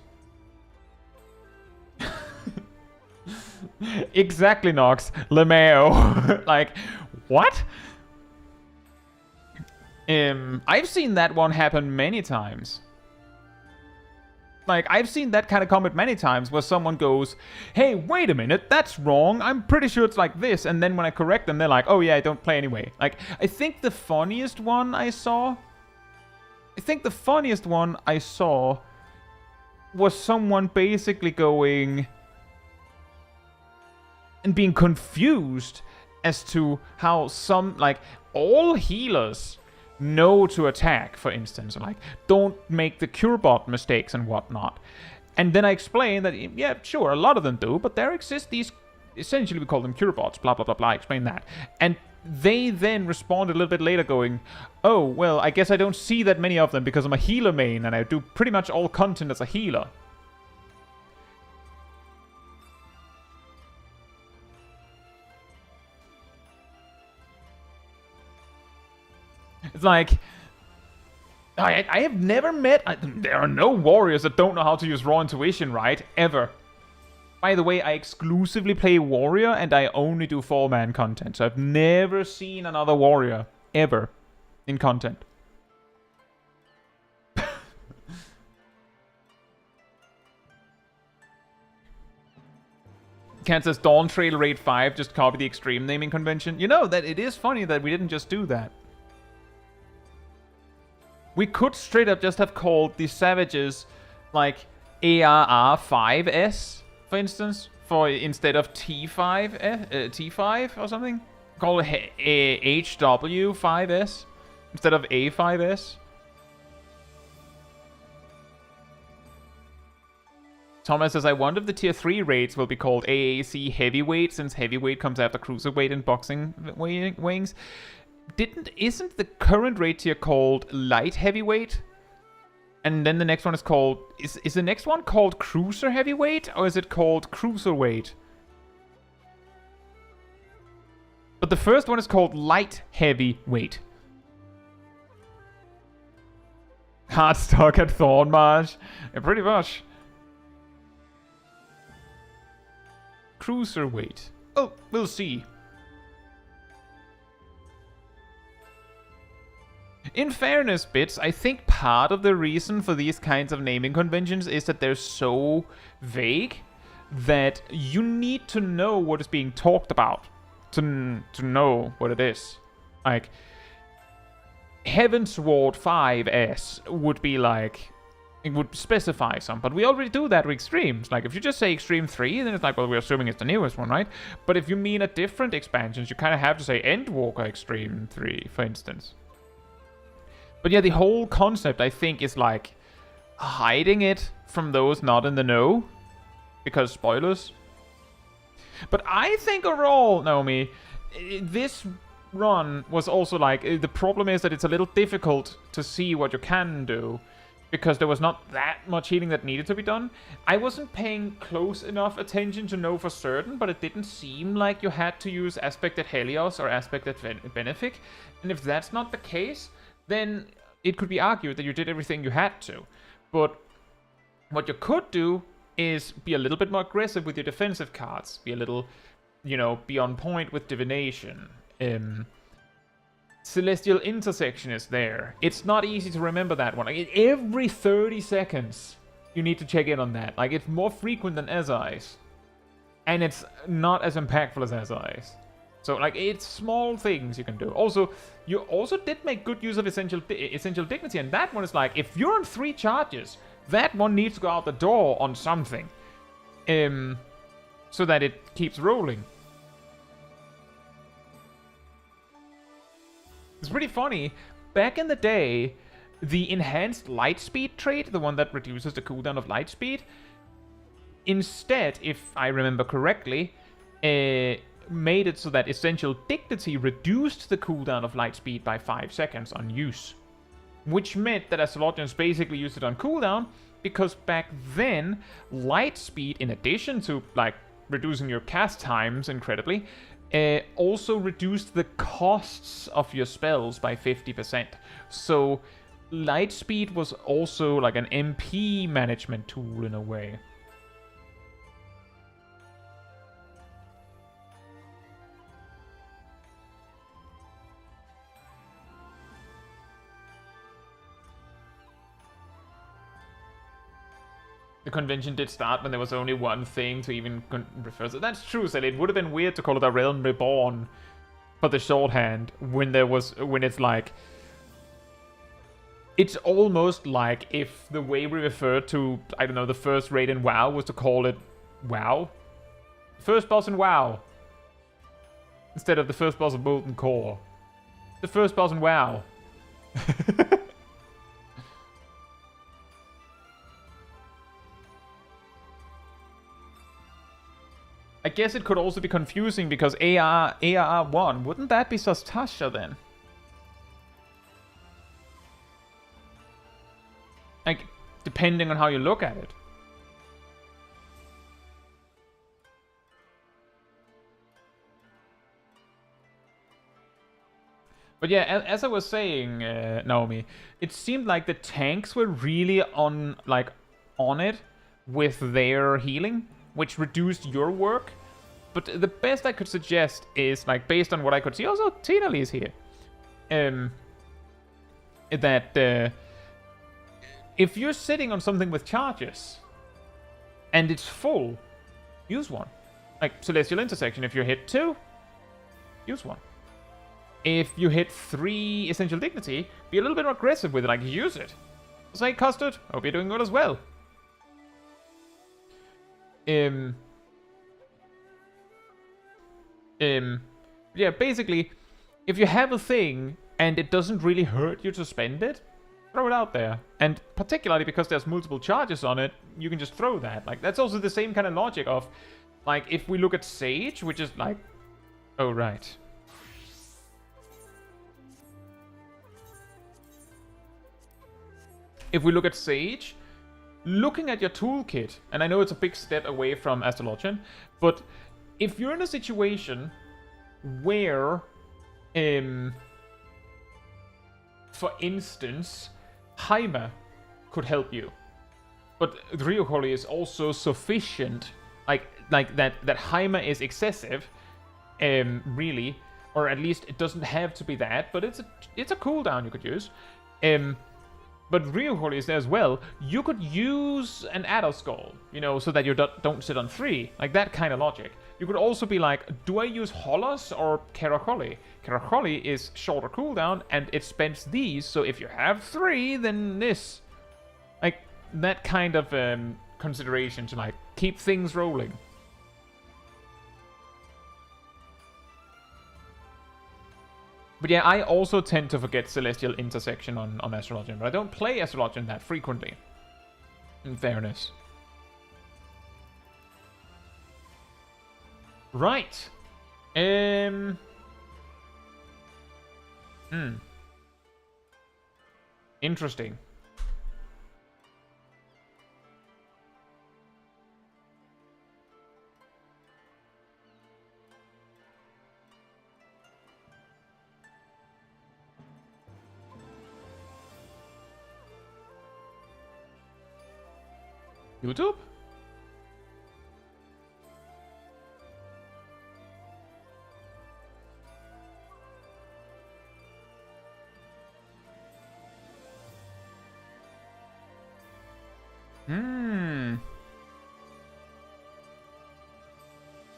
Exactly, Nox. Lemao. Like, what? I've seen that one happen many times. Like, I've seen that kind of comment many times where someone goes, hey, wait a minute, that's wrong. I'm pretty sure it's like this. And then when I correct them, they're like, oh yeah, I don't play anyway. Like, I think the funniest one I saw was someone basically going and being confused as to how some, like, all healers know to attack, for instance, like, don't make the cure bot mistakes and whatnot. And then I explained that, yeah, sure, a lot of them do, but there exist these, essentially we call them cure bots, blah, blah, blah, blah, I explained that. And they then responded a little bit later going, oh, well, I guess I don't see that many of them because I'm a healer main and I do pretty much all content as a healer. It's like, I have never met, there are no warriors that don't know how to use raw intuition, right? Ever. By the way, I exclusively play warrior and I only do 4-man content. So I've never seen another warrior, ever, in content. Ken says Dawntrail Raid 5 just copy the extreme naming convention. You know, that it is funny that we didn't just do that. We could straight up just have called the Savages like ARR5S, for instance, for instead of T5 or something. Call it HW5S instead of A5S. Thomas says, I wonder if the tier 3 raids will be called AAC Heavyweight, since Heavyweight comes after Cruiserweight in boxing wings. Isn't the current raid tier called Light Heavyweight? And then the next one is called... Is the next one called Cruiser Heavyweight? Or is it called Cruiserweight? But the first one is called Light Heavyweight. Hard stock at Thornmarsh. Yeah, pretty much. Cruiserweight. Oh, we'll see. In fairness, Bits, I think part of the reason for these kinds of naming conventions is that they're so vague that you need to know what is being talked about to know what it is. Like, Heavensward 5S would be like... It would specify some, but we already do that with Extremes. Like, if you just say Extreme 3, then it's like, well, we're assuming it's the newest one, right? But if you mean a different expansions, you kind of have to say Endwalker Extreme 3, for instance. But yeah, the whole concept, I think, is like hiding it from those not in the know. Because spoilers. But I think overall, Naomi, this run was also like... The problem is that it's a little difficult to see what you can do. Because there was not that much healing that needed to be done. I wasn't paying close enough attention to know for certain, but it didn't seem like you had to use Aspect at Helios or Aspect at Benefic. And if that's not the case, then it could be argued that you did everything you had to. But what you could do is be a little bit more aggressive with your defensive cards. Be a little, you know, be on point with Divination. Celestial Intersection is there. It's not easy to remember that one. Like, every 30 seconds, you need to check in on that. Like, it's more frequent than As-Eyes. And it's not as impactful as As-Eyes. So, like, it's small things you can do. Also, you also did make good use of Essential Dignity. And that one is like, if you're on 3 charges, that one needs to go out the door on something. So that it keeps rolling. It's pretty funny. Back in the day, the enhanced light speed trait, the one that reduces the cooldown of light speed, instead, if I remember correctly, made it so that Essential Dignity reduced the cooldown of light speed by 5 seconds on use. Which meant that Astrologians basically used it on cooldown, because back then, light speed, in addition to like reducing your cast times incredibly, also reduced the costs of your spells by 50%. So light speed was also like an MP management tool in a way. The convention did start when there was only one thing to even refer to. That's true, Sally. It would have been weird to call it a Realm Reborn for the shorthand when it's like... It's almost like if the way we refer to, I don't know, the first raid in WoW was to call it WoW. First boss in WoW. Instead of the first boss of Molten Core. The first boss in WoW. I guess it could also be confusing because ARR1, wouldn't that be Sastasha then? Like, depending on how you look at it. But yeah, as I was saying, Naomi, it seemed like the tanks were really on it with their healing, which reduced your work. But the best I could suggest is, like, based on what I could see, also Tina is here, that if you're sitting on something with charges and it's full, use one. Like Celestial Intersection, if you're hit 2, use one. if you hit 3 Essential Dignity, be a little bit more aggressive with it, like use it. Say, Custard, hope you're doing good as well. Yeah, basically, if you have a thing and it doesn't really hurt you to spend it, throw it out there. And particularly because there's multiple charges on it, you can just throw that. Like, that's also the same kind of logic of, like, if we look at Sage, which is like, oh, right. If we look at Sage, looking at your toolkit, and I know it's a big step away from Astrologian, but if you're in a situation where, for instance, Jaime could help you, but Ryuhori is also sufficient, like that Jaime is excessive, really, or at least it doesn't have to be that, but it's a cooldown you could use, but Ryuhori is there as well. You could use an Adder Skull, you know, so that you don't sit on 3, like that kind of logic. You could also be like, do I use Holos or Keracholi? Keracholi is shorter cooldown, and it spends these, so if you have 3, then this. Like, that kind of consideration to, like, keep things rolling. But yeah, I also tend to forget Celestial Intersection on Astrologian, but I don't play Astrologian that frequently, in fairness. Right. Interesting. YouTube?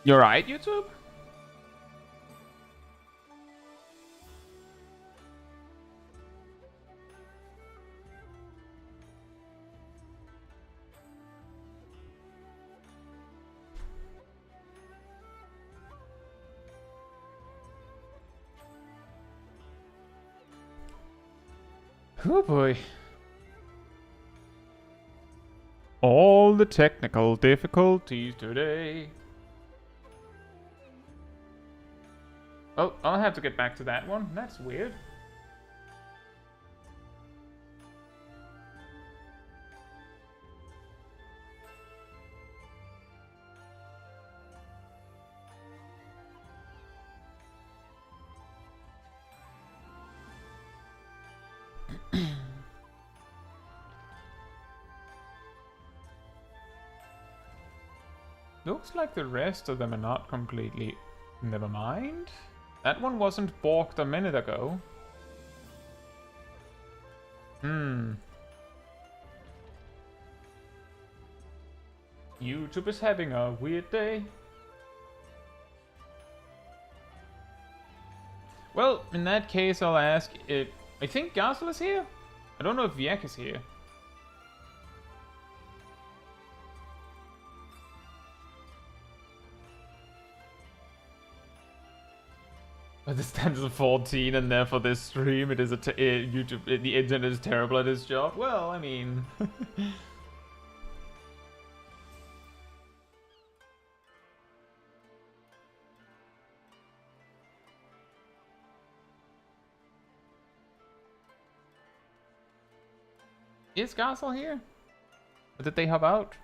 You're right, YouTube? Oh boy. All the technical difficulties today. Oh, I'll have to get back to that one. That's weird. Looks like the rest of them are not completely... Never mind. That one wasn't balked a minute ago. YouTube is having a weird day. Well, in that case, I'll ask if... I think Gazel is here? I don't know if Viek is here. But the stands of 14, and therefore this stream, it is a YouTube. The internet is terrible at its job. Well, I mean, is Gazel here? Or did they hop out?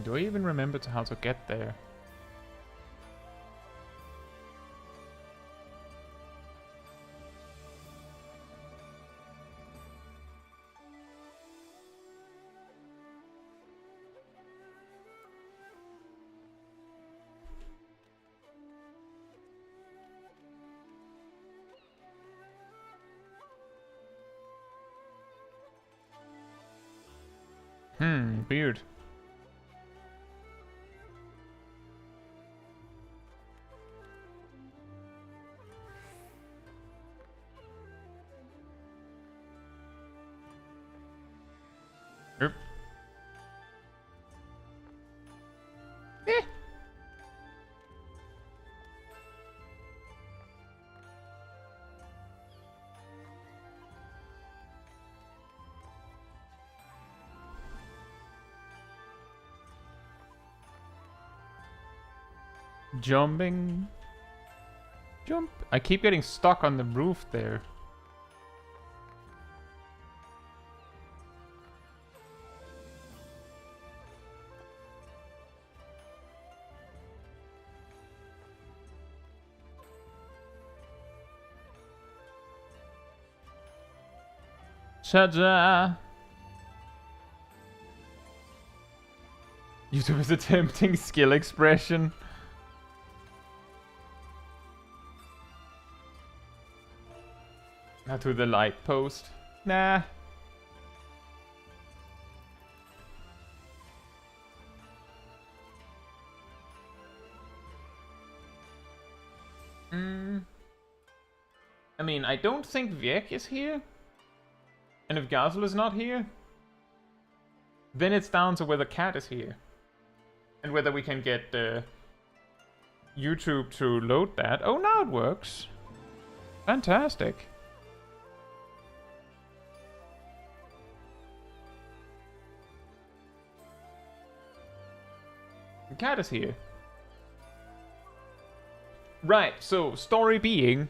Do I even remember how to get there? Weird. Oop. Eh. Jumping. Jump. I keep getting stuck on the roof there. Ta-da! YouTube is attempting skill expression. Not to the light post. Nah. I mean, I don't think Viek is here. And if Gazel is not here, then it's down to whether Cat is here. And whether we can get YouTube to load that. Oh, now it works. Fantastic. The Cat is here. Right, so story being,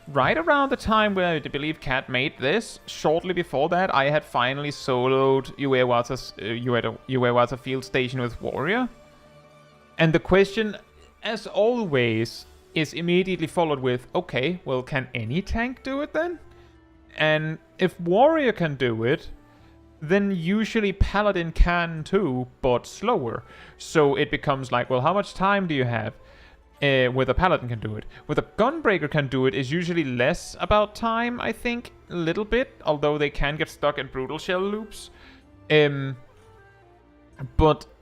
right around the time where I believe Cat made this, shortly before that, I had finally soloed Uewata Field Station with Warrior. And the question, as always, is immediately followed with, okay, well, can any tank do it then? And if Warrior can do it, then usually Paladin can too, but slower. So it becomes like, well, how much time do you have? Whether Paladin can do it. Whether Gunbreaker can do it is usually less about time, I think. A little bit, although they can get stuck in Brutal Shell loops. But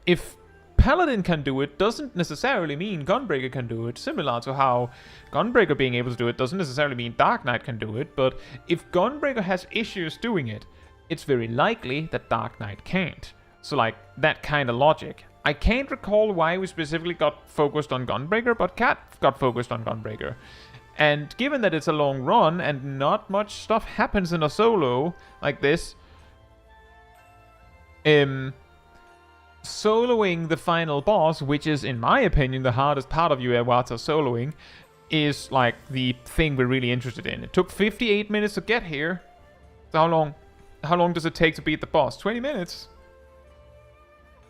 if Paladin can do it, doesn't necessarily mean Gunbreaker can do it. Similar to how Gunbreaker being able to do it doesn't necessarily mean Dark Knight can do it. But if Gunbreaker has issues doing it, it's very likely that Dark Knight can't. So like, that kind of logic. I can't recall why we specifically got focused on Gunbreaker, but Cat got focused on Gunbreaker. And given that it's a long run and not much stuff happens in a solo like this, soloing the final boss, which is, in my opinion, the hardest part of Uewata soloing, is like the thing we're really interested in. It took 58 minutes to get here. So how long does it take to beat the boss? 20 minutes?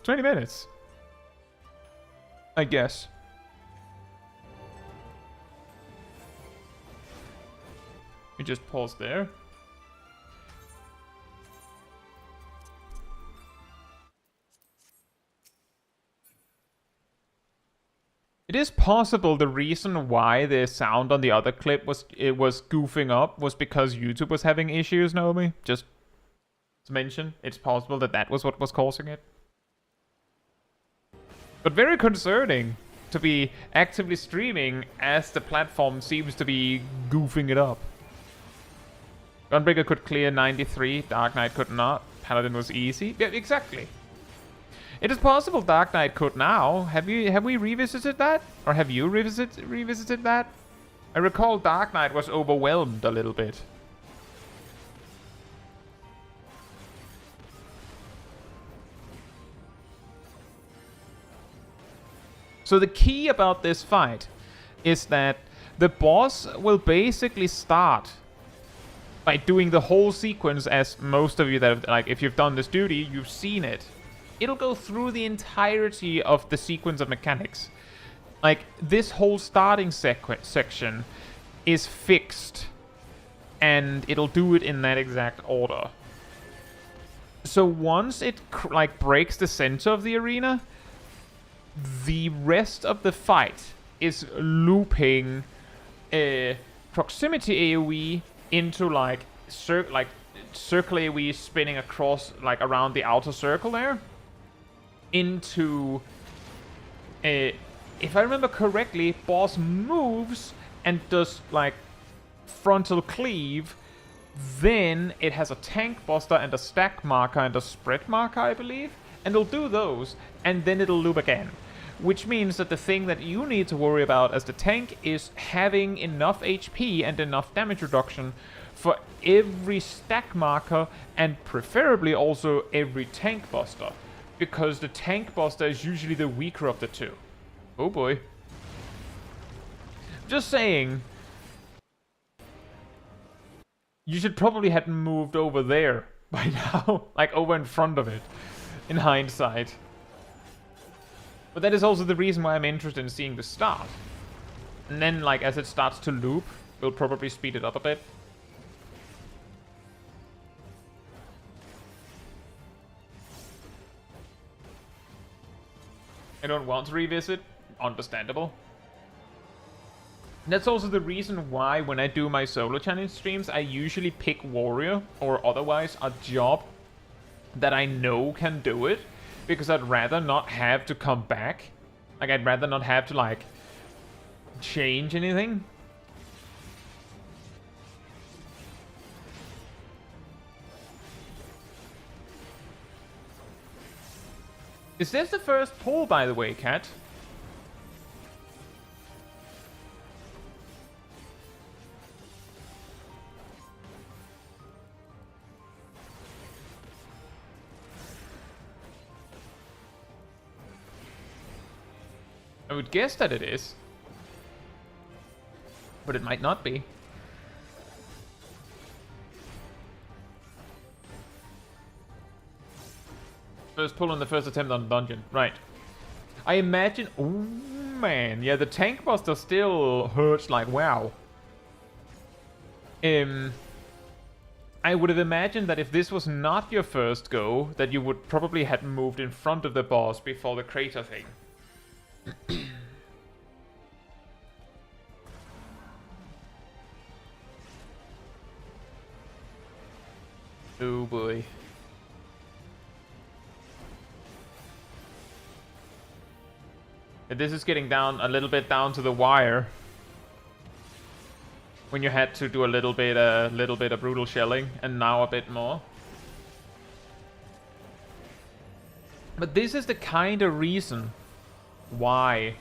20 minutes. I guess. We just pause there. It is possible the reason why the sound on the other clip was goofing up was because YouTube was having issues, Naomi. Just to mention, it's possible that was what was causing it. But very concerning to be actively streaming as the platform seems to be goofing it up. Gunbreaker could clear 93, Dark Knight could not. Paladin was easy. Yeah, exactly. It is possible Dark Knight could now. Have we revisited that? Or have you revisited that? I recall Dark Knight was overwhelmed a little bit. So the key about this fight is that the boss will basically start by doing the whole sequence, as most of you that have, like, if you've done this duty, you've seen it. It'll go through the entirety of the sequence of mechanics. Like, this whole starting section is fixed, and it'll do it in that exact order. So once it like breaks the center of the arena, the rest of the fight is looping proximity AoE into like circle AoE spinning across, like, around the outer circle there, into a... If I remember correctly, boss moves and does, like, frontal cleave, then it has a tank buster and a stack marker and a spread marker, I believe, and it'll do those, and then it'll loop again. Which means that the thing that you need to worry about as the tank is having enough HP and enough damage reduction for every stack marker and preferably also every tank buster, because the tank buster is usually the weaker of the two. Oh boy. Just saying. You should probably have moved over there by now. Like, over in front of it. In hindsight. But that is also the reason why I'm interested in seeing the start. And then, like, as it starts to loop, we'll probably speed it up a bit. I don't want to revisit. Understandable. That's also the reason why when I do my solo challenge streams, I usually pick warrior or otherwise a job that I know can do it, because I'd rather not have to come back. Like, I'd rather not have to, like, change anything. Is this the first pull, by the way, Cat? I would guess that it is. But it might not be. First pull on the first attempt on the dungeon. Right. I imagine... Oh, man. Yeah, the tank buster still hurts like wow. I would have imagined that if this was not your first go, that you would probably have moved in front of the boss before the crater thing. Oh boy. This is getting down a little bit down to the wire. When you had to do a little bit of brutal shelling, and now a bit more. But this is the kind of reason why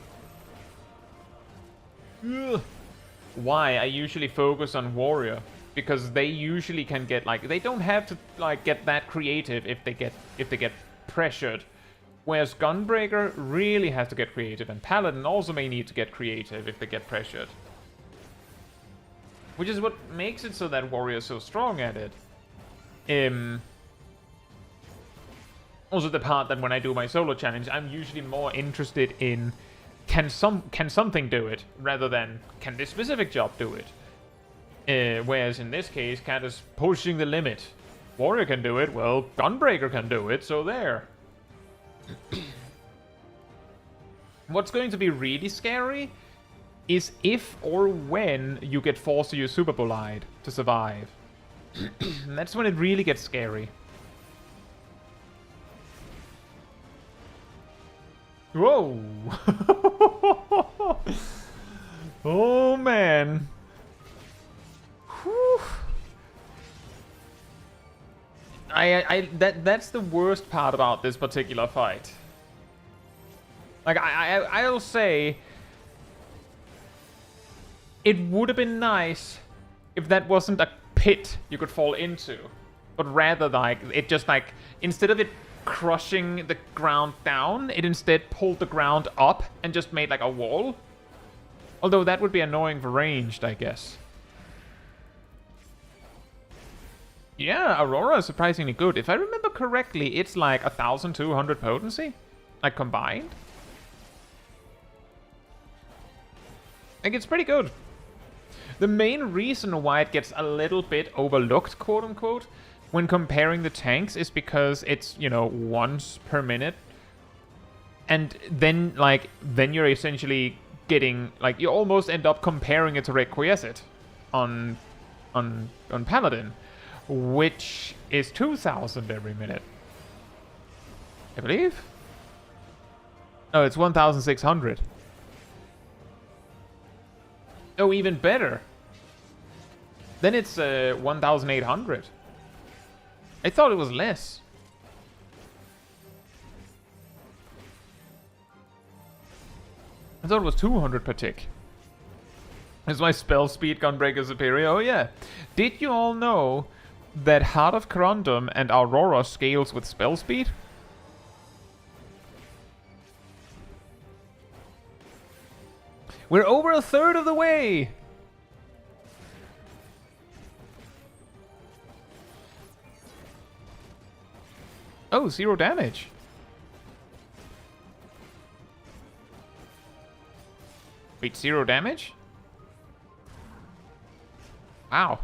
I usually focus on warrior, because they usually can get, like, they don't have to, like, get that creative if they get pressured, whereas Gunbreaker really has to get creative, and Paladin also may need to get creative if they get pressured, which is what makes it so that warrior is so strong at it. Also the part that when I do my solo challenge, I'm usually more interested in can something do it, rather than can this specific job do it. Whereas in this case, Cat is pushing the limit. Warrior can do it, well, Gunbreaker can do it, so there. What's going to be really scary is if or when you get forced to use Super Bolide to survive. That's when it really gets scary. Whoa! Oh man. Whew. That's the worst part about this particular fight. Like, I'll say it would have been nice if that wasn't a pit you could fall into, but rather, like, it just, like, instead of it crushing the ground down, it instead pulled the ground up and just made, like, a wall. Although that would be annoying for ranged, I guess. Yeah, Aurora is surprisingly good. If I remember correctly, it's like 1,200 potency, like, combined. Like, it's pretty good. The main reason why it gets a little bit overlooked, quote-unquote, when comparing the tanks is because it's, you know, once per minute. And then, like, then you're essentially getting, like, you almost end up comparing it to Requiescit on Paladin. which is 2,000 every minute. I believe? No, it's 1,600. Oh, even better. Then it's 1,800. I thought it was less. I thought it was 200 per tick. Is my spell speed Gunbreaker superior? Oh yeah. Did you all know that Heart of Corundum and Aurora scales with spell speed? We're over a third of the way! Oh, 0 damage. Wait, 0 damage? Wow.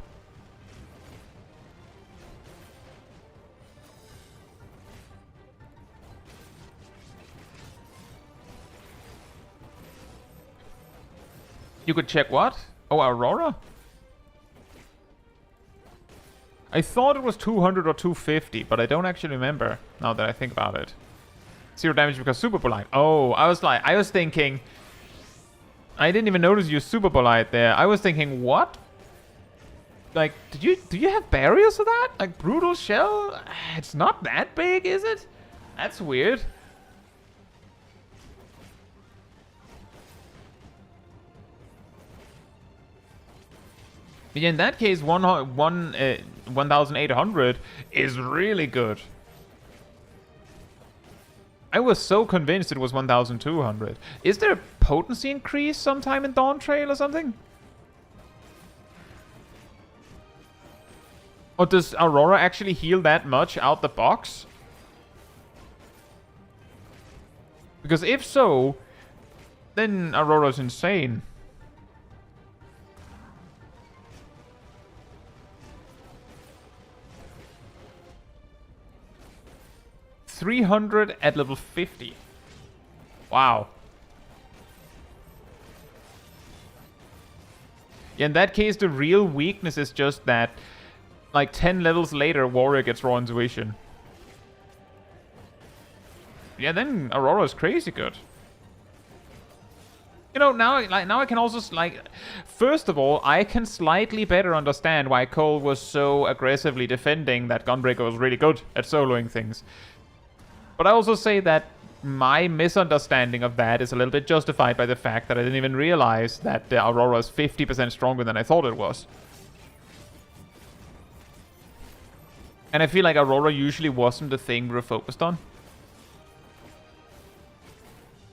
You could check what? Oh, Aurora? I thought it was 200 or 250, but I don't actually remember now that I think about it. 0 damage because Super Polite. Oh, I was thinking... I didn't even notice you Super Polite there. I was thinking, what? Like, do you have barriers for that? Like, Brutal Shell? It's not that big, is it? That's weird. Yeah, in that case, 1,800 is really good. I was so convinced it was 1,200. Is there a potency increase sometime in Dawntrail or something? Or does Aurora actually heal that much out the box? Because if so, then Aurora's insane. $300 at level 50. Wow. Yeah, in that case, the real weakness is just that, like, 10 levels later, Warrior gets Raw Intuition. Yeah, then Aurora's crazy good. You know, now I can also, like... First of all, I can slightly better understand why Cole was so aggressively defending that Gunbreaker was really good at soloing things. But I also say that my misunderstanding of that is a little bit justified by the fact that I didn't even realize that the Aurora is 50% stronger than I thought it was. And I feel like Aurora usually wasn't the thing we were focused on.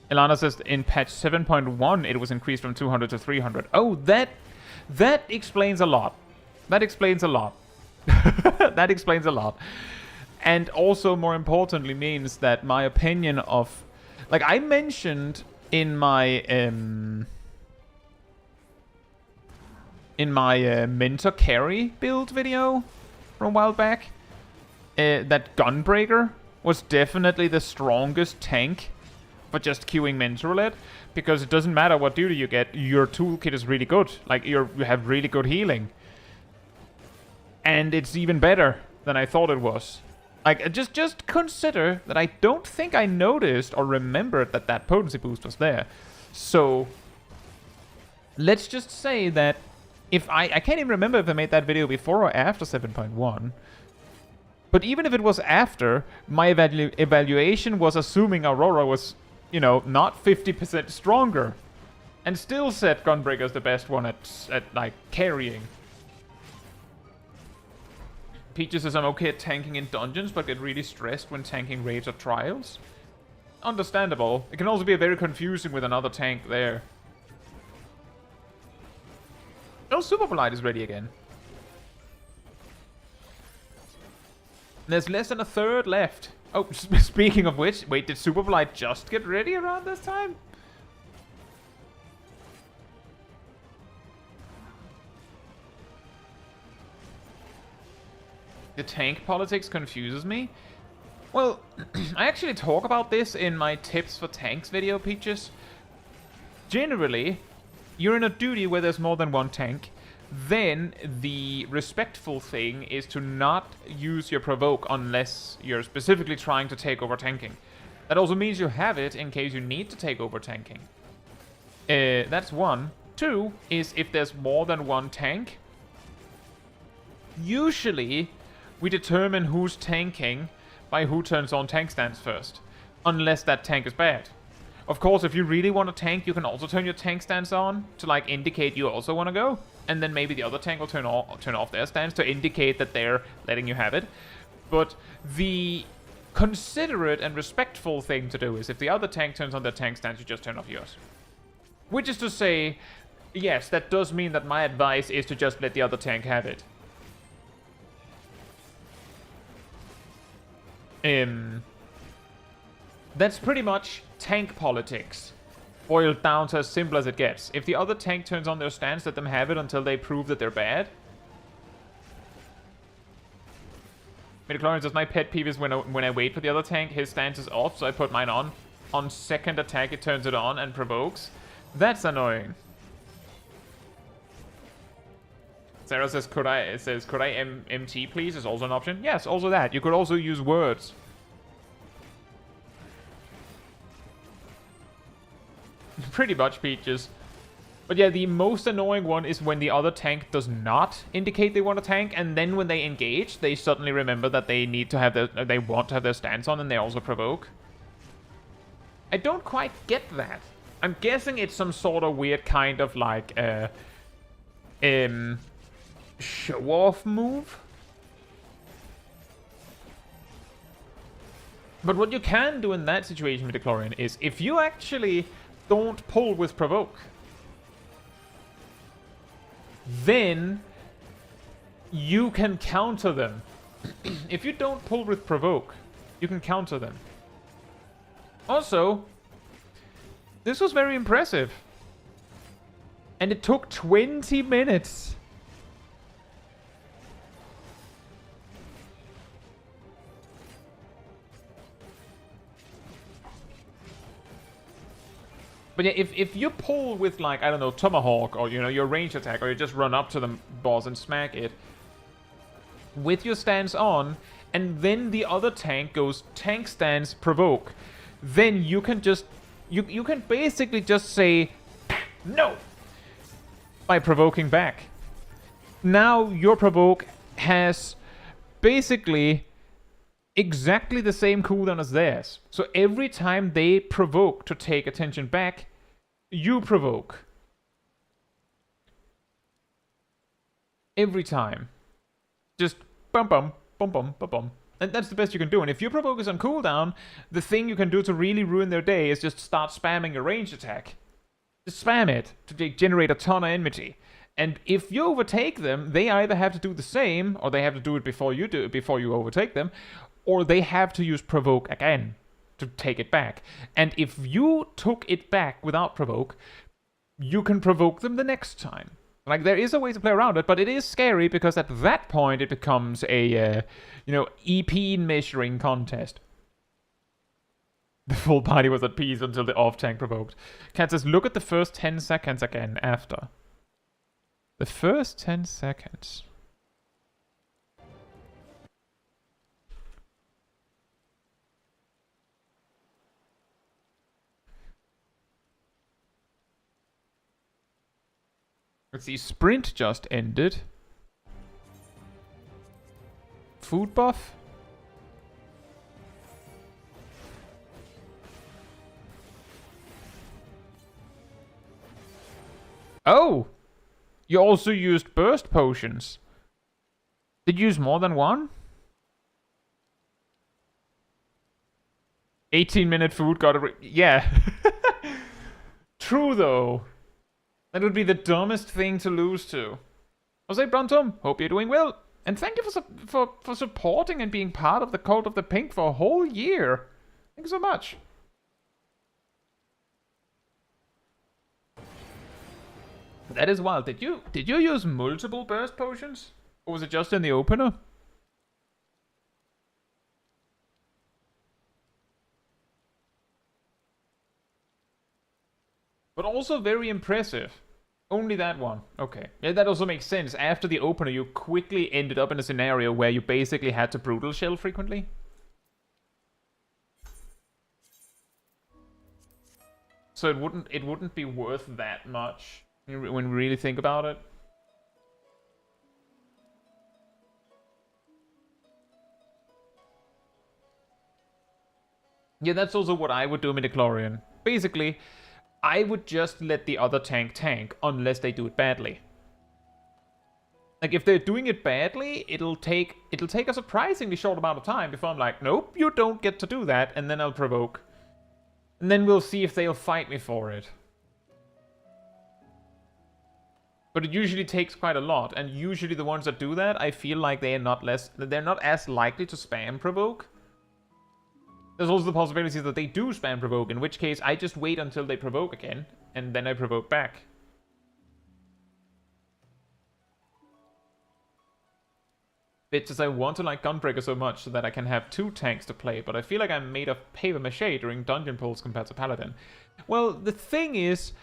Ilana says in patch 7.1 it was increased from 200 to 300. Oh, that explains a lot. That explains a lot. That explains a lot. And also, more importantly, means that my opinion of... Like, I mentioned in my... Mentor Carry build video from a while back, that Gunbreaker was definitely the strongest tank for just queuing Mentor Roulette, because it doesn't matter what duty you get, your toolkit is really good. Like, you have really good healing. And it's even better than I thought it was. Like, just consider that I don't think I noticed or remembered that that potency boost was there. So, let's just say that if I can't even remember if I made that video before or after 7.1. But even if it was after, my evaluation was assuming Aurora was, you know, not 50% stronger. And still said Gunbreaker's the best one at like, carrying. Peaches says I'm okay at tanking in dungeons, but get really stressed when tanking raids or trials. Understandable. It can also be very confusing with another tank there. Oh, Super Polite is ready again. There's less than a third left. Oh, speaking of which, wait, did Super Polite just get ready around this time? The tank politics confuses me. Well, I actually talk about this in my tips for tanks video, Peaches. Generally, you're in a duty where there's more than one tank. then the respectful thing is to not use your provoke unless you're specifically trying to take over tanking. That also means you have it in case you need to take over tanking. That's one. Two is if there's more than one tank. Usually, we determine who's tanking by who turns on tank stance first, unless that tank is bad. Of course, if you really want to tank, you can also turn your tank stance on to like indicate you also want to go, and then maybe the other tank will turn off their stance to indicate that they're letting you have it. But the considerate and respectful thing to do is if the other tank turns on their tank stance, you just turn off yours. Which is to say, yes, that does mean that my advice is to just let the other tank have it. That's pretty much tank politics, boiled down to as simple as it gets. If the other tank turns on their stance, let them have it until they prove that they're bad. Midichlorian says, my pet peeve is when I wait for the other tank, his stance is off, so I put mine on. On second attack, it turns it on and provokes. That's annoying. Sarah says, could I MT please? Is also an option. Yes, also that. You could also use words. Pretty much, Peaches. But yeah, the most annoying one is when the other tank does not indicate they want to tank, and then when they engage, they suddenly remember that they need to have they want to have their stance on, and they also provoke. I don't quite get that. I'm guessing it's some sort of weird kind of like show-off move. But what you can do in that situation, Midichlorian, is if you actually don't pull with provoke, then you can counter them. If you don't pull with provoke, you can counter them. Also, this was very impressive. And it took 20 minutes. But yeah, if you pull with, like, I don't know, Tomahawk, or, you know, your range attack, or you just run up to the boss and smack it, with your stance on, and then the other tank goes tank stance, provoke, then you can just, you can basically just say, no, by provoking back. Now your provoke has basically exactly the same cooldown as theirs. So every time they provoke to take attention back, you provoke. Every time. Just bum bum, bum bum, bum bum. And that's the best you can do. And if your provoke is on cooldown, the thing you can do to really ruin their day is just start spamming a ranged attack. Just spam it to generate a ton of enmity. And if you overtake them, they either have to do the same, or they have to do it before you overtake them, or they have to use provoke again to take it back. And if you took it back without provoke, you can provoke them the next time. Like, there is a way to play around it, but it is scary because at that point it becomes a, EP measuring contest. The full party was at peace until the off-tank provoked. Cat says, look at the first 10 seconds again after. The first 10 seconds. Let's see, sprint just ended. Food buff? Oh! You also used burst potions. Did you use more than one? 18-minute food got a... Yeah. True, though. That would be the dumbest thing to lose to. Jose Bruntum, hope you're doing well. And thank you for supporting and being part of the Cult of the Pink for a whole year. Thank you so much. That is wild. Did you use multiple burst potions? Or was it just in the opener? But also very impressive. Only that one. Okay. Yeah, that also makes sense. After the opener, you quickly ended up in a scenario where you basically had to brutal shell frequently. So it wouldn't be worth that much when we really think about it. Yeah, that's also what I would do, midichlorian. Basically, I would just let the other tank unless they do it badly. Like, if they're doing it badly, it'll take a surprisingly short amount of time before I'm like, nope, you don't get to do that, and then I'll provoke. And then we'll see if they'll fight me for it. But it usually takes quite a lot, and usually the ones that do that, I feel like they're not as likely to spam provoke. There's also the possibility that they do spam provoke, in which case I just wait until they provoke again, and then I provoke back. Bitches, I want to like Gunbreaker so much so that I can have 2 tanks to play, but I feel like I'm made of paper mache during dungeon pulls compared to Paladin. Well, the thing is,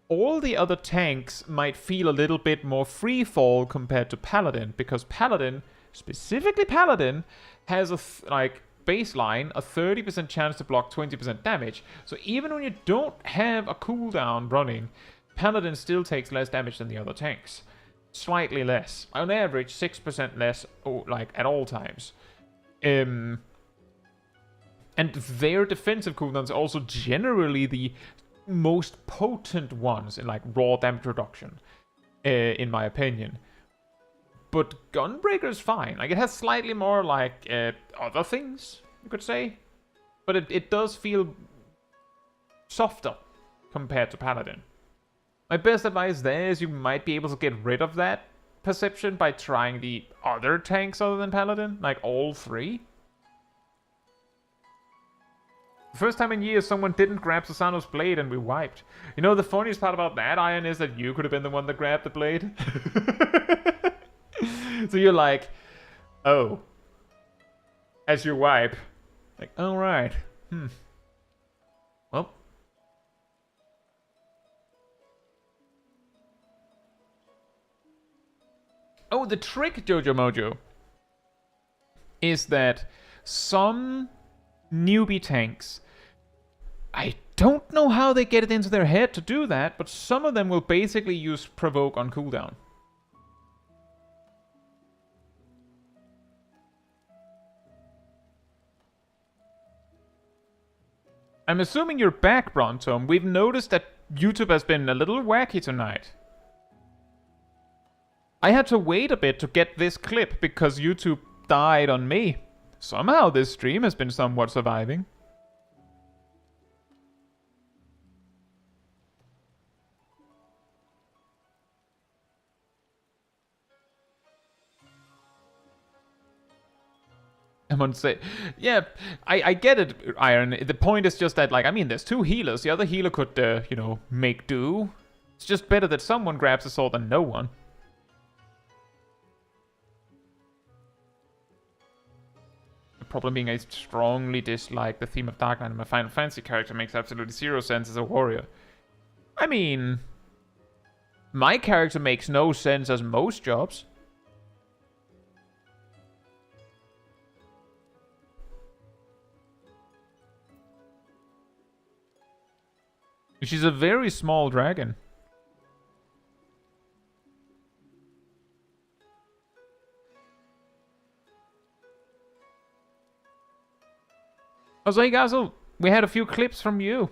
all the other tanks might feel a little bit more free fall compared to Paladin, because Paladin, specifically Paladin, has a baseline, a 30% chance to block 20% damage. So even when you don't have a cooldown running, Paladin still takes less damage than the other tanks. Slightly less. On average, 6% less, at all times. And their defensive cooldowns are also generally the most potent ones in, raw damage reduction, in my opinion. But Gunbreaker is fine. It has slightly more, other things, you could say. But it does feel softer compared to Paladin. My best advice there is you might be able to get rid of that perception by trying the other tanks other than Paladin, all 3. The first time in years someone didn't grab Susano's blade and we wiped. You know, the funniest part about that, Iron, is that you could have been the one that grabbed the blade. So you're like, oh. As you wipe. Alright. Well. Oh, the trick, Jojo Mojo, is that some newbie tanks, I don't know how they get it into their head to do that, but some of them will basically use provoke on cooldown. I'm assuming you're back, Brontom. We've noticed that YouTube has been a little wacky tonight. I had to wait a bit to get this clip because YouTube died on me. Somehow this stream has been somewhat surviving. I'm on say, yeah, I get it, Iron. The point is just that, there's 2 healers. The other healer could, make do. It's just better that someone grabs a sword than no one. The problem being I strongly dislike the theme of Dark Knight, and my Final Fantasy character makes absolutely 0 sense as a warrior. I mean, my character makes no sense as most jobs. She's a very small dragon. Oh, so hey guys, we had a few clips from you.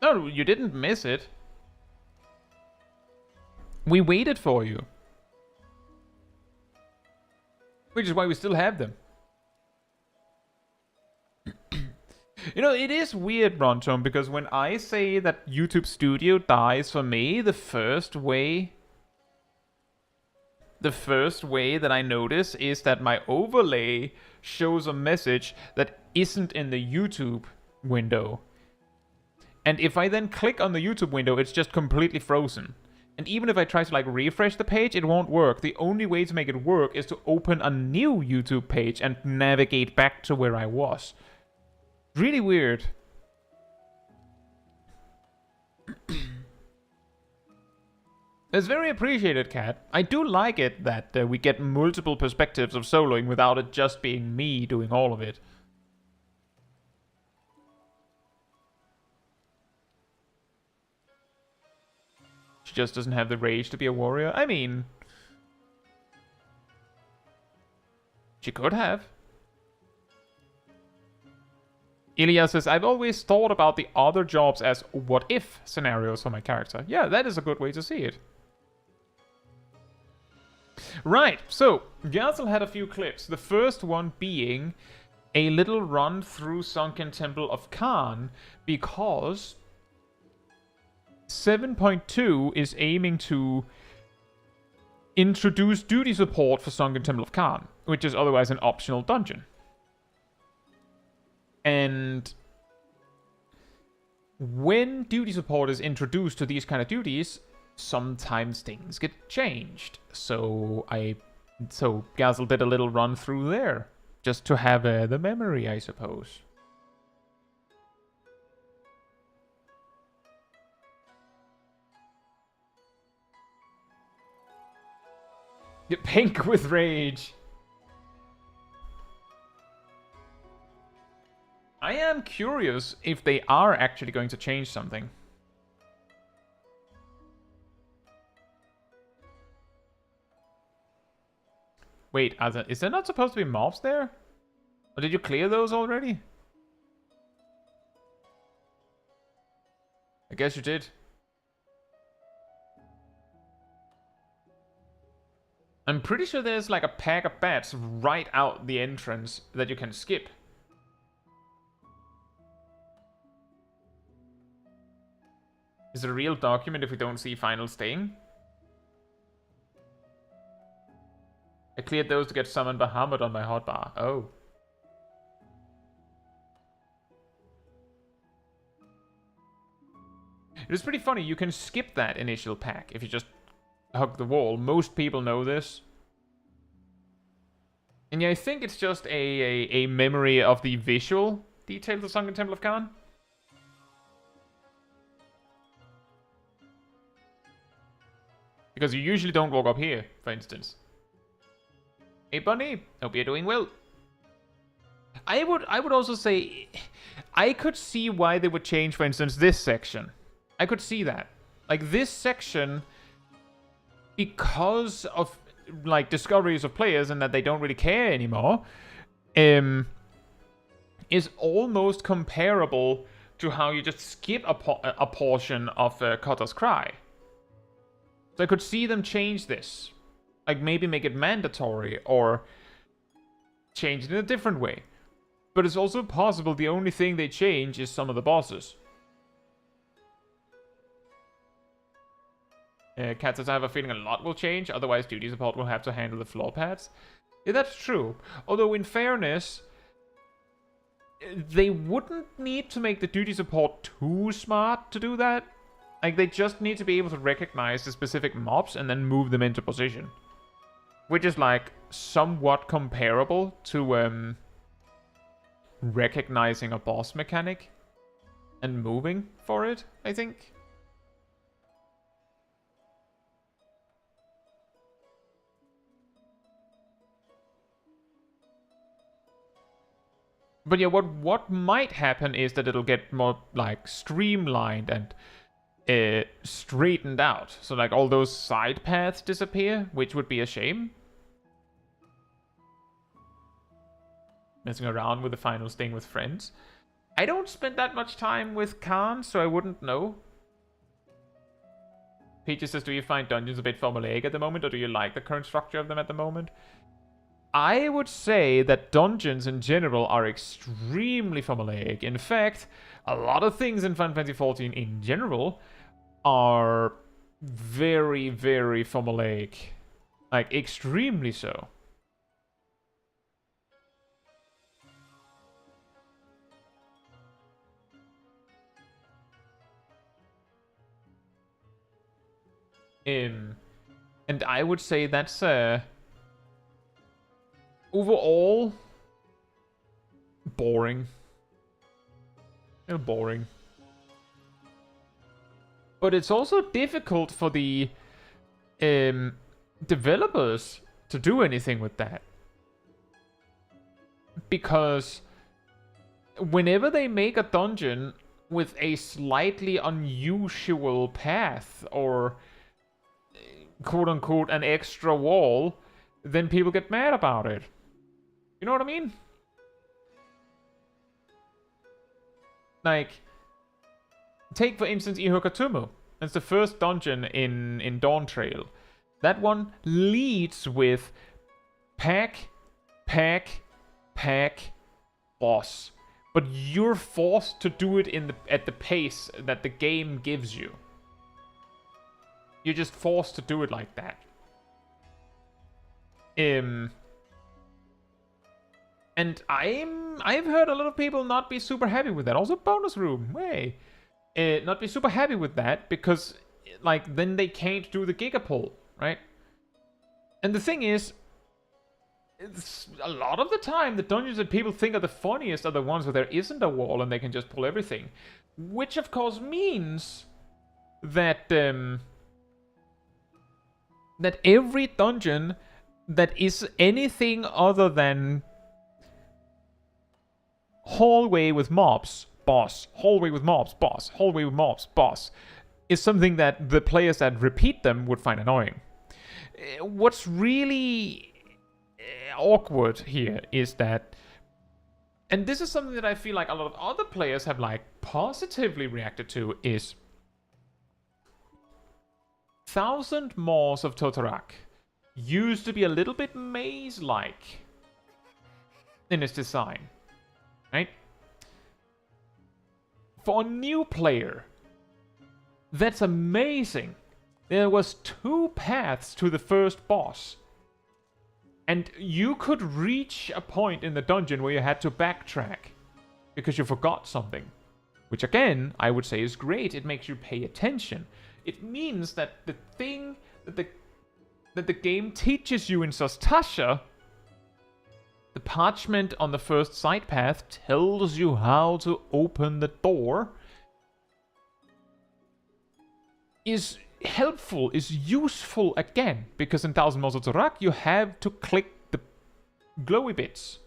No, you didn't miss it. We waited for you. Which is why we still have them. You know, it is weird, Brontom, because when I say that YouTube Studio dies for me, the first way that I notice is that my overlay shows a message that isn't in the YouTube window. And if I then click on the YouTube window, it's just completely frozen. And even if I try to like refresh the page, it won't work. The only way to make it work is to open a new YouTube page and navigate back to where I was. Really weird. It's very appreciated, Cat. I do like it that we get multiple perspectives of soloing without it just being me doing all of it. She just doesn't have the rage to be a warrior. I mean, she could have. Ilya says, I've always thought about the other jobs as what-if scenarios for my character. Yeah, that is a good way to see it. Right, so Gazel had a few clips. The first one being a little run through Sunken Temple of Khan, because 7.2 is aiming to introduce duty support for Sunken Temple of Khan, which is otherwise an optional dungeon. And when duty support is introduced to these kind of duties, sometimes things get changed. So Gazel did a little run through there, just to have the memory, I suppose. Pink with rage. I am curious if they are actually going to change something. Wait, is there not supposed to be mobs there? Or did you clear those already? I guess you did. I'm pretty sure there's like a pack of bats right out the entrance that you can skip. Is it a real document if we don't see final sting? I cleared those to get summoned Bahamut on my hotbar. Oh. It is pretty funny, you can skip that initial pack if you just hug the wall. Most people know this. And yeah, I think it's just a memory of the visual details of Sunken Temple of Khan. Because you usually don't walk up here, for instance. Hey Bunny, hope you're doing well. I would also say, I could see why they would change, for instance, this section. I could see that. Like this section, because of like discoveries of players and that they don't really care anymore, is almost comparable to how you just skip a portion of Kotter's Cry. So I could see them change this. Like maybe make it mandatory or change it in a different way. But it's also possible the only thing they change is some of the bosses. Cat says, I have a feeling a lot will change, otherwise duty support will have to handle the floor pads. Yeah, that's true. Although in fairness, they wouldn't need to make the duty support too smart to do that. Like, they just need to be able to recognize the specific mobs and then move them into position. Which is, like, somewhat comparable to recognizing a boss mechanic and moving for it, I think. But yeah, what might happen is that it'll get more, like, streamlined and straightened out. So, like, all those side paths disappear, which would be a shame. Messing around with the final sting with friends. I don't spend that much time with Khan, so I wouldn't know. Peaches says, do you find dungeons a bit formulaic at the moment, or do you like the current structure of them at the moment? I would say that dungeons in general are extremely formulaic. In fact, a lot of things in Final Fantasy XIV in general are very, very formulaic. Like, extremely so. And I would say that's overall boring. A little boring. But it's also difficult for the developers to do anything with that. Because whenever they make a dungeon with a slightly unusual path or quote-unquote an extra wall, then people get mad about it. You know what I mean? Like, take for instance Ihokatumu. That's the first dungeon in Dawntrail. That one leads with pack, boss. But you're forced to do it at the pace that the game gives you. You're just forced to do it like that. And I've heard a lot of people not be super happy with that. Also, bonus room, hey, not be super happy with that because, like, then they can't do the gigapull, right? And the thing is, it's a lot of the time the dungeons that people think are the funniest are the ones where there isn't a wall and they can just pull everything, which of course means that that every dungeon that is anything other than hallway with mobs, boss, hallway with mobs, boss, hallway with mobs, boss, is something that the players that repeat them would find annoying. What's really awkward here is that, and this is something that I feel like a lot of other players have like positively reacted to, is 1000 Maws of Totorak used to be a little bit maze-like in its design, right? For a new player, that's amazing. There was 2 paths to the first boss. And you could reach a point in the dungeon where you had to backtrack because you forgot something. Which again, I would say is great. It makes you pay attention. It means that the thing that the game teaches you in Sostasha, the parchment on the first side path tells you how to open the door, is helpful, is useful again, because in 1000 Maws of Totorak you have to click the glowy bits.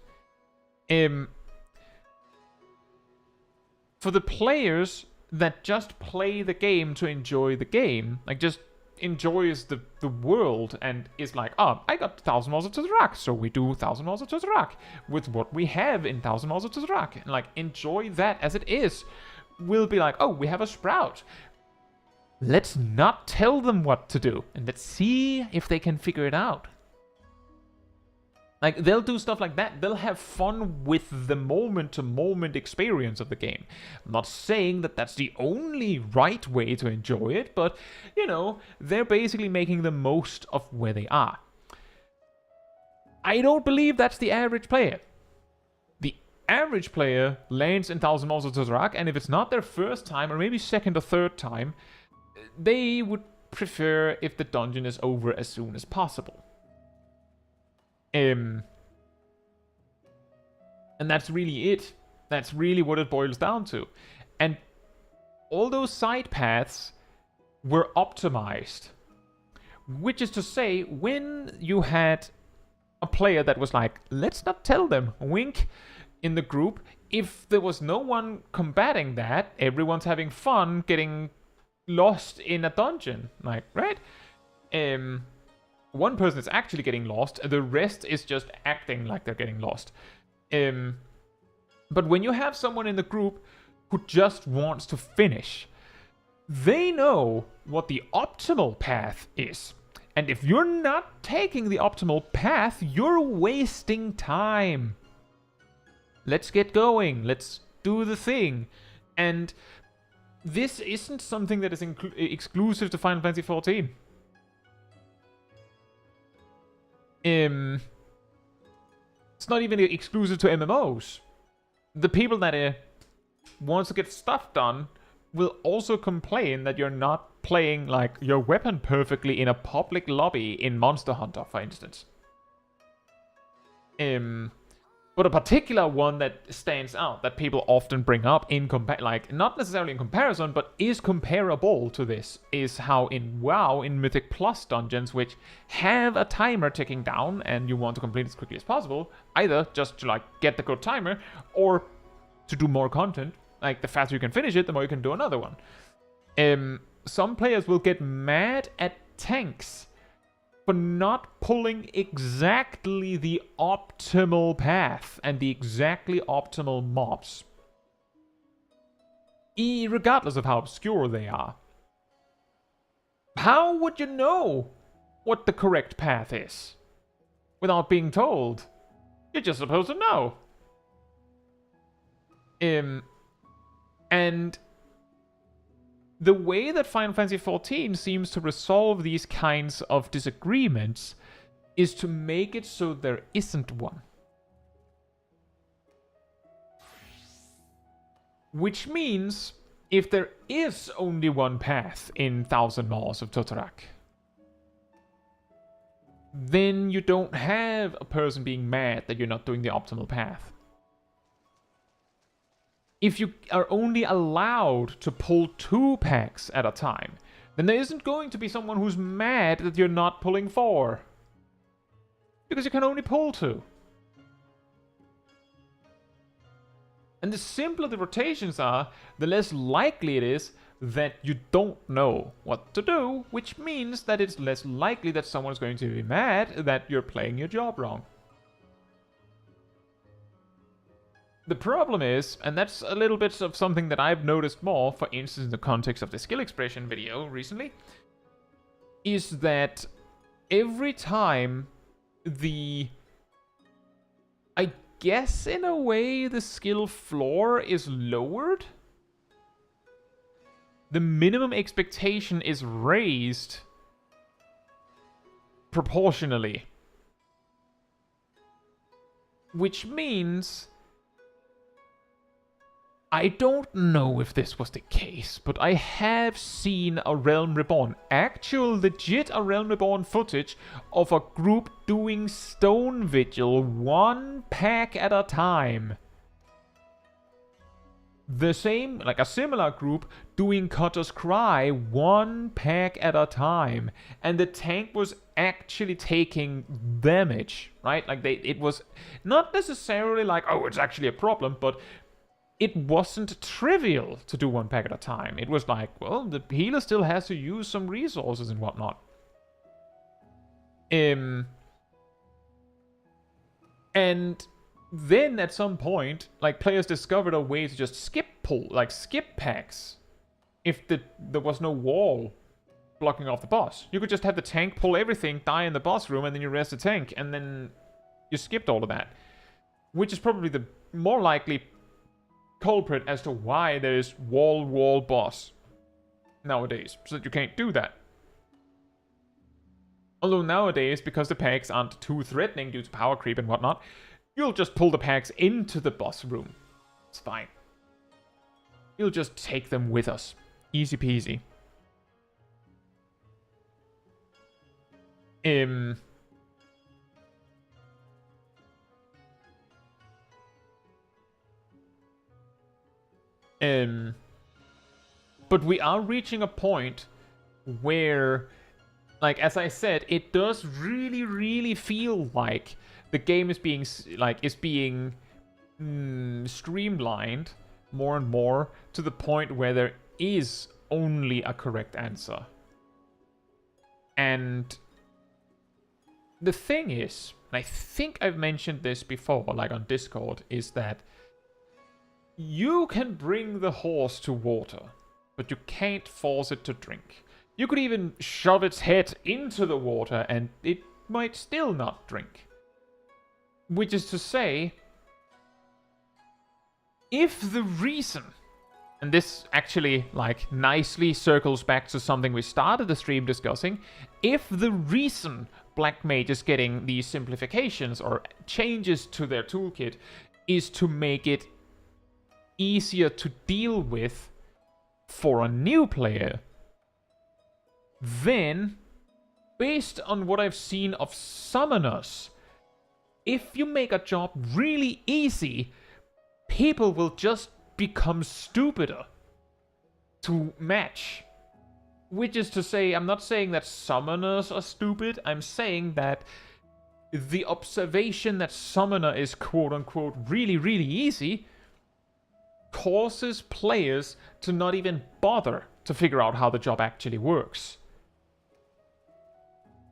For the players that just play the game to enjoy the game, like just enjoys the world and is like, oh, I got 1000 Maws of Totorak, so we do 1000 Maws of Totorak with what we have in 1000 Maws of Totorak, and like enjoy that as it is, will be like, oh, we have a sprout. Let's not tell them what to do, and let's see if they can figure it out. Like, they'll do stuff like that. They'll have fun with the moment-to-moment experience of the game. I'm not saying that that's the only right way to enjoy it, but, you know, they're basically making the most of where they are. I don't believe that's the average player. The average player lands in 1000 Maws of Totorak, and if it's not their first time, or maybe second or third time, they would prefer if the dungeon is over as soon as possible. And that's really it. That's really what it boils down to. And all those side paths were optimized. Which is to say, when you had a player that was like, let's not tell them, wink, in the group, if there was no one combating that, everyone's having fun getting lost in a dungeon, like, right? One person is actually getting lost, the rest is just acting like they're getting lost. But when you have someone in the group who just wants to finish, they know what the optimal path is. And if you're not taking the optimal path, you're wasting time. Let's get going. Let's do the thing. And this isn't something that is exclusive to Final Fantasy XIV. It's not even exclusive to MMOs. The people that want to get stuff done will also complain that you're not playing like your weapon perfectly in a public lobby in Monster Hunter, for instance. But a particular one that stands out that people often bring up in like not necessarily in comparison, but is comparable to this, is how in WoW, in Mythic Plus dungeons, which have a timer ticking down and you want to complete as quickly as possible, either just to like get the good timer or to do more content. Like the faster you can finish it, the more you can do another one. Some players will get mad at tanks for not pulling exactly the optimal path and the exactly optimal mobs, regardless of how obscure they are. How would you know what the correct path is without being told? You're just supposed to know. And the way that Final Fantasy XIV seems to resolve these kinds of disagreements is to make it so there isn't one. Which means, if there is only one path in Thousand Laws of Totorak, then you don't have a person being mad that you're not doing the optimal path. If you are only allowed to pull 2 packs at a time, then there isn't going to be someone who's mad that you're not pulling 4. Because you can only pull 2. And the simpler the rotations are, the less likely it is that you don't know what to do, which means that it's less likely that someone's going to be mad that you're playing your job wrong. The problem is, and that's a little bit of something that I've noticed more, for instance in the context of the skill expression video recently, is that every time I guess in a way the skill floor is lowered, the minimum expectation is raised proportionally. Which means, I don't know if this was the case, but I have seen a Realm Reborn, actual legit a Realm Reborn footage of a group doing Stone Vigil 1 pack at a time. The same, like a similar group, doing Cutter's Cry 1 pack at a time. And the tank was actually taking damage, right? Like it was not necessarily like, oh, it's actually a problem, but it wasn't trivial to do 1 pack at a time. It was like, well, the healer still has to use some resources and whatnot. And then at some point, like, players discovered a way to just skip packs. If there was no wall blocking off the boss. You could just have the tank pull everything, die in the boss room, and then you rest the tank, and then you skipped all of that. Which is probably the more likely culprit as to why there is wall boss nowadays, so that you can't do that. Although nowadays, because the packs aren't too threatening due to power creep and whatnot, you'll just pull the packs into the boss room. It's fine. You'll just take them with us. Easy peasy. But we are reaching a point where, like, as I said, it does really feel like the game is being streamlined more and more to the point where there is only a correct answer. And the thing is, and I think I've mentioned this before, like on Discord, is that you can bring the horse to water, but you can't force it to drink. You could even shove its head into the water and it might still not drink. Which is to say, if the reason, and this actually like nicely circles back to something we started the stream discussing, if the reason Black Mage is getting these simplifications or changes to their toolkit is to make it easier to deal with for a new player, then, based on what I've seen of summoners, if you make a job really easy, people will just become stupider to match. Which is to say, I'm not saying that summoners are stupid, I'm saying that the observation that summoner is quote-unquote really, really easy causes players to not even bother to figure out how the job actually works.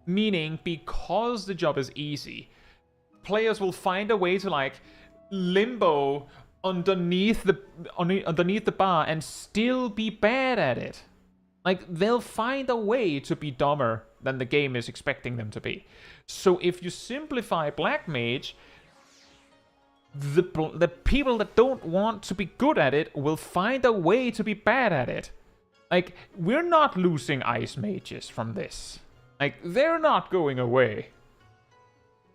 Meaning, because the job is easy, players will find a way to like limbo underneath the bar and still be bad at it. Like, they'll find a way to be dumber than the game is expecting them to be. So if you simplify Black Mage, the people that don't want to be good at it will find a way to be bad at it. Like, we're not losing Ice Mages from this. Like, they're not going away.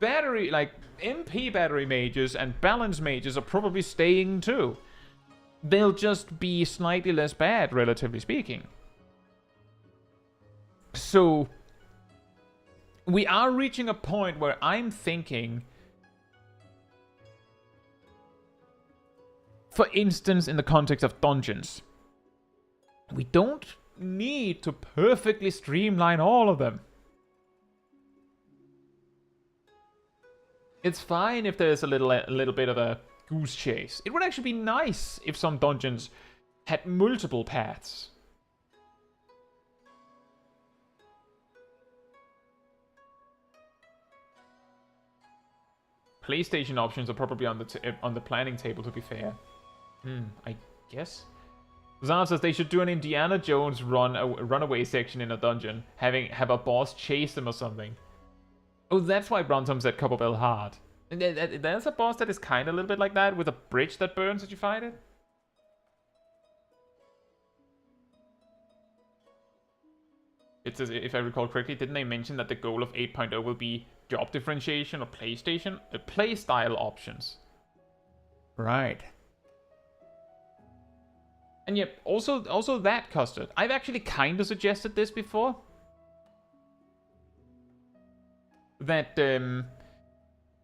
MP battery mages and balance mages are probably staying too. They'll just be slightly less bad, relatively speaking. So, we are reaching a point where I'm thinking, for instance, in the context of dungeons, we don't need to perfectly streamline all of them. It's fine if there's a little bit of a goose chase. It would actually be nice if some dungeons had multiple paths. PlayStation options are probably on the planning table, to be fair. I guess. Zan says they should do an Indiana Jones runaway section in a dungeon, have a boss chase them or something. Oh, that's why Brontom said Copperbell hard. There's a boss that is kind of a little bit like that, with a bridge that burns as you fight it. It says, if I recall correctly, didn't they mention that the goal of 8.0 will be job differentiation or playstyle options? Right. And yep, also that, Custard. I've actually kind of suggested this before. That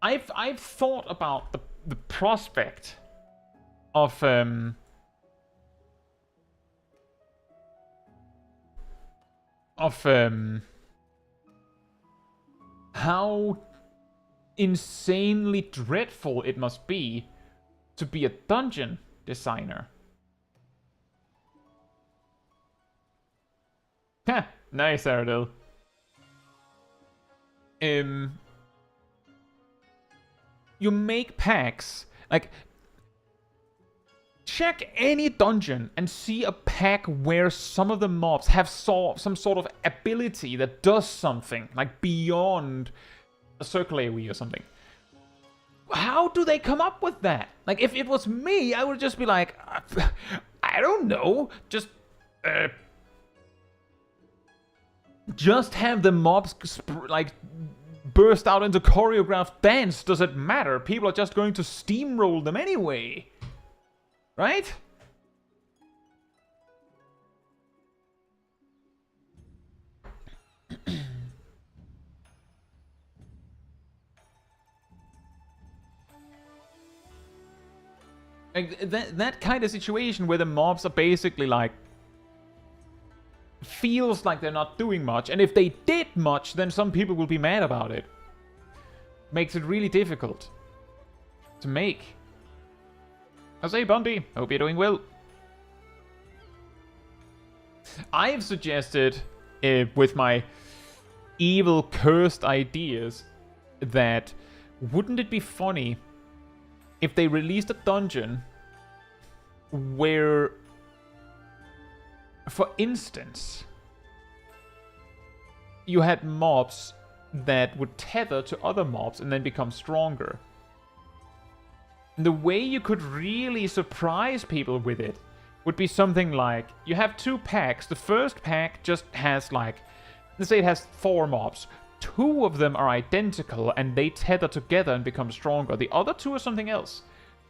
I've thought about the prospect of how insanely dreadful it must be to be a dungeon designer. Ha! Nice, Aradil. You make packs, like, check any dungeon and see a pack where some of the mobs have some sort of ability that does something, like beyond a circle AoE or something. How do they come up with that? Like, if it was me, I would just be like, I don't know, just have the mobs, like, burst out into choreographed dance. Does it matter? People are just going to steamroll them anyway. Right? Like, that kind of situation where the mobs are basically like, feels like they're not doing much, and if they did much, then some people will be mad about it. Makes it really difficult to make. I say, Bundy, hope you're doing well. I've suggested, with my evil, cursed ideas, that wouldn't it be funny if they released a dungeon where, for instance, you had mobs that would tether to other mobs and then become stronger. The way you could really surprise people with it would be something like, you have two packs. The first pack just has, like, let's say it has 4 mobs. 2 of them are identical and they tether together and become stronger. The other 2 are something else.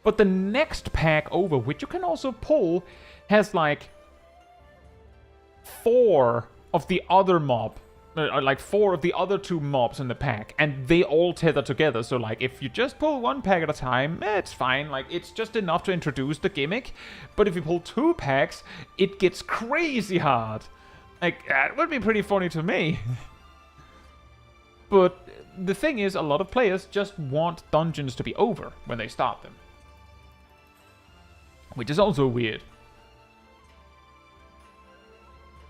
But the next pack over, which you can also pull, has like 4 of the other mob. Like 4 of the other 2 mobs in the pack, and they all tether together. So like if you just pull 1 pack at a time, it's fine. Like it's just enough to introduce the gimmick. But if you pull 2 packs, it gets crazy hard. Like that would be pretty funny to me. But the thing is, a lot of players just want dungeons to be over when they start them, which is also weird.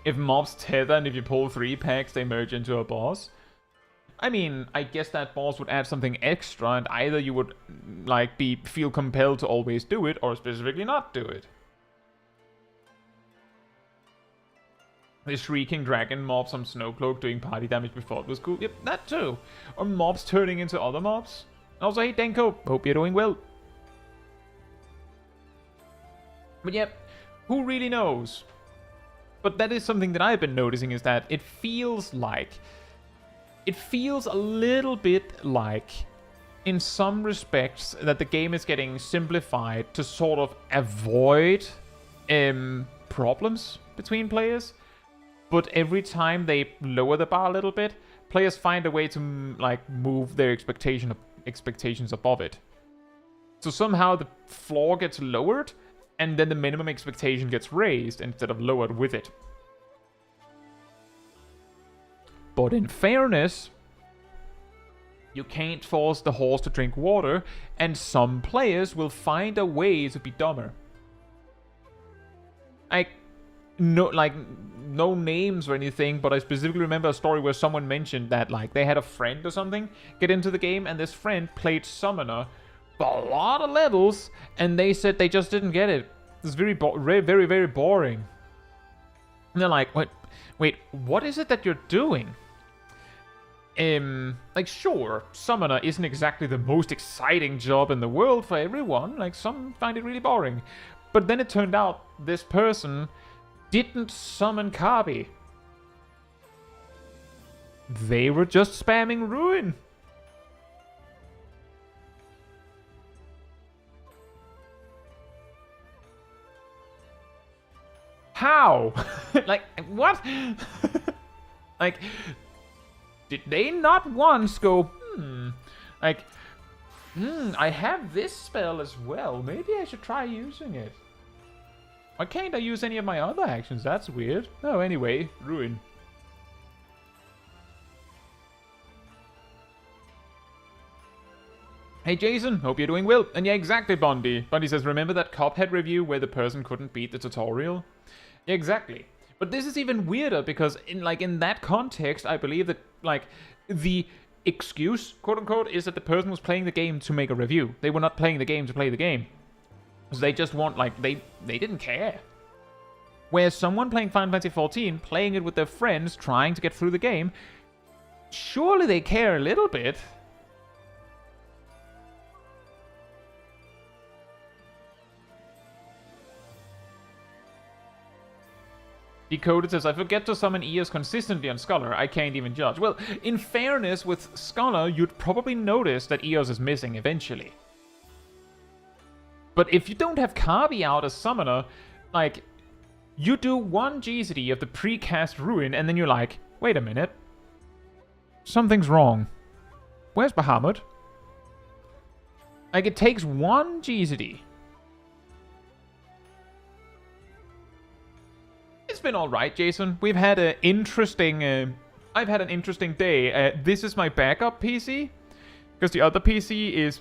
If mobs tether and if you pull 3 packs, they merge into a boss. I mean, I guess that boss would add something extra, and either you would like feel compelled to always do it, or specifically not do it. The Shrieking Dragon mobs on Snowcloak doing party damage before it was cool. Yep, that too. Or mobs turning into other mobs. Also, hey Denko, hope you're doing well. But yep, who really knows? But that is something that I've been noticing, is that it feels a little bit like, in some respects, that the game is getting simplified to sort of avoid problems between players. But every time they lower the bar a little bit, players find a way to like move their expectations above it. So somehow the floor gets lowered, and then the minimum expectation gets raised instead of lowered with it. But in fairness, you can't force the horse to drink water, and some players will find a way to be dumber. No names or anything, but I specifically remember a story where someone mentioned that like they had a friend or something get into the game, and this friend played Summoner for a lot of levels, and they said they just didn't get it. It's very, very boring. And they're like, wait, what is it that you're doing? Like, sure, Summoner isn't exactly the most exciting job in the world for everyone. Like, some find it really boring. But then it turned out this person didn't summon Kabi. They were just spamming Ruin. How? Like, what? Like, did they not once go, I have this spell as well. Maybe I should try using it. Why can't I use any of my other actions? That's weird. Oh, anyway, Ruin. Hey Jason, hope you're doing well. And yeah, exactly, Bondi. Bondi says, remember that Cuphead review where the person couldn't beat the tutorial? Yeah, exactly. But this is even weirder because in that context, I believe that the excuse, quote unquote, is that the person was playing the game to make a review. They were not playing the game to play the game. So they just want they didn't care. Whereas someone playing Final Fantasy XIV, playing it with their friends, trying to get through the game, surely they care a little bit. Decoded says, I forget to summon Eos consistently on Scholar. I can't even judge. Well, in fairness, with Scholar, you'd probably notice that Eos is missing eventually. But if you don't have Kabi out as Summoner, you do one GCD of the precast Ruin, and then you're like, wait a minute. Something's wrong. Where's Bahamut? It takes one GCD. It's been alright, Jason. We've had an interesting... I've had an interesting day. This is my backup PC, because the other PC is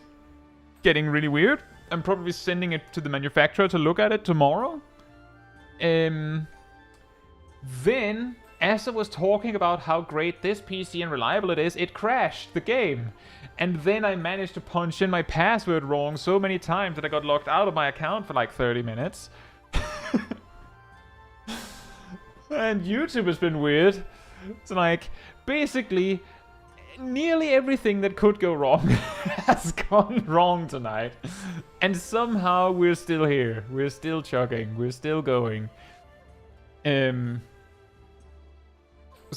getting really weird. I'm probably sending it to the manufacturer to look at it tomorrow. Then, as I was talking about how great this PC and reliable it is, it crashed the game. And then I managed to punch in my password wrong so many times that I got locked out of my account for 30 minutes. And YouTube has been weird. It's basically, nearly everything that could go wrong has gone wrong tonight. And somehow we're still here. We're still chugging. We're still going. So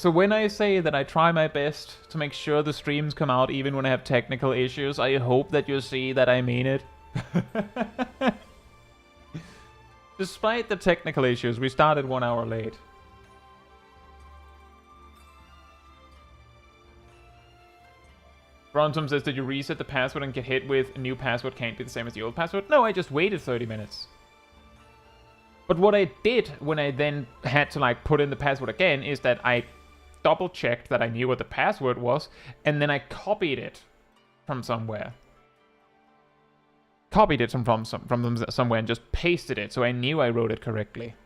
when I say that I try my best to make sure the streams come out even when I have technical issues, I hope that you see that I mean it. Despite the technical issues, we started 1 hour late. Brontom says, did you reset the password and get hit with a new password can't be the same as the old password? No, I just waited 30 minutes. But what I did when I then had to like put in the password again is that I double checked that I knew what the password was, and then I copied it from somewhere. Copied it from somewhere and just pasted it, so I knew I wrote it correctly.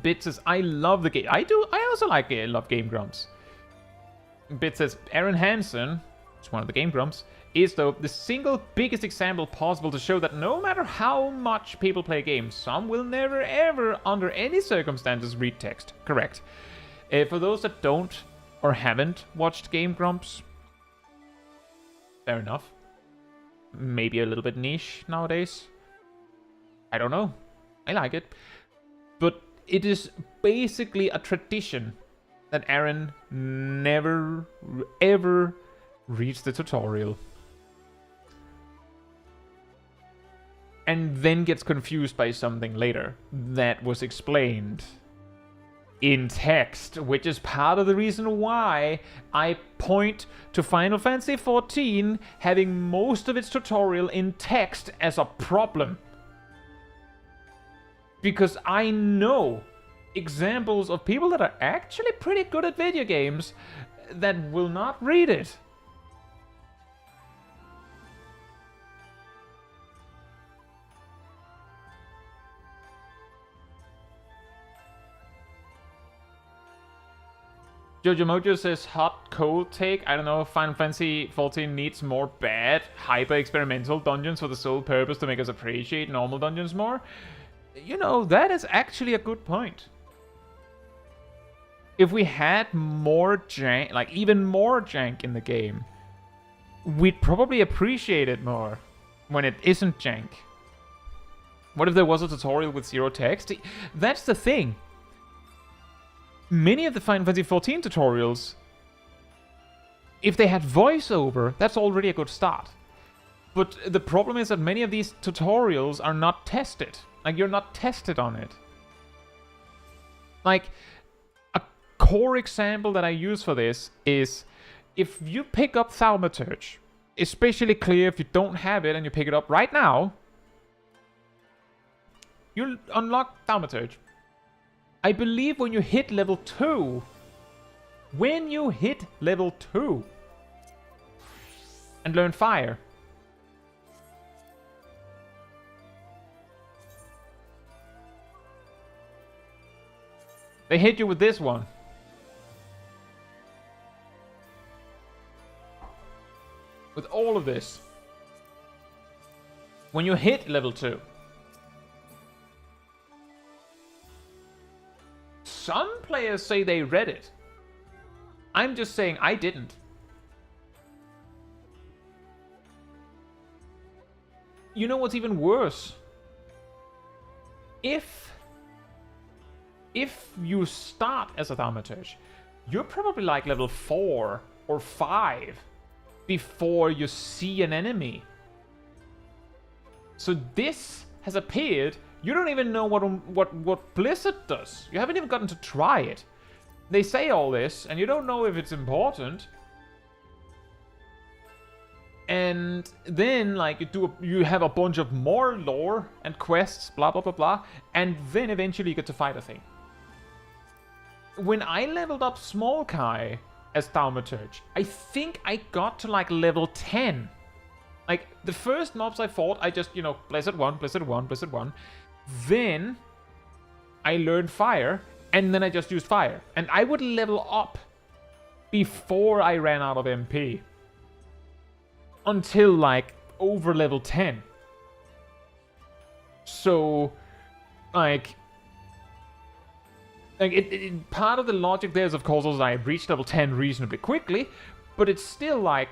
Bit says, I love the game. I do. I also love Game Grumps. Bit says, Aaron Hansen, it's one of the Game Grumps, is though the single biggest example possible to show that no matter how much people play games, some will never ever, under any circumstances, read text. Correct. For those that don't or haven't watched Game Grumps, fair enough. Maybe a little bit niche nowadays. I don't know. I like it. But it is basically a tradition that Aaron never, ever reads the tutorial. And then gets confused by something later that was explained in text, which is part of the reason why I point to Final Fantasy XIV having most of its tutorial in text as a problem. Because I know examples of people that are actually pretty good at video games that will not read it. Jojo Mojo says, hot cold take. I don't know if Final Fantasy XIV needs more bad, hyper-experimental dungeons for the sole purpose to make us appreciate normal dungeons more. You know, that is actually a good point. If we had more jank, like even more jank in the game, we'd probably appreciate it more when it isn't jank. What if there was a tutorial with zero text? That's the thing. Many of the Final Fantasy XIV tutorials, if they had voiceover, that's already a good start. But the problem is that many of these tutorials are not tested. Like, you're not tested on it. Like, a core example that I use for this is if you pick up Thaumaturge, especially clear if you don't have it and you pick it up right now, you'll unlock Thaumaturge. I believe when you hit level 2, and learn fire, they hit you with this one. With all of this. When you hit level 2. Some players say they read it. I'm just saying I didn't. You know what's even worse? If you start as a Thaumaturge, you're probably like level 4 or 5 before you see an enemy. So this has appeared. You don't even know what Blizzard does. You haven't even gotten to try it. They say all this, and you don't know if it's important. And then, like, you have a bunch of more lore and quests, blah blah blah blah, and then eventually you get to fight a thing. When I leveled up Small Kai as Thaumaturge, I think I got to like level 10. Like, the first mobs I fought, I just, you know, Blizzard 1, Blizzard 1, Blizzard 1. Then I learned fire, and then I just used fire. And I would level up before I ran out of MP. Until like over level 10. So, like part of the logic there is, of course, also that I reached level 10 reasonably quickly, but it's still like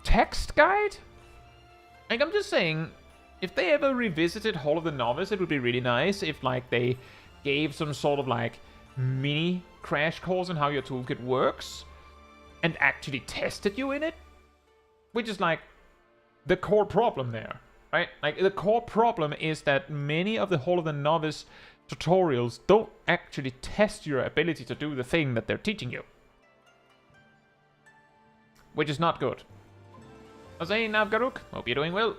text guide? Like, I'm just saying, if they ever revisited Hall of the Novice, it would be really nice if, like, they gave some sort of, like, mini crash course on how your toolkit works and actually tested you in it, which is, like, the core problem there. right? Like, the core problem is that many of the Hall of the Novice tutorials don't actually test your ability to do the thing that they're teaching you. Which is not good. Hossein Navgaruk, hope you're doing well.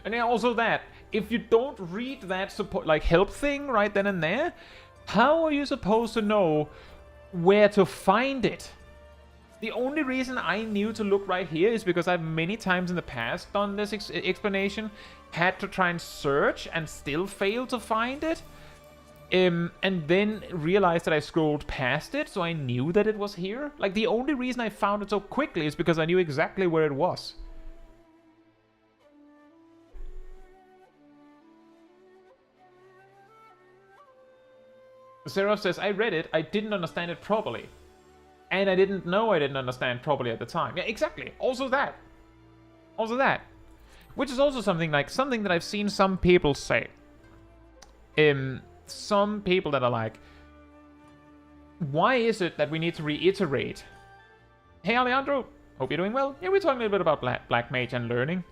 And then also that, if you don't read that support, like, help thing right then and there, how are you supposed to know where to find it? The only reason I knew to look right here is because I've many times in the past done this explanation, had to try and search and still failed to find it, and then realized that I scrolled past it, so I knew that it was here. Like, the only reason I found it so quickly is because I knew exactly where it was. Seraph says, I read it, I didn't understand it properly. And I didn't know I didn't understand properly at the time. Yeah, exactly. Also that. Also that. Which is also something that I've seen some people say. Some people that are like, why is it that we need to reiterate? Hey, Alejandro. Hope you're doing well. Yeah, we're talking a little bit about Black Mage and learning.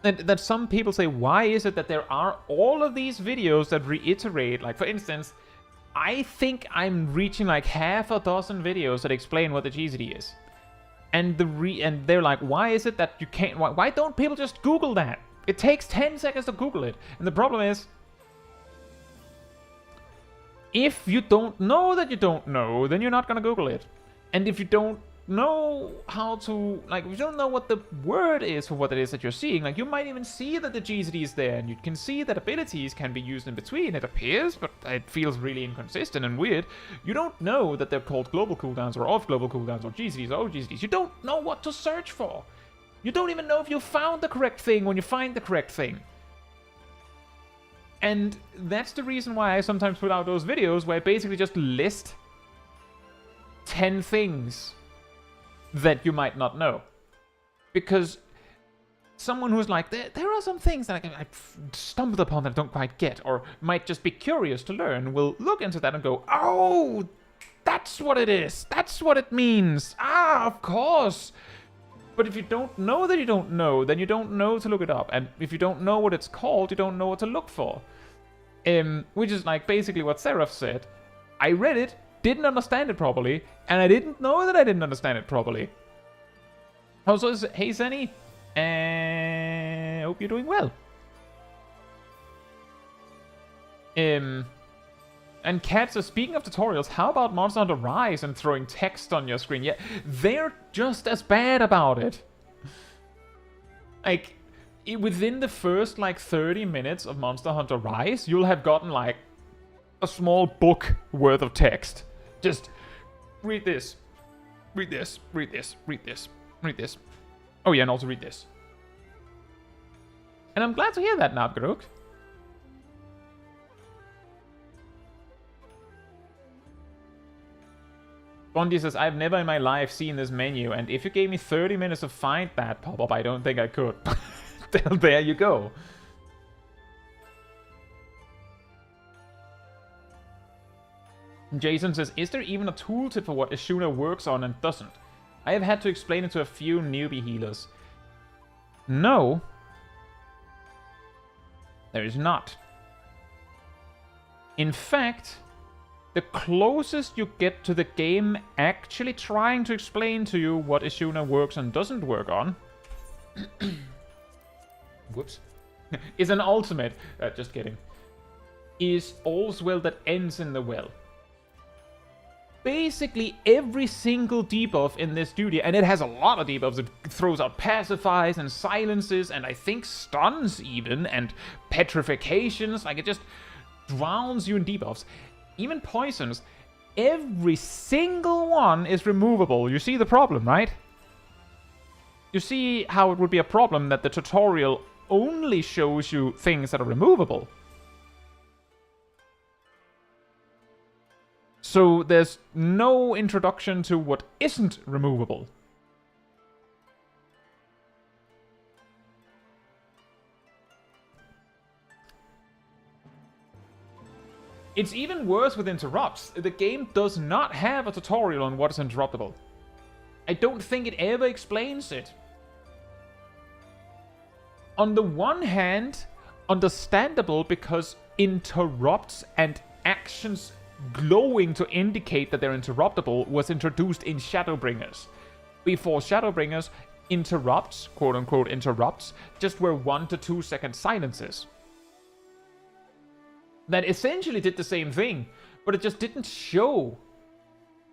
That some people say, why is it that there are all of these videos that reiterate, like, for instance, I think I'm reaching like half a dozen videos that explain what the GZD is. And they're like, why is it that you can't, why don't people just Google that? It takes 10 seconds to Google it. And the problem is, if you don't know that you don't know, then you're not gonna Google it. And if you don't know how to, like, if you don't know what the word is for what it is that you're seeing, like, you might even see that the GZD is there, and you can see that abilities can be used in between. It appears, but it feels really inconsistent and weird. You don't know that they're called global cooldowns or off global cooldowns or GZDs or OGZDs. You don't know what to search for. You don't even know if you found the correct thing when you find the correct thing. And that's the reason why I sometimes put out those videos where I basically just list 10 things that you might not know. Because someone who's like, there are some things that I've stumbled upon that I don't quite get, or might just be curious to learn, will look into that and go, oh, that's what it is. That's what it means. Ah, of course. But if you don't know that you don't know, then you don't know to look it up. And if you don't know what it's called, you don't know what to look for. Which is like basically what Seraph said. I read it, didn't understand it properly, and I didn't know that I didn't understand it properly. Also, hey Zenny, hope you're doing well. And Caetsu, speaking of tutorials, how about Monster Hunter Rise and throwing text on your screen? Yeah, they're just as bad about it. Like, within the first, like, 30 minutes of Monster Hunter Rise, you'll have gotten, like, a small book worth of text. Just read this, read this, read this, read this, read this. Oh yeah, and also read this. And I'm glad to hear that, Navgaruk. Bondi says, I've never in my life seen this menu, and if you gave me 30 minutes to find that pop-up, I don't think I could. There you go. Jason says, is there even a tooltip for what Ishuna works on and doesn't? I have had to explain it to a few newbie healers. No. There is not. In fact, the closest you get to the game actually trying to explain to you what Ishuna works and doesn't work on whoops, is an ultimate, just kidding, is All's Well That Ends in the Well. Basically every single debuff in this duty, and it has a lot of debuffs, it throws out pacifies and silences and I think stuns even, and petrifications, like it just drowns you in debuffs. Even poisons, every single one is removable. You see the problem, right? You see how it would be a problem that the tutorial only shows you things that are removable. So there's no introduction to what isn't removable. It's even worse with interrupts. The game does not have a tutorial on what is interruptible. I don't think it ever explains it. On the one hand, understandable because interrupts and actions glowing to indicate that they're interruptible was introduced in Shadowbringers. Before Shadowbringers, interrupts, quote-unquote interrupts, just were 1 to 2 second silences. That essentially did the same thing, but it just didn't show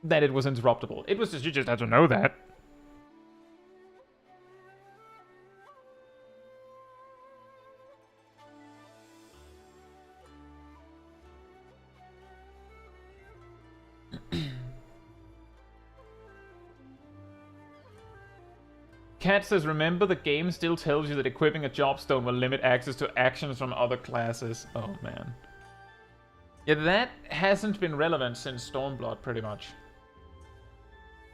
that it was interruptible. It was just, you just had to know that. Cat says, remember the game still tells you that equipping a Jobstone will limit access to actions from other classes. Oh man. Yeah, that hasn't been relevant since Stormblood, pretty much.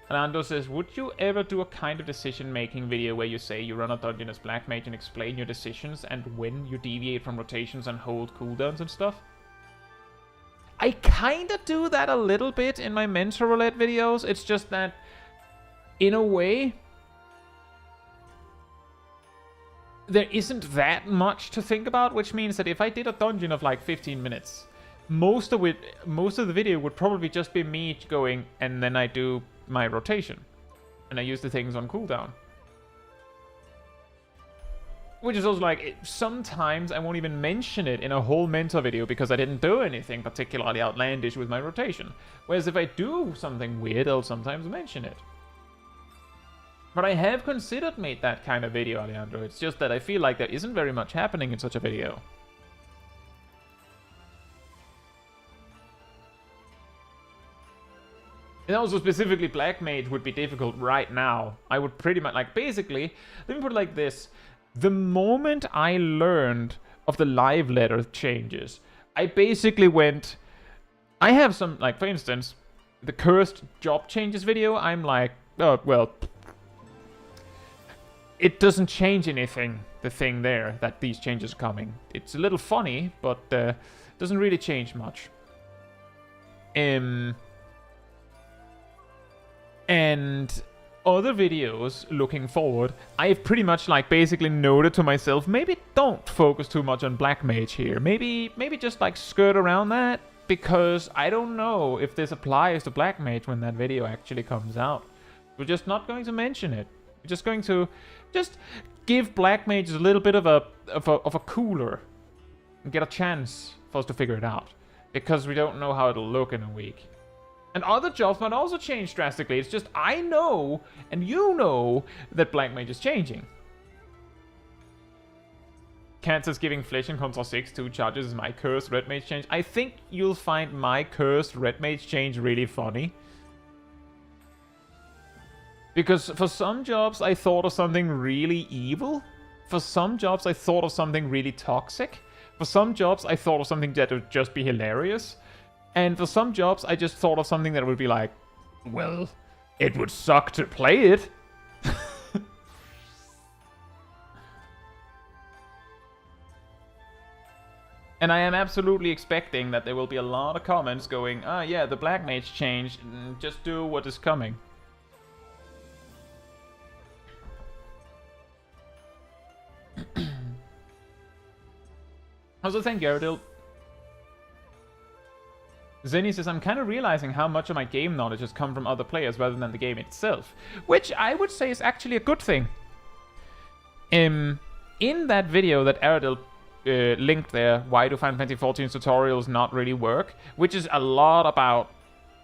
Anando says, would you ever do a kind of decision-making video where you say you run a dungeon as Black Mage and explain your decisions and when you deviate from rotations and hold cooldowns and stuff? I kinda do that a little bit in my Mentor Roulette videos. It's just that, in a way, there isn't that much to think about, which means that if I did a dungeon of like 15 minutes, most of the video would probably just be me going, and then I do my rotation. And I use the things on cooldown. Which is also like, sometimes I won't even mention it in a whole Mentor video because I didn't do anything particularly outlandish with my rotation. Whereas if I do something weird, I'll sometimes mention it. But I have considered made that kind of video, Alejandro. It's just that I feel like there isn't very much happening in such a video. And also specifically Black Mage would be difficult right now. I would pretty much, like, basically, let me put it like this. The moment I learned of the live letter changes, I basically went, I have some, like, for instance, the cursed job changes video, I'm like, oh, well, it doesn't change anything, the thing there, that these changes are coming. It's a little funny, but doesn't really change much. And other videos looking forward, I've pretty much like basically noted to myself, maybe don't focus too much on Black Mage here. Maybe just like skirt around that, because I don't know if this applies to Black Mage when that video actually comes out. We're just not going to mention it. We're just going to just give Black Mages a little bit of a cooler and get a chance for us to figure it out, because we don't know how it'll look in a week. And other jobs might also change drastically. It's just I know, and you know, that Black Mage is changing. Kansas giving Flesh and Control 6 2 charges is my cursed Red Mage change. I think you'll find my cursed Red Mage change really funny. Because for some jobs I thought of something really evil. For some jobs I thought of something really toxic. For some jobs I thought of something that would just be hilarious. And for some jobs, I just thought of something that would be like, well, it would suck to play it. And I am absolutely expecting that there will be a lot of comments going, ah, yeah, the Black Mage changed, just do what is coming. Also, thank you, Aerodil. Zenny says, I'm kind of realizing how much of my game knowledge has come from other players rather than the game itself. Which I would say is actually a good thing. In that video that Aerodil linked there, why do Final Fantasy XIV's tutorials not really work? Which is a lot about,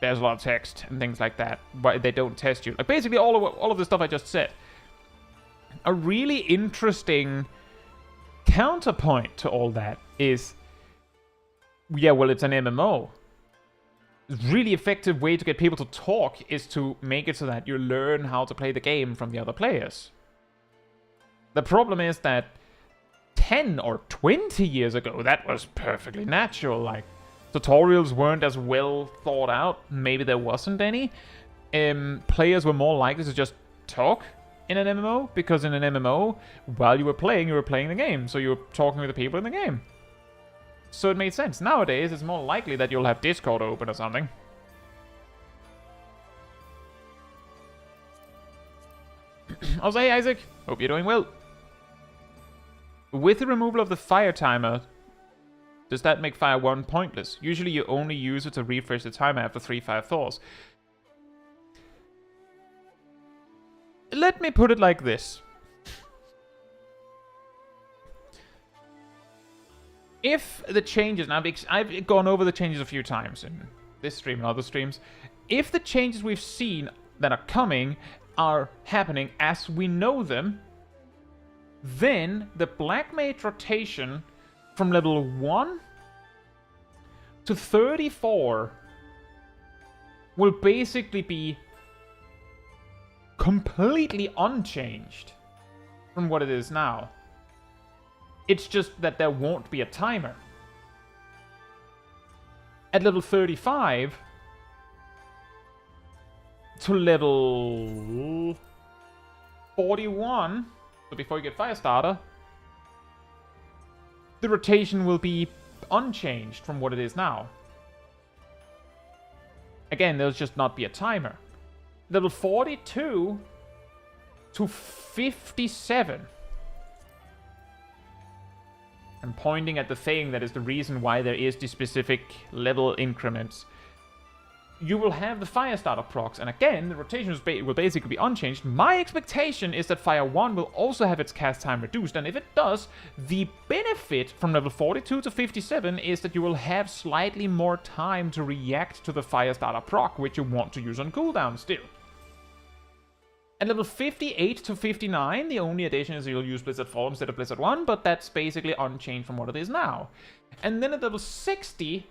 there's a lot of text and things like that. Why they don't test you. Like basically all of the stuff I just said. A really interesting counterpoint to all that is, yeah, well, it's an MMO. Really effective way to get people to talk is to make it so that you learn how to play the game from the other players. The problem is that 10 or 20 years ago, that was perfectly natural. Like, tutorials weren't as well thought out. Maybe there wasn't any. Players were more likely to just talk in an MMO, because in an MMO, while you were playing the game. So you were talking with the people in the game. So it made sense. Nowadays, it's more likely that you'll have Discord open or something. Also, hey Isaac, hope you're doing well. With the removal of the fire timer, does that make Fire 1 pointless? Usually you only use it to refresh the timer after 3 Fire Thors. Let me put it like this. If the changes, and I've gone over the changes a few times in this stream and other streams, if the changes we've seen that are coming are happening as we know them, then the Black Mage rotation from level 1 to 34 will basically be completely unchanged from what it is now. It's just that there won't be a timer. At level 35 to level 41, so before you get Firestarter, the rotation will be unchanged from what it is now. Again, there'll just not be a timer. Level 42 to 57. I'm pointing at the thing that is the reason why there is the specific level increments. You will have the Firestarter procs, and again, the rotation will basically be unchanged. My expectation is that Fire 1 will also have its cast time reduced, and if it does, the benefit from level 42 to 57 is that you will have slightly more time to react to the Firestarter proc, which you want to use on cooldown still. At level 58 to 59, the only addition is you'll use Blizzard 4 instead of Blizzard 1, but that's basically unchanged from what it is now. And then at level 60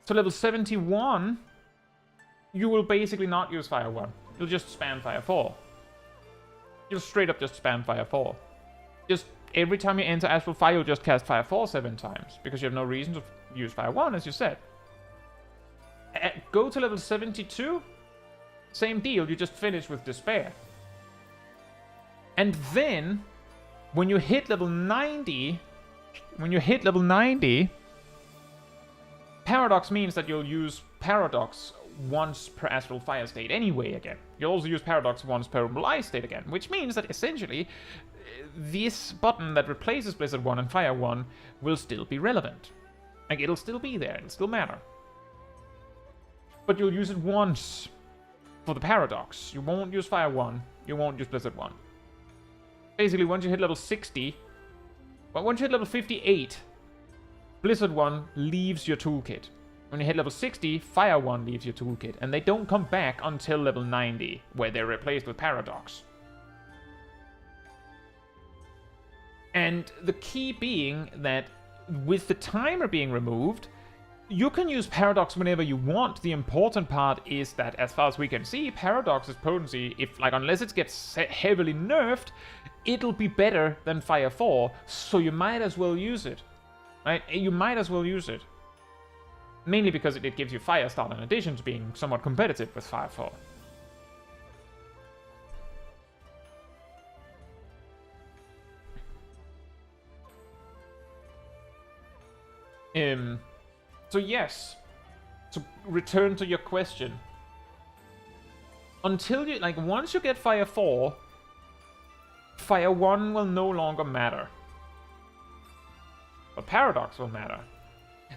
to level 71, you will basically not use Fire 1. You'll just spam Fire 4. You'll straight up just spam Fire 4. Just every time you enter Astral Fire, you'll just cast Fire 4 7 times, because you have no reason to use Fire 1, as you said. Go to level 72, same deal, you just finish with Despair. And then, when you hit level 90, Paradox means that you'll use Paradox once per Astral Fire state anyway again. You'll also use Paradox once per Rumble Ice state again, which means that essentially, this button that replaces Blizzard 1 and Fire 1 will still be relevant. Like, it'll still be there, it'll still matter. But you'll use it once for the Paradox. You won't use Fire 1, you won't use Blizzard 1. Basically, once you hit level 60, well, once you hit level 58, Blizzard 1 leaves your toolkit. When you hit level 60, Fire 1 leaves your toolkit, and they don't come back until level 90, where they're replaced with Paradox. And the key being that with the timer being removed, you can use Paradox whenever you want. The important part is that, as far as we can see, Paradox's potency, unless it gets heavily nerfed, it'll be better than Fire 4, so you might as well use it. Right? You might as well use it. Mainly because it gives you Firestarter in addition to being somewhat competitive with Fire 4. So yes, to return to your question, until you, once you get Fire 4, Fire 1 will no longer matter. But Paradox will matter.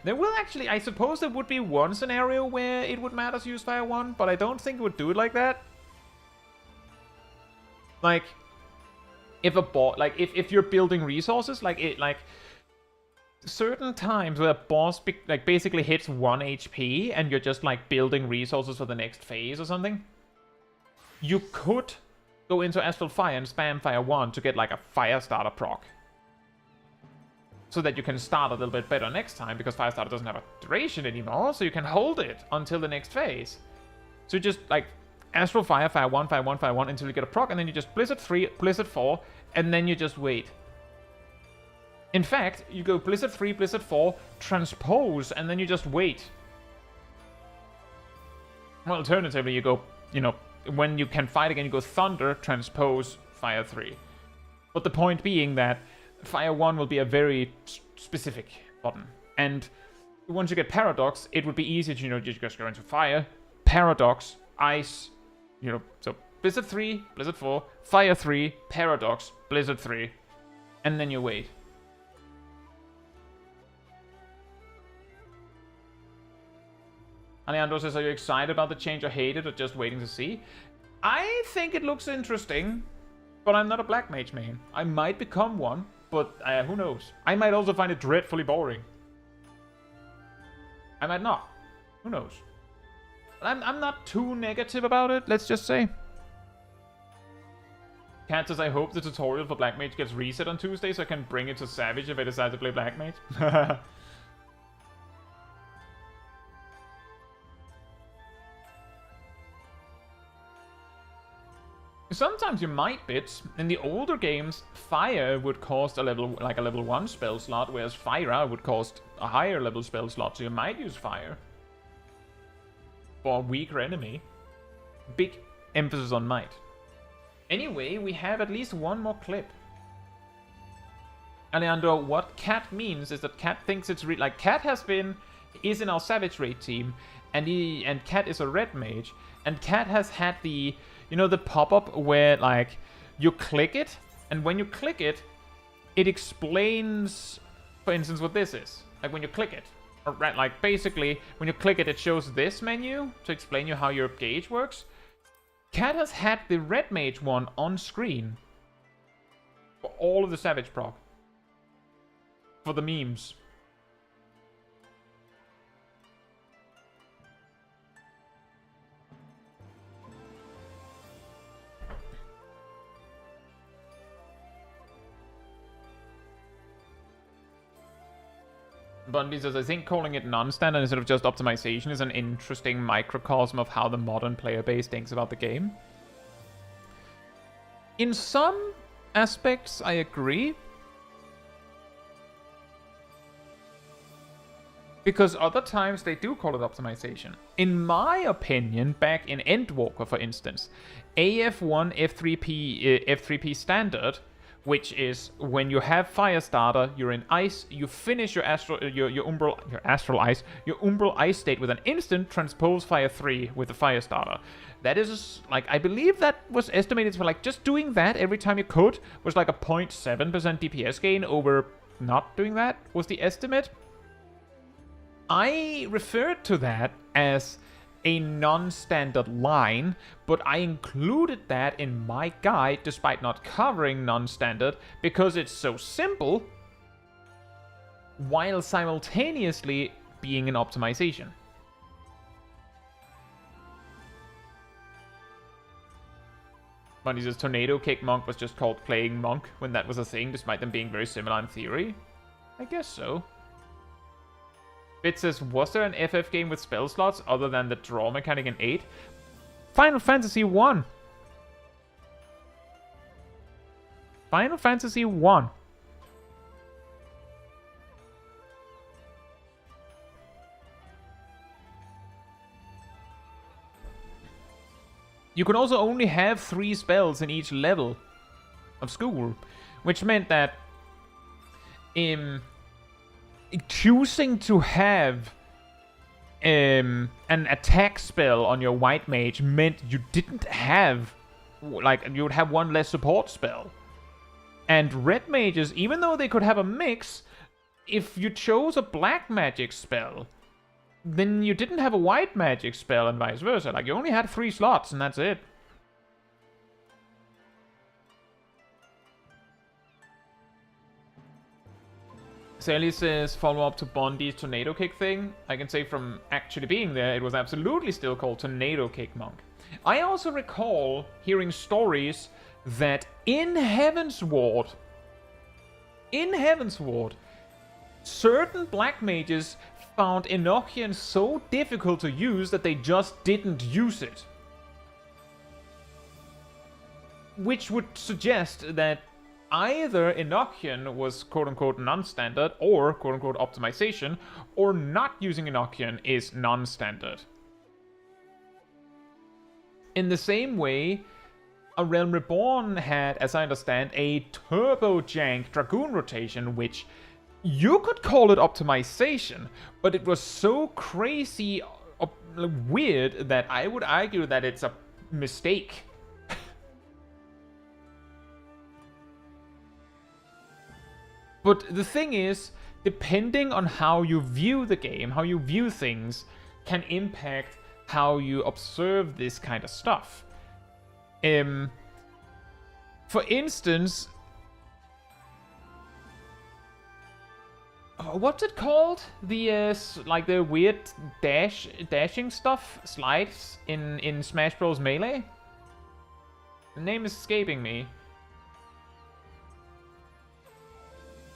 There will actually, I suppose there would be one scenario where it would matter to use Fire 1, but I don't think it would do it like that. If a boss, if you're building resources, certain times where a boss basically hits 1 HP and you're just building resources for the next phase or something, you could go into Astral Fire and spam Fire 1 to get a Firestarter proc. So that you can start a little bit better next time, because Firestarter doesn't have a duration anymore, so you can hold it until the next phase. So just Astral Fire, Fire 1, Fire 1, Fire 1 until you get a proc, and then you just Blizzard 3, Blizzard 4, and then you just wait. In fact, you go Blizzard 3, Blizzard 4, transpose, and then you just wait. Well, alternatively, you go, when you can fight again, you go Thunder, transpose, Fire 3. But the point being that Fire 1 will be a very specific button. And once you get Paradox, it would be easy to, you know, just go into Fire, Paradox, Ice, you know, so Blizzard 3, Blizzard 4, Fire 3, Paradox, Blizzard 3, and then you wait. Alejandro says, are you excited about the change or hate it or just waiting to see? I think it looks interesting, but I'm not a Black Mage main. I might become one, but who knows? I might also find it dreadfully boring. I might not. Who knows? But I'm not too negative about it, let's just say. Cat says, I hope the tutorial for Black Mage gets reset on Tuesday so I can bring it to Savage if I decide to play Black Mage. Sometimes you might bits. In the older games, Fire would cost a level 1 spell slot, whereas Fire would cost a higher level spell slot, so you might use Fire. For a weaker enemy. Big emphasis on might. Anyway, we have at least one more clip. Alejandro, what Cat means is that Cat thinks it's like Cat is in our Savage Raid team, and Cat is a red mage, and Cat has had the, you know, the pop-up where like you click it, and when you click it, it explains, for instance, what this is. Like when you click it, or right, like basically when you click it, it shows this menu to explain you how your gauge works. Cat has had the red mage one on screen for all of the Savage proc. For the memes. Bundy says, I think calling it non-standard instead of just optimization is an interesting microcosm of how the modern player base thinks about the game. In some aspects, I agree. Because other times they do call it optimization. In my opinion, back in Endwalker, for instance, AF1 F3P standard, which is when you have Firestarter, you're in Ice, you finish your Umbral Ice state with an instant, transpose Fire 3 with the Firestarter. That is, like, I believe that was estimated for, like, just doing that every time you could was like a 0.7% DPS gain over not doing that, was the estimate. I referred to that as a non-standard line, but I included that in my guide despite not covering non-standard because it's so simple while simultaneously being an optimization. Bunny says Tornado Kick Monk was just called playing Monk when that was a thing, despite them being very similar in theory. I guess so. Bit says, was there an FF game with spell slots other than the draw mechanic in 8? Final Fantasy 1. Final Fantasy 1. You could also only have 3 spells in each level of school, which meant that choosing to have an attack spell on your white mage meant you didn't have, like, you would have one less support spell. And red mages, even though they could have a mix, if you chose a black magic spell, then you didn't have a white magic spell and vice versa. Like, you only had 3 slots and that's it. Sally says, follow up to Bondi's Tornado Kick thing. I can say from actually being there, it was absolutely still called Tornado Kick Monk. I also recall hearing stories that in Heavensward, certain black mages found Enochian so difficult to use that they just didn't use it. Which would suggest that either Enochian was quote-unquote non-standard or quote-unquote optimization, or not using Enochian is non-standard. In the same way, A Realm Reborn had, as I understand, a turbo jank Dragoon rotation, which You could call it optimization, but it was so crazy weird that I would argue that it's a mistake. But the thing is, depending on how you view the game, how you view things, can impact how you observe this kind of stuff. For instance, what's it called? The like the weird dashing stuff, slides in Smash Bros. Melee. The name is escaping me.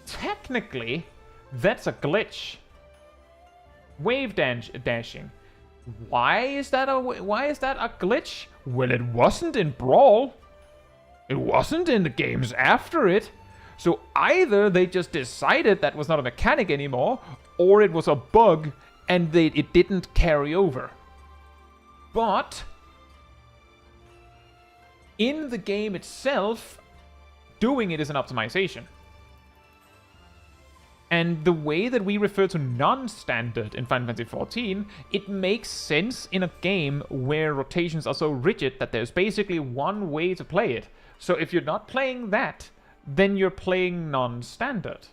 Technically, that's a glitch. Wave dashing. Why is that a glitch? Well, it wasn't in Brawl. It wasn't in the games after it. So either they just decided that was not a mechanic anymore, or it was a bug and it didn't carry over. But in the game itself, doing it is an optimization. And the way that we refer to non-standard in Final Fantasy XIV, it makes sense in a game where rotations are so rigid that there's basically one way to play it. So if you're not playing that, then you're playing non-standard.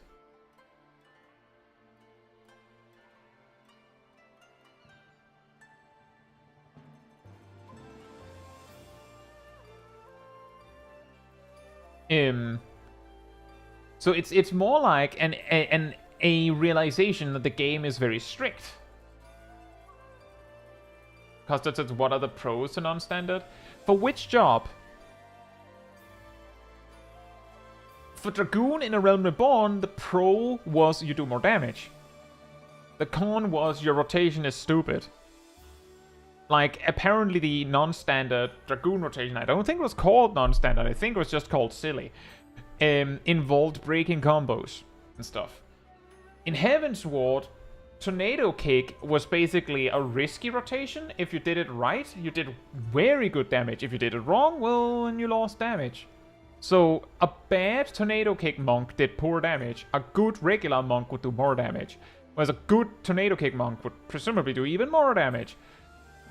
So it's more like a realization that the game is very strict. Because that's what are the pros to non-standard? For which job? For Dragoon in A Realm Reborn, the pro was you do more damage. The con was your rotation is stupid. Like, apparently the non-standard Dragoon rotation, I don't think it was called non-standard, I think it was just called silly. Involved breaking combos and stuff. In Heaven's Ward, Tornado Kick was basically a risky rotation. If you did it right, you did very good damage. If you did it wrong, well, then you lost damage. So a bad Tornado Kick monk did poor damage. A good regular monk would do more damage. Whereas a good Tornado Kick monk would presumably do even more damage.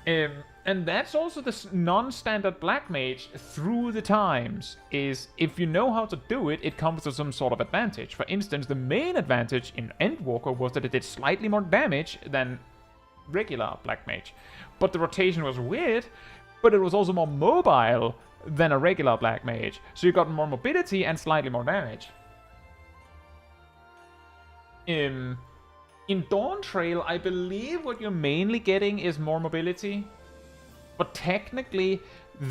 And that's also the non-standard Black Mage through the times, is if you know how to do it, it comes with some sort of advantage. For instance, the main advantage in Endwalker was that it did slightly more damage than regular Black Mage. But the rotation was weird, but it was also more mobile than a regular Black Mage. So you got more mobility and slightly more damage. In Dawntrail, I believe what you're mainly getting is more mobility. But technically,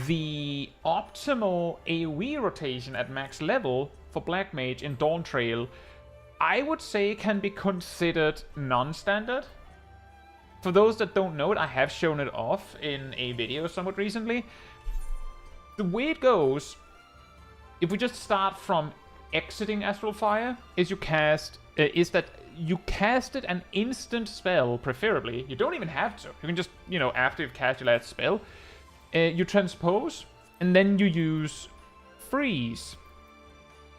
the optimal AoE rotation at max level for Black Mage in Dawntrail, I would say can be considered non-standard. For those that don't know it, I have shown it off in a video somewhat recently. The way it goes, if we just start from exiting Astral Fire, is you cast it an instant spell, preferably. You don't even have to. You can just, after you've cast your last spell, you transpose, and then you use Freeze,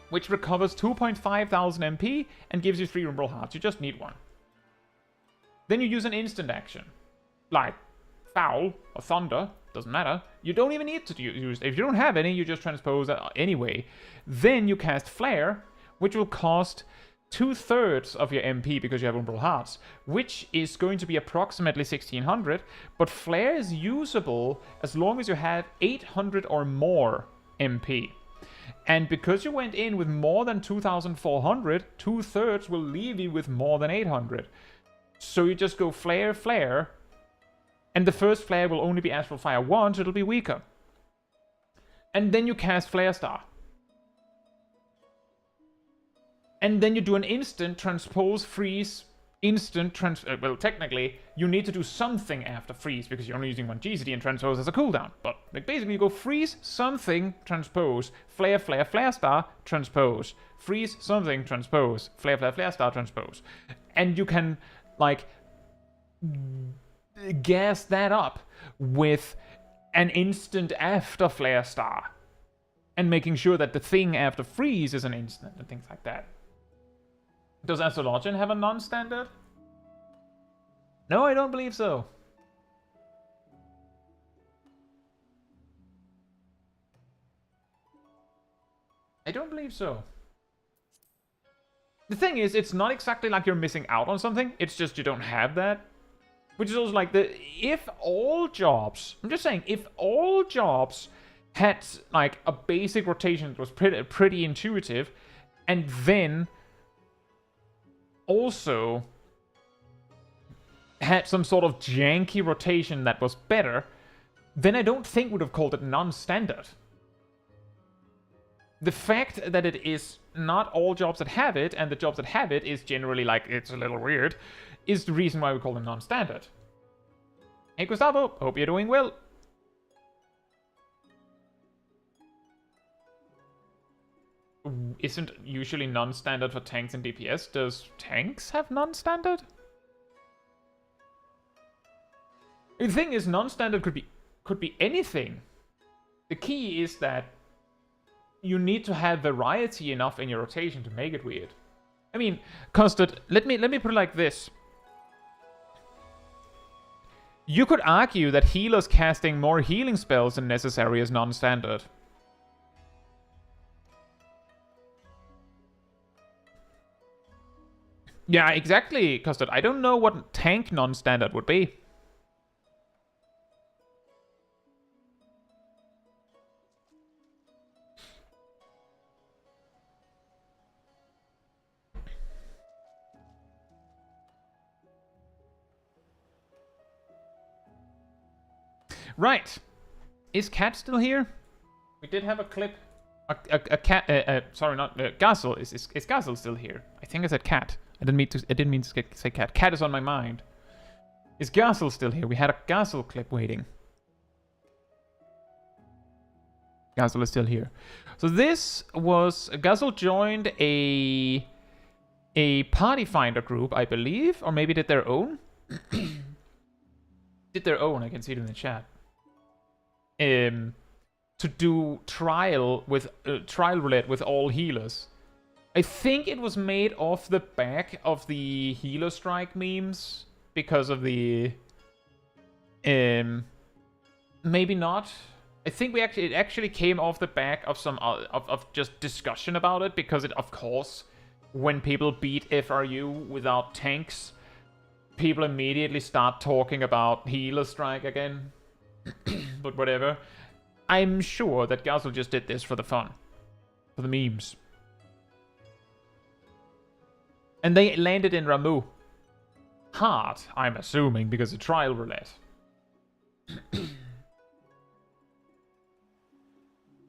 which recovers 2,500 MP and gives you 3 Umbral Hearts. You just need 1. Then you use an instant action, like Foul or Thunder, doesn't matter. You don't even need to use, if you don't have any, you just transpose anyway. Then you cast Flare, which will cost 2/3 of your MP because you have Umbral Hearts, which is going to be approximately 1,600, but Flare is usable as long as you have 800 or more MP. And because you went in with more than 2,400, 2/3 will leave you with more than 800. So you just go Flare, Flare, and the first Flare will only be Astral Fire 1, so it'll be weaker. And then you cast Flare Star. And then you do an instant transpose, freeze, well, technically, you need to do something after freeze because you're only using 1 GCD and transpose as a cooldown. But basically, you go freeze, something, transpose, flare, flare, flare star, transpose, freeze, something, transpose, flare, flare, flare star, transpose. And you can, gas that up with an instant after flare star. And making sure that the thing after freeze is an instant and things like that. Does Astrologian have a non-standard? No, I don't believe so. I don't believe so. The thing is, it's not exactly like you're missing out on something. It's just you don't have that. Which is also like if all jobs, I'm just saying, if all jobs had like a basic rotation that was pretty intuitive, and then also had some sort of janky rotation that was better, then I don't think would have called it non-standard. The fact that it is not all jobs that have it, and the jobs that have it is generally like, it's a little weird, is the reason why we call them non-standard. Hey Gustavo, hope you're doing well. Isn't usually non-standard for tanks and DPS? Does tanks have non-standard? The thing is, non-standard could be anything. The key is that you need to have variety enough in your rotation to make it weird. I mean, Custard, let me put it like this. You could argue that healers casting more healing spells than necessary is non-standard. Yeah, exactly, Custard. I don't know what tank non-standard would be. Right. Is Cat still here? We did have a clip. A cat. Sorry, not Gazel. Is Gazel still here? I think I said Cat. I didn't mean to say Cat. Cat is on my mind. Is Gazel still here? We had a Gazel clip waiting. Gazel is still here. So this was Gazel joined a party finder group, I believe, or maybe did their own. Did their own. I can see it in the chat. To do trial roulette with all healers. I think it was made off the back of the healer strike memes because of the maybe not. I think it actually came off the back of some of just discussion about it, because it, of course, when people beat FRU without tanks, people immediately start talking about healer strike again. But whatever. I'm sure that Gazel just did this for the fun. For the memes. And they landed in Ramu. Hard, I'm assuming, because of trial roulette.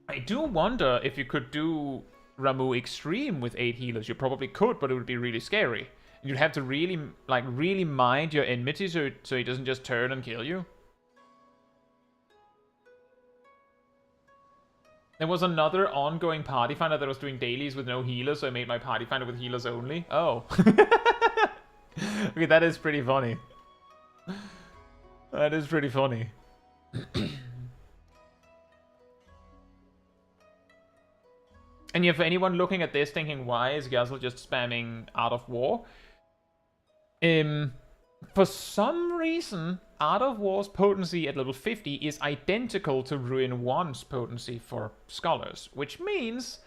I do wonder if you could do Ramu Extreme with 8 healers. You probably could, but it would be really scary. You'd have to really mind your enmity so he doesn't just turn and kill you. There was another ongoing party finder that was doing dailies with no healers, so I made my party finder with healers only. Oh. Okay, that is pretty funny. That is pretty funny. And if anyone looking at this thinking, why is Gazel just spamming Art of War? For some reason, Art of War's potency at level 50 is identical to Ruin 1's potency for Scholars, which means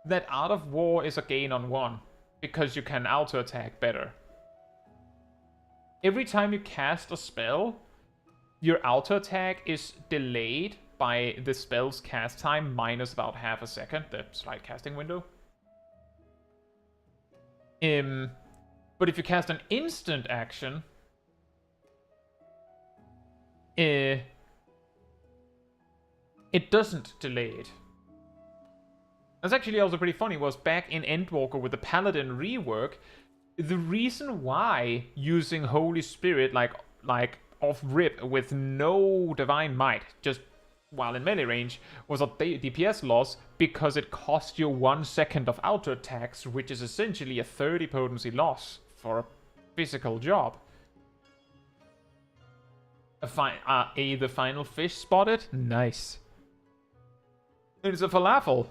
that Art of War is a gain on 1, because you can auto-attack better. Every time you cast a spell, your auto-attack is delayed by the spell's cast time minus about half a second, the slide casting window. But if you cast an instant action, it doesn't delay it. That's actually also pretty funny, was back in Endwalker with the Paladin rework, the reason why using Holy Spirit like off rip with no Divine Might, just while in melee range, was a DPS loss, because it cost you 1 second of auto attacks, which is essentially a 30 potency loss for a physical job. The final fish spotted? Nice. It's a falafel.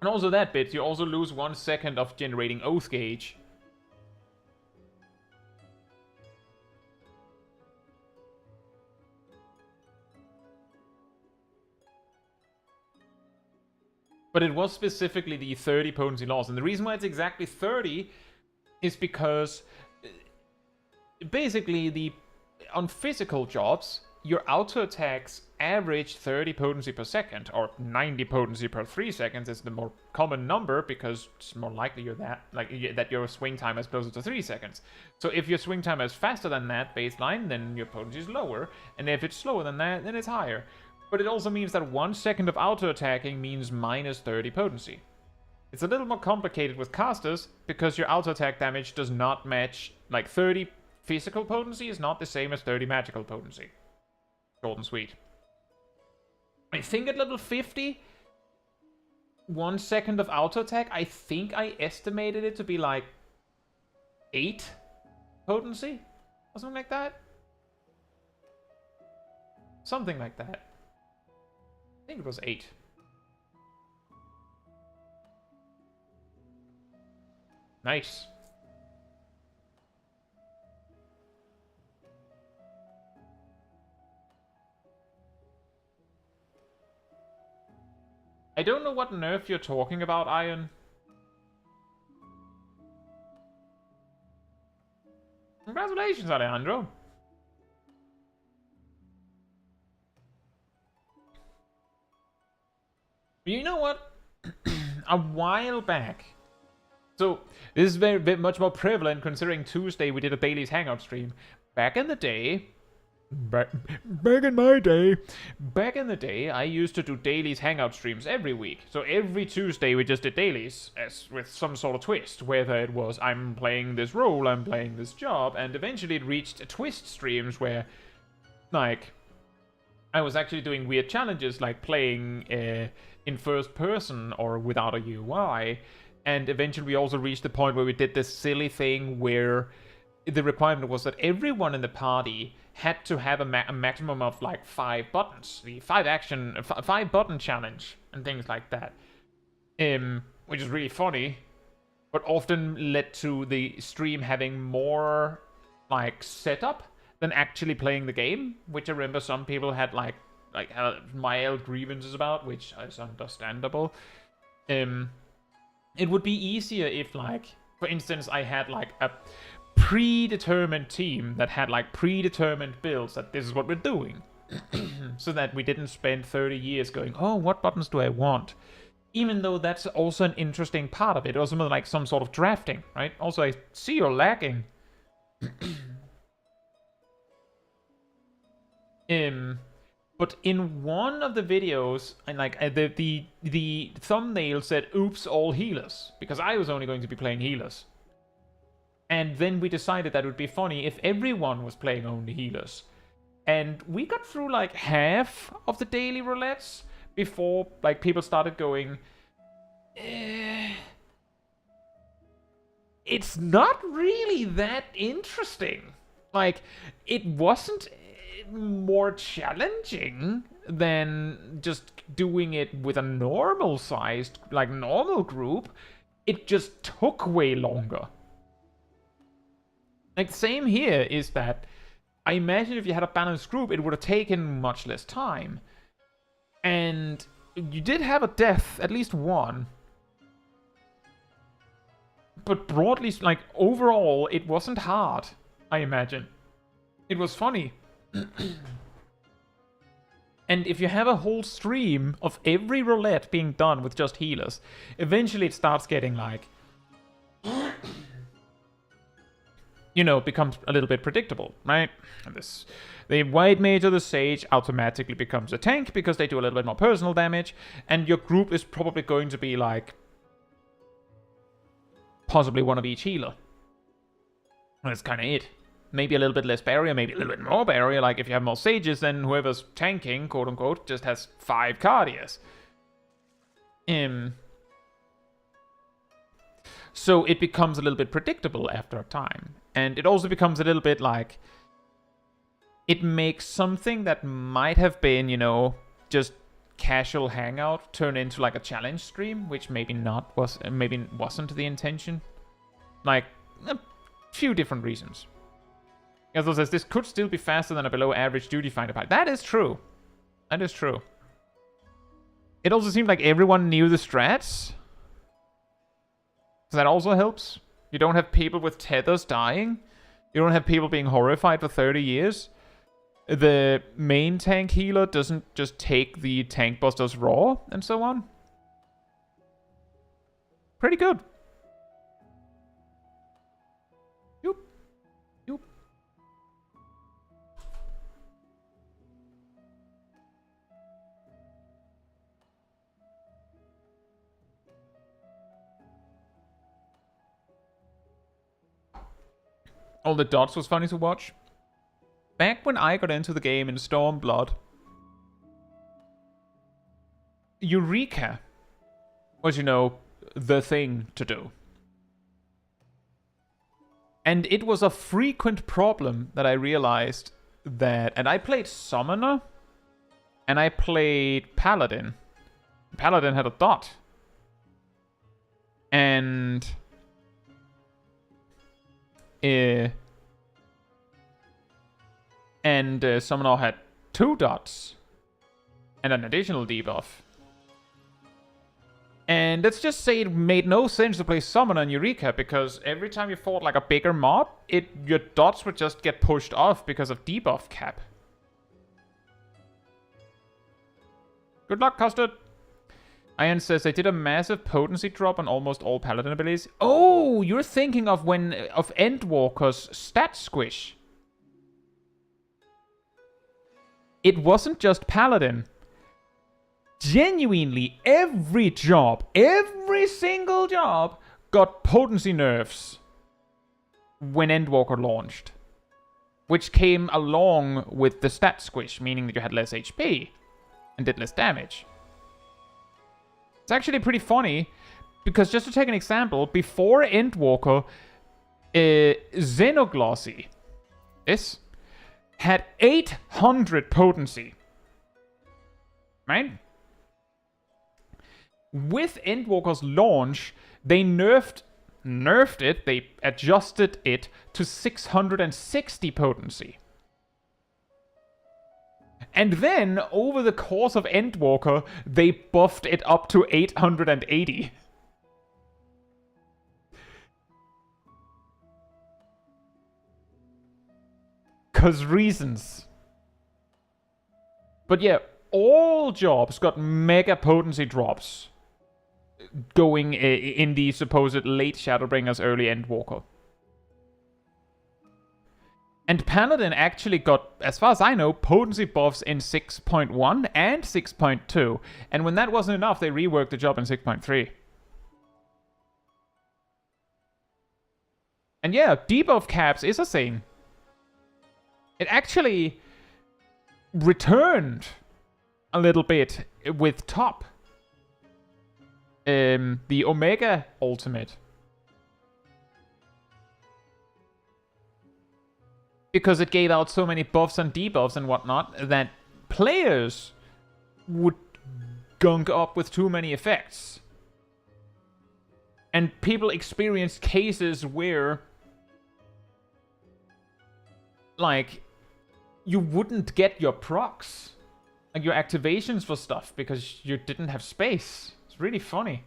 And also that bit, you also lose 1 second of generating Oath Gauge. But it was specifically the 30 potency loss. And the reason why it's exactly 30 is because basically on physical jobs, your auto attacks average 30 potency per second, or 90 potency per 3 seconds is the more common number because it's more likely that your swing time is closer to 3 seconds. So if your swing time is faster than that baseline, then your potency is lower, and if it's slower than that, then it's higher. But it also means that 1 second of auto attacking means minus 30 potency. It's a little more complicated with casters because your auto attack damage does not match, like 30 physical potency is not the same as 30 magical potency. Short and sweet. I think at level 50, 1 second of auto attack, I think I estimated it to be like 8 potency or something like that. Something like that. I think it was 8. Nice. I don't know what nerf you're talking about, Iron. Congratulations, Alejandro. You know what? A while back. So, this is very much more prevalent considering Tuesday we did a Dailies Hangout stream. Back in the day, Back in the day, I used to do dailies hangout streams every week. So every Tuesday we just did dailies, as with some sort of twist. Whether it was I'm playing this role, I'm playing this job, and eventually it reached twist streams where, like, I was actually doing weird challenges, like playing in first person or without a UI. And eventually we also reached the point where we did this silly thing where the requirement was that everyone in the party had to have a maximum of like 5 buttons, the 5 button challenge and things like that, which is really funny, but often led to the stream having more like setup than actually playing the game, which I remember some people had like mild grievances about, which is understandable. It would be easier if, like, for instance, I had like a predetermined team that had like predetermined builds that this is what we're doing. So that we didn't spend 30 years going, oh, what buttons do I want? Even though that's also an interesting part of it. Also like some sort of drafting, right? Also, I see you're lagging. But in one of the videos, and like the thumbnail said, oops, all healers. Because I was only going to be playing healers. And then we decided that it would be funny if everyone was playing only healers. And we got through like half of the daily roulettes before like people started going, it's not really that interesting. Like, it wasn't more challenging than just doing it with a normal sized, like normal group. It just took way longer. Like, same here is that I imagine if you had a balanced group, it would have taken much less time. And you did have a death, at least one. But broadly, like, overall, it wasn't hard, I imagine. It was funny. And if you have a whole stream of every roulette being done with just healers, eventually it starts getting like, you know, becomes a little bit predictable, right? And the white mage or the sage automatically becomes a tank because they do a little bit more personal damage, and your group is probably going to be like possibly one of each healer. That's kind of it. Maybe a little bit less barrier, maybe a little bit more barrier. Like if you have more sages, then whoever's tanking, quote unquote, just has 5 cardias. So it becomes a little bit predictable after a time. And it also becomes a little bit like, it makes something that might have been, you know, just casual hangout turn into like a challenge stream, which maybe wasn't the intention. Like a few different reasons. As says, this could still be faster than a below average duty finder pilot. That is true. That is true. It also seemed like everyone knew the strats. So that also helps. You don't have people with tethers dying. You don't have people being horrified for 30 years. The main tank healer doesn't just take the tank busters raw and so on. Pretty good. Yoop. Yoop. All the dots was funny to watch. Back when I got into the game in Stormblood, Eureka was, you know, the thing to do. And it was a frequent problem that I realized that... And I played Summoner, and I played Paladin. Paladin had a dot. And... Summoner had 2 dots and an additional debuff. And let's just say it made no sense to play Summoner and Eureka, because every time you fought like a bigger mob, your dots would just get pushed off because of debuff cap. Good luck, Custard. Iron says they did a massive potency drop on almost all Paladin abilities. Oh, you're thinking of Endwalker's stat squish. It wasn't just Paladin. Genuinely, every single job got potency nerfs when Endwalker launched. Which came along with the stat squish, meaning that you had less HP and did less damage. It's actually pretty funny, because just to take an example, before Endwalker, Xenoglossy, this, had 800 potency. Right? With Endwalker's launch, they nerfed it, they adjusted it to 660 potency. And then, over the course of Endwalker, they buffed it up to 880. Cause reasons. But yeah, all jobs got mega potency drops going in the supposed late Shadowbringers, early Endwalker. And Paladin actually got, as far as I know, potency buffs in 6.1 and 6.2. And when that wasn't enough, they reworked the job in 6.3. And yeah, debuff caps is a thing. It actually returned a little bit with Top. The Omega Ultimate. Because it gave out so many buffs and debuffs and whatnot that players would gunk up with too many effects. And people experienced cases where, like, you wouldn't get your procs, like your activations for stuff, because you didn't have space. It's really funny.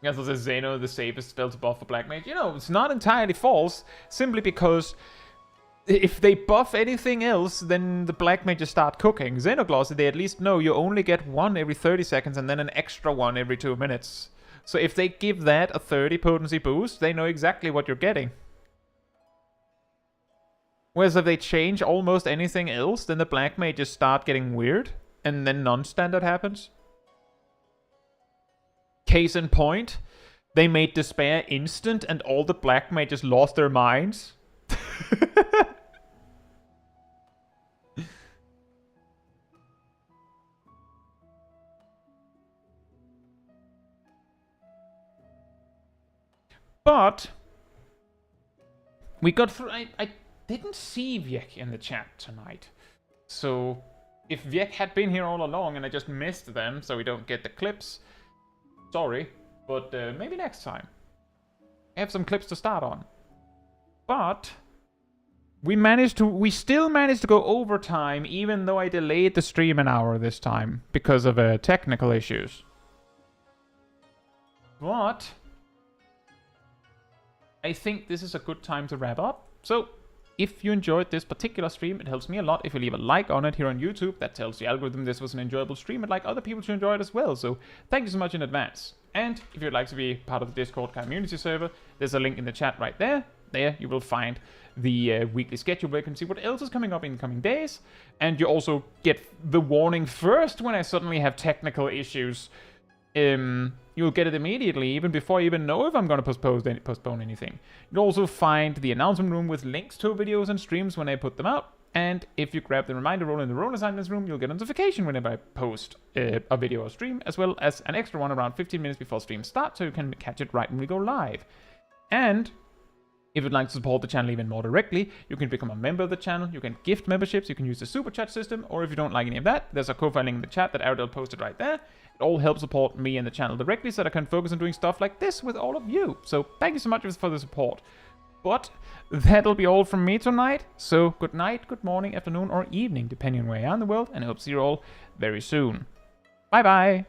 Yes, so says Xeno, the safest spell to buff for Black Mage. You know, it's not entirely false, simply because if they buff anything else, then the Black Mages start cooking. Xenoglossy, they at least know you only get one every 30 seconds and then an extra one every 2 minutes. So if they give that a 30 potency boost, they know exactly what you're getting. Whereas if they change almost anything else, then the Black Mages start getting weird, and then non-standard happens. Case in point, they made Despair instant and all the Black Mages lost their minds. But we got through. I didn't see Viek in the chat tonight. So if Viek had been here all along and I just missed them so we don't get the clips, sorry. But maybe next time. I have some clips to start on. But we still managed to go overtime even though I delayed the stream an hour this time because of technical issues. But I think this is a good time to wrap up. So if you enjoyed this particular stream, it helps me a lot if you leave a like on it here on YouTube. That tells the algorithm this was an enjoyable stream and like other people to enjoy it as well. So thank you so much in advance. And if you'd like to be part of the Discord community server, there's a link in the chat right there. There you will find the weekly schedule where you can see what else is coming up in the coming days. And you also get the warning first when I suddenly have technical issues. You'll get it immediately, even before you even know if I'm going to postpone anything. You'll also find the announcement room with links to videos and streams when I put them out. And if you grab the reminder role in the role assignments room, you'll get a notification whenever I post a video or stream, as well as an extra one around 15 minutes before stream starts, so you can catch it right when we go live. And if you'd like to support the channel even more directly, you can become a member of the channel, you can gift memberships, you can use the super chat system, or if you don't like any of that, there's a Ko-Fi link in the chat that Aridel posted right there. It all helps support me and the channel directly so that I can focus on doing stuff like this with all of you. So thank you so much for the support. But that'll be all from me tonight. So good night, good morning, afternoon, or evening, depending on where you are in the world, and I hope to see you all very soon. Bye bye!